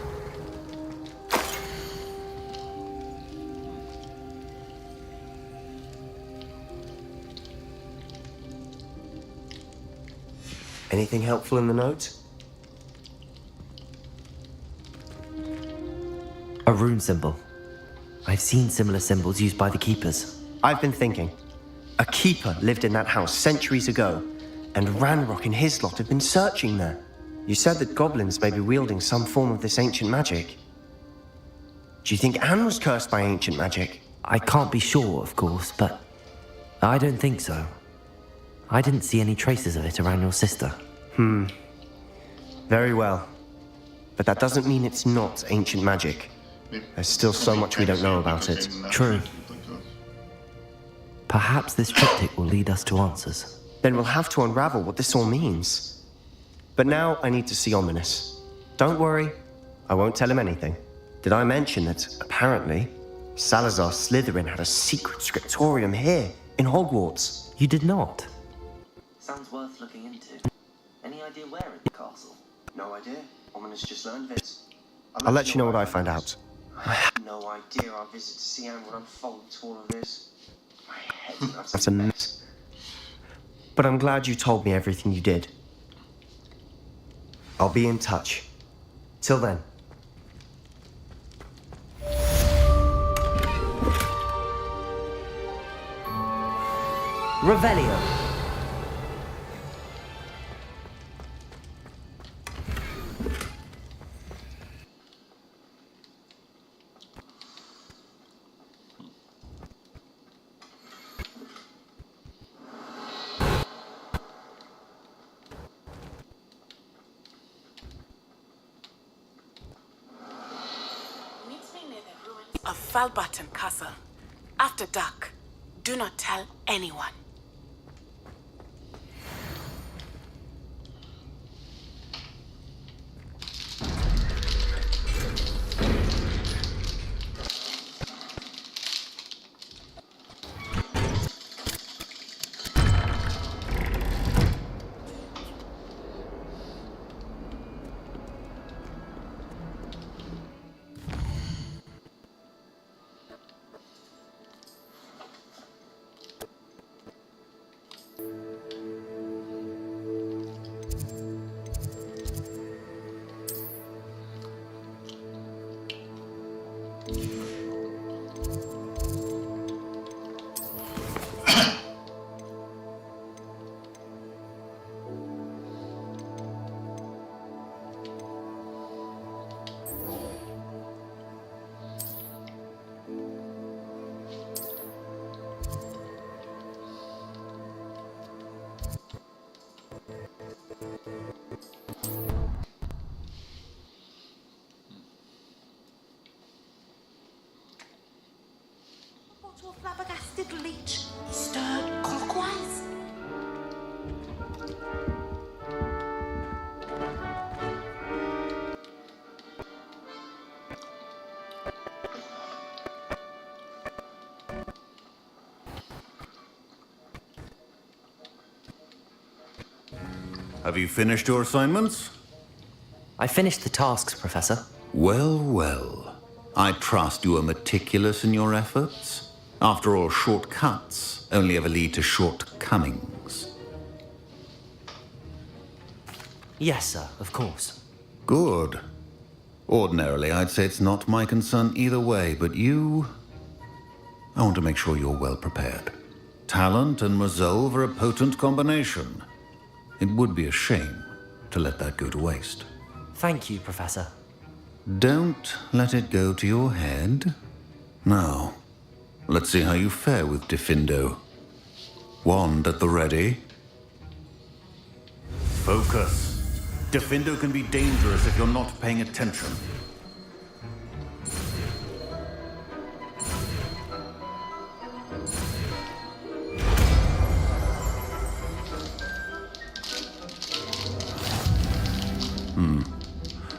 Anything helpful in the note? A rune symbol. I've seen similar symbols used by the keepers. I've been thinking. A keeper lived in that house centuries ago, and Ranrock and his lot have been searching there. You said that goblins may be wielding some form of this ancient magic. Do you think Anne was cursed by ancient magic? I can't be sure, of course, but I don't think so. I didn't see any traces of it around your sister. Very well. But that doesn't mean it's not ancient magic. There's still so much we don't know about it. True. Perhaps this triptych will lead us to answers. Then we'll have to unravel what this all means. But now I need to see Ominous. Don't worry, I won't tell him anything. Did I mention that, apparently, Salazar Slytherin had a secret scriptorium here, in Hogwarts? You did not? Sounds worth looking into. Any idea where in the castle? No idea. Ominous just learned this. I'll let you know what I find out. I had no idea our visit to Siam would unfold to all of this. My head's an That's a mess. But I'm glad you told me everything you did. I'll be in touch. Till then. Revelio. Of Falbaton Castle. After dark. Do not tell anyone. Flabbergasted leech stirred clockwise. Have you finished your assignments? I finished the tasks, Professor. Well, well. I trust you are meticulous in your efforts. After all, shortcuts only ever lead to shortcomings. Yes, sir, of course. Good. Ordinarily, I'd say it's not my concern either way, but you... I want to make sure you're well prepared. Talent and resolve are a potent combination. It would be a shame to let that go to waste. Thank you, Professor. Don't let it go to your head. Now, let's see how you fare with Diffindo. Wand at the ready. Focus. Diffindo can be dangerous if you're not paying attention.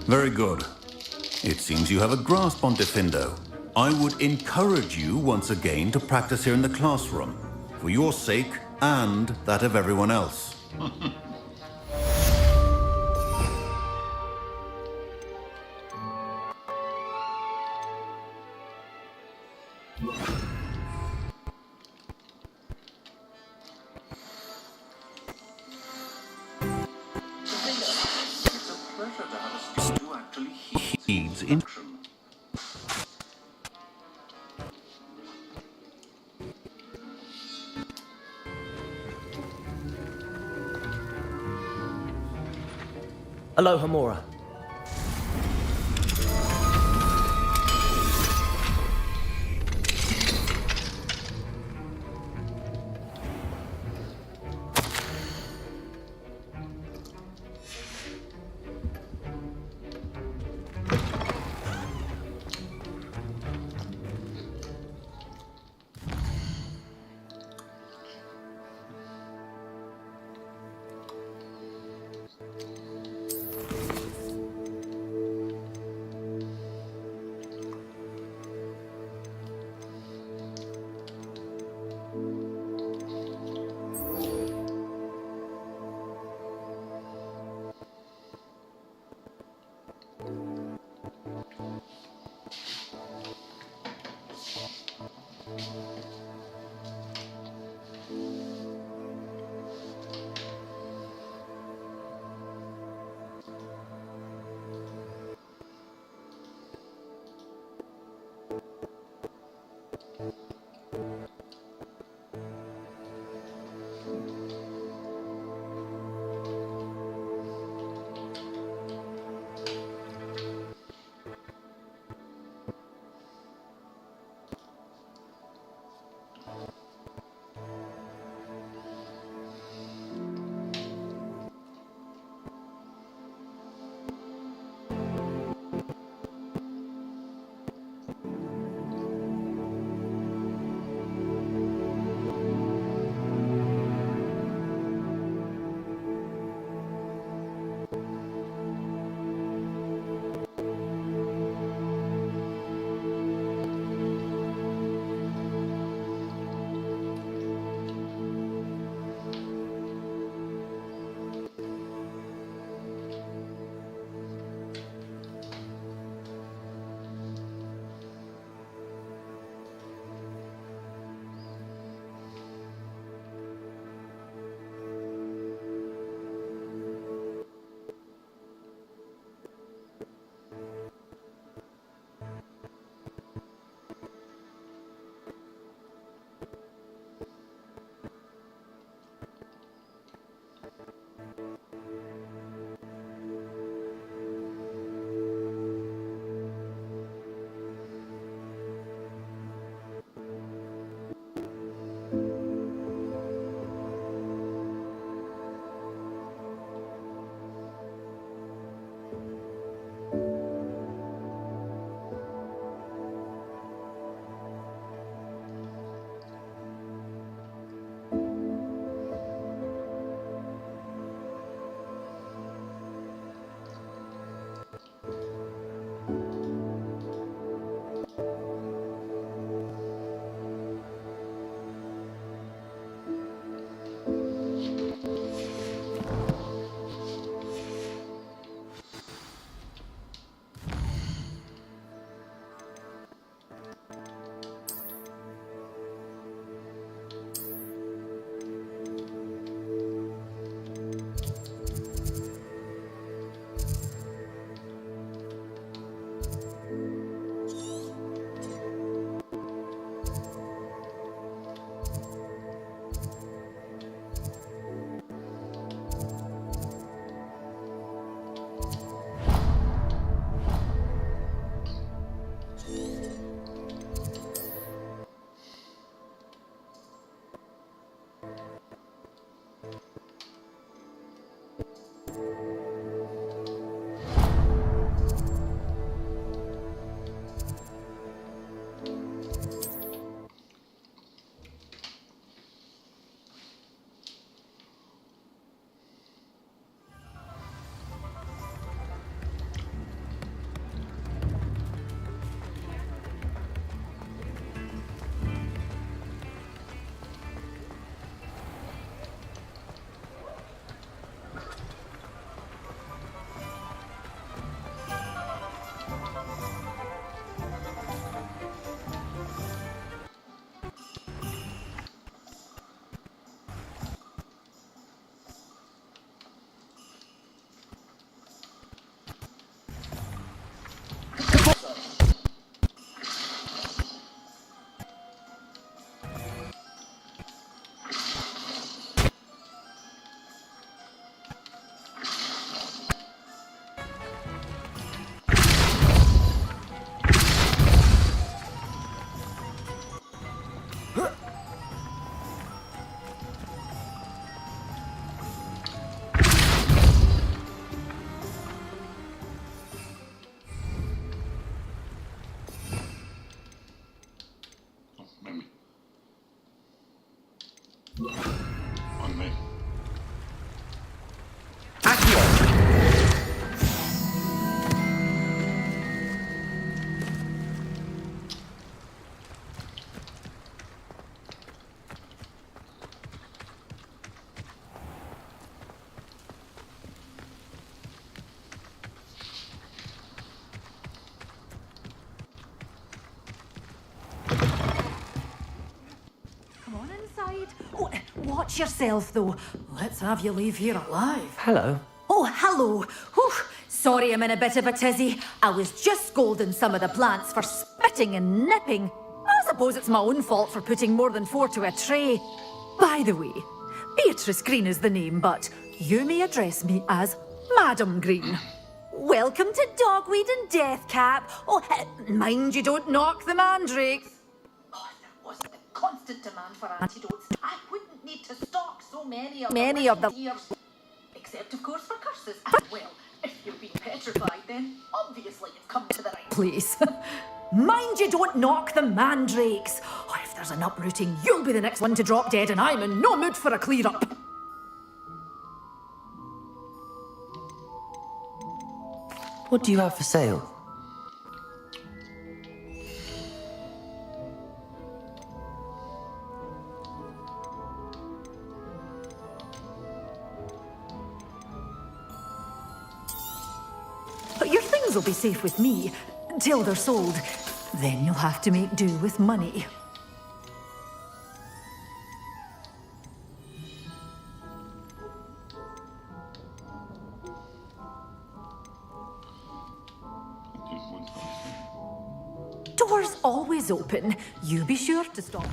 Very good. It seems you have a grasp on Diffindo. I would encourage you once again to practice here in the classroom, for your sake and that of everyone else. Heeds in. Aloha Mora. Watch yourself, though. Let's have you leave here alive. Hello. Oh, hello. Whew. Sorry I'm in a bit of a tizzy. I was just scolding some of the plants for spitting and nipping. I suppose it's my own fault for putting more than 4 to a tray. By the way, Beatrice Green is the name, but you may address me as Madam Green. Welcome to Dogweed and Deathcap. Oh, mind you don't knock the mandrakes. Oh, if there wasn't a constant demand for antidotes, I wouldn't need to stock so many of them. Ears. Except, of course, for curses. And, well, if you've been petrified, then obviously you've come to the right Please. Mind you don't knock the mandrakes. Oh, if there's an uprooting, you'll be the next one to drop dead, and I'm in no mood for a clear-up. What do you have for sale? But your things will be safe with me, till they're sold. Then you'll have to make do with money. Doors always open. You be sure to stop.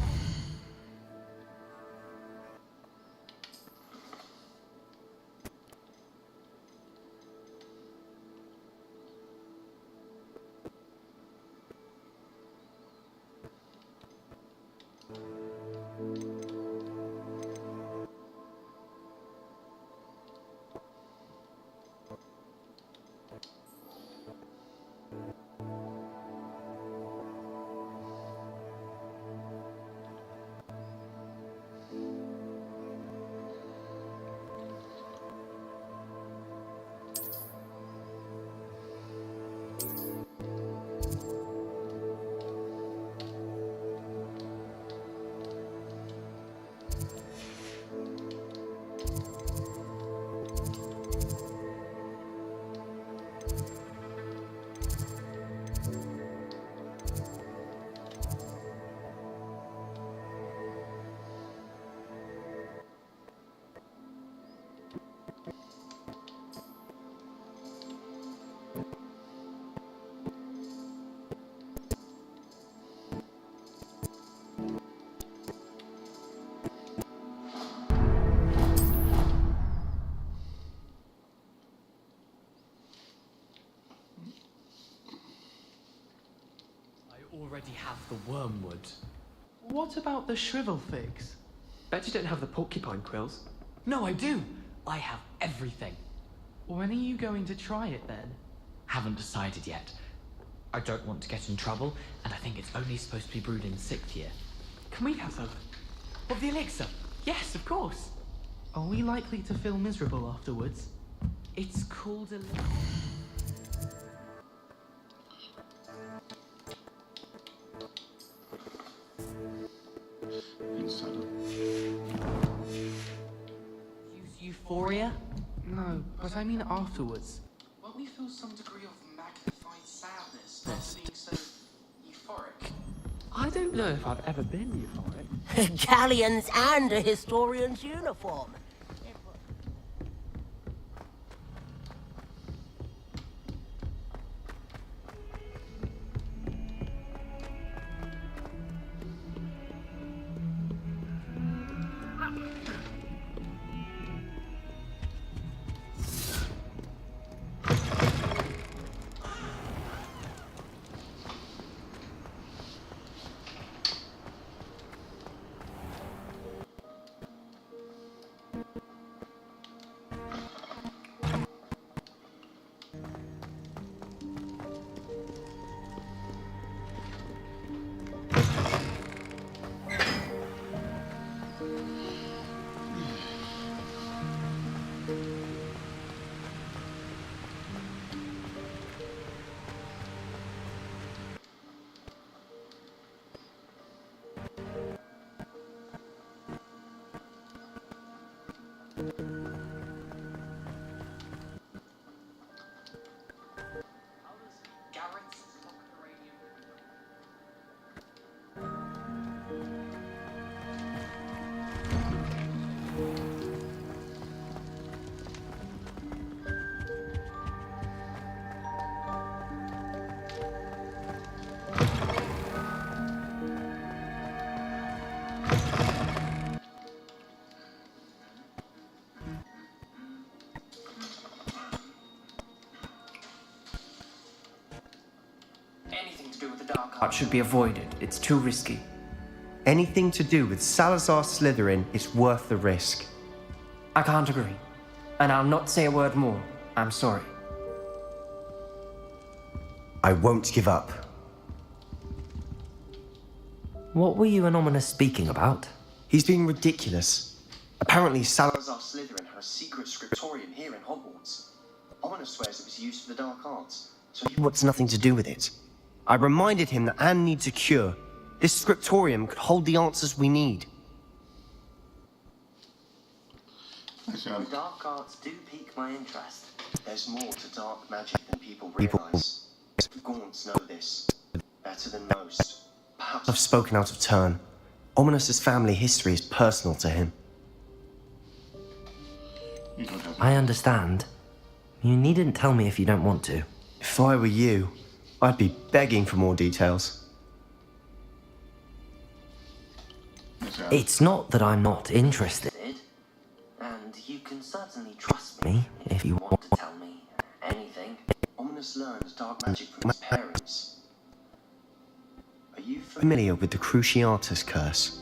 Already have the wormwood. What about the shrivel figs? Bet you don't have the porcupine quills. No, I do. I have everything. When are you going to try it then? Haven't decided yet. I don't want to get in trouble, and I think it's only supposed to be brewed in 6th year. Can we have some? Of the elixir? Yes, of course. Are we likely to feel miserable afterwards? It's called elixir. Euphoria? No, but I mean afterwards. Won't we feel some degree of magnified sadness after being so euphoric? I don't know if I've ever been euphoric. Galleons and a historian's uniform. art should be avoided. It's too risky. Anything to do with Salazar Slytherin is worth the risk. I can't agree. And I'll not say a word more. I'm sorry. I won't give up. What were you and Ominous speaking about? He's being ridiculous. Apparently Salazar Slytherin had a secret scriptorium here in Hogwarts. Ominous swears it was used for the dark arts, so he wants nothing to do with it. I reminded him that Anne needs a cure. This scriptorium could hold the answers we need. The dark arts do pique my interest. There's more to dark magic than people realise. The Gaunts know this better than most. Perhaps I've spoken out of turn. Ominous's family history is personal to him. I understand. You needn't tell me if you don't want to. If I were you, I'd be begging for more details. It's not that I'm not interested. And you can certainly trust me Me, if you want. to tell me anything. Ominous learned dark magic from his parents. Are you Familiar with the Cruciatus Curse?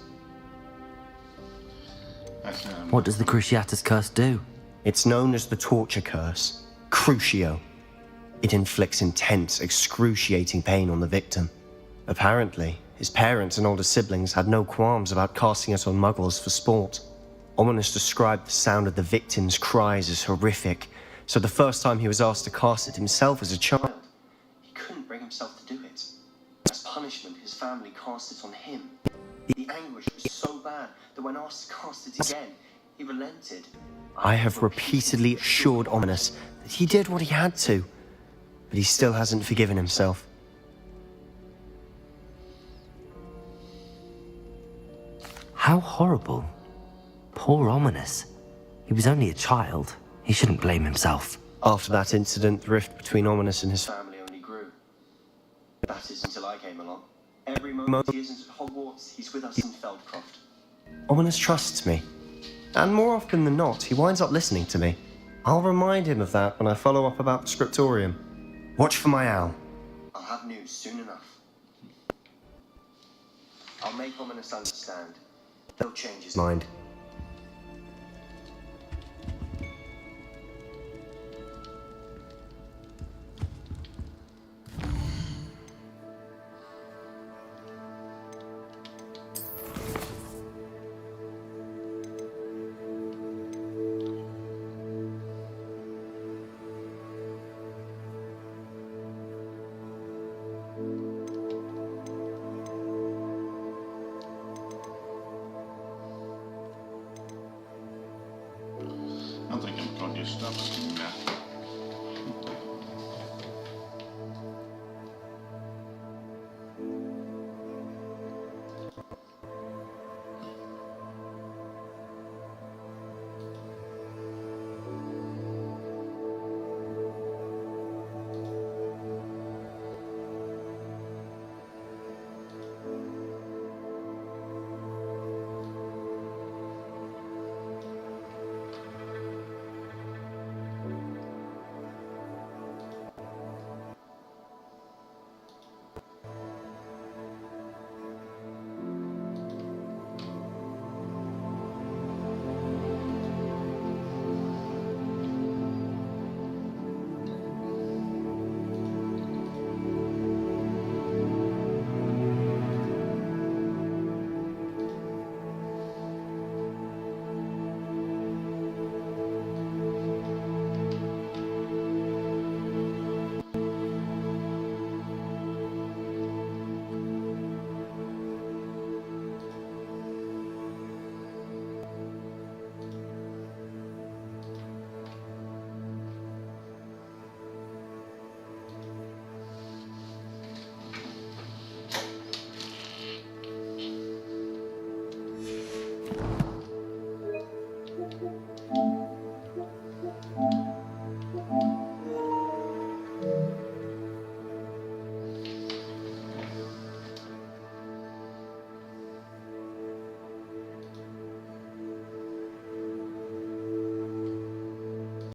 What does the Cruciatus Curse do? It's known as the Torture Curse. Crucio. It inflicts intense, excruciating pain on the victim. Apparently, his parents and older siblings had no qualms about casting it on muggles for sport. Ominous described the sound of the victim's cries as horrific, so the first time he was asked to cast it himself as a child, he couldn't bring himself to do it. As punishment, his family cast it on him. The anguish was so bad that when asked to cast it again, he relented. I have repeatedly assured Ominous that he did what he had to, but he still hasn't forgiven himself. How horrible. Poor Ominous. He was only a child. He shouldn't blame himself. After that incident, the rift between Ominous and his Family only grew. That is until I came along. Every moment he isn't at Hogwarts, he's with us in Feldcroft. Ominous trusts me. And more often than not, he winds up listening to me. I'll remind him of that when I follow up about the scriptorium. Watch for my owl. I'll have news soon enough. I'll make Ominous understand. He'll change his Mind. I think I'm probably stubborn.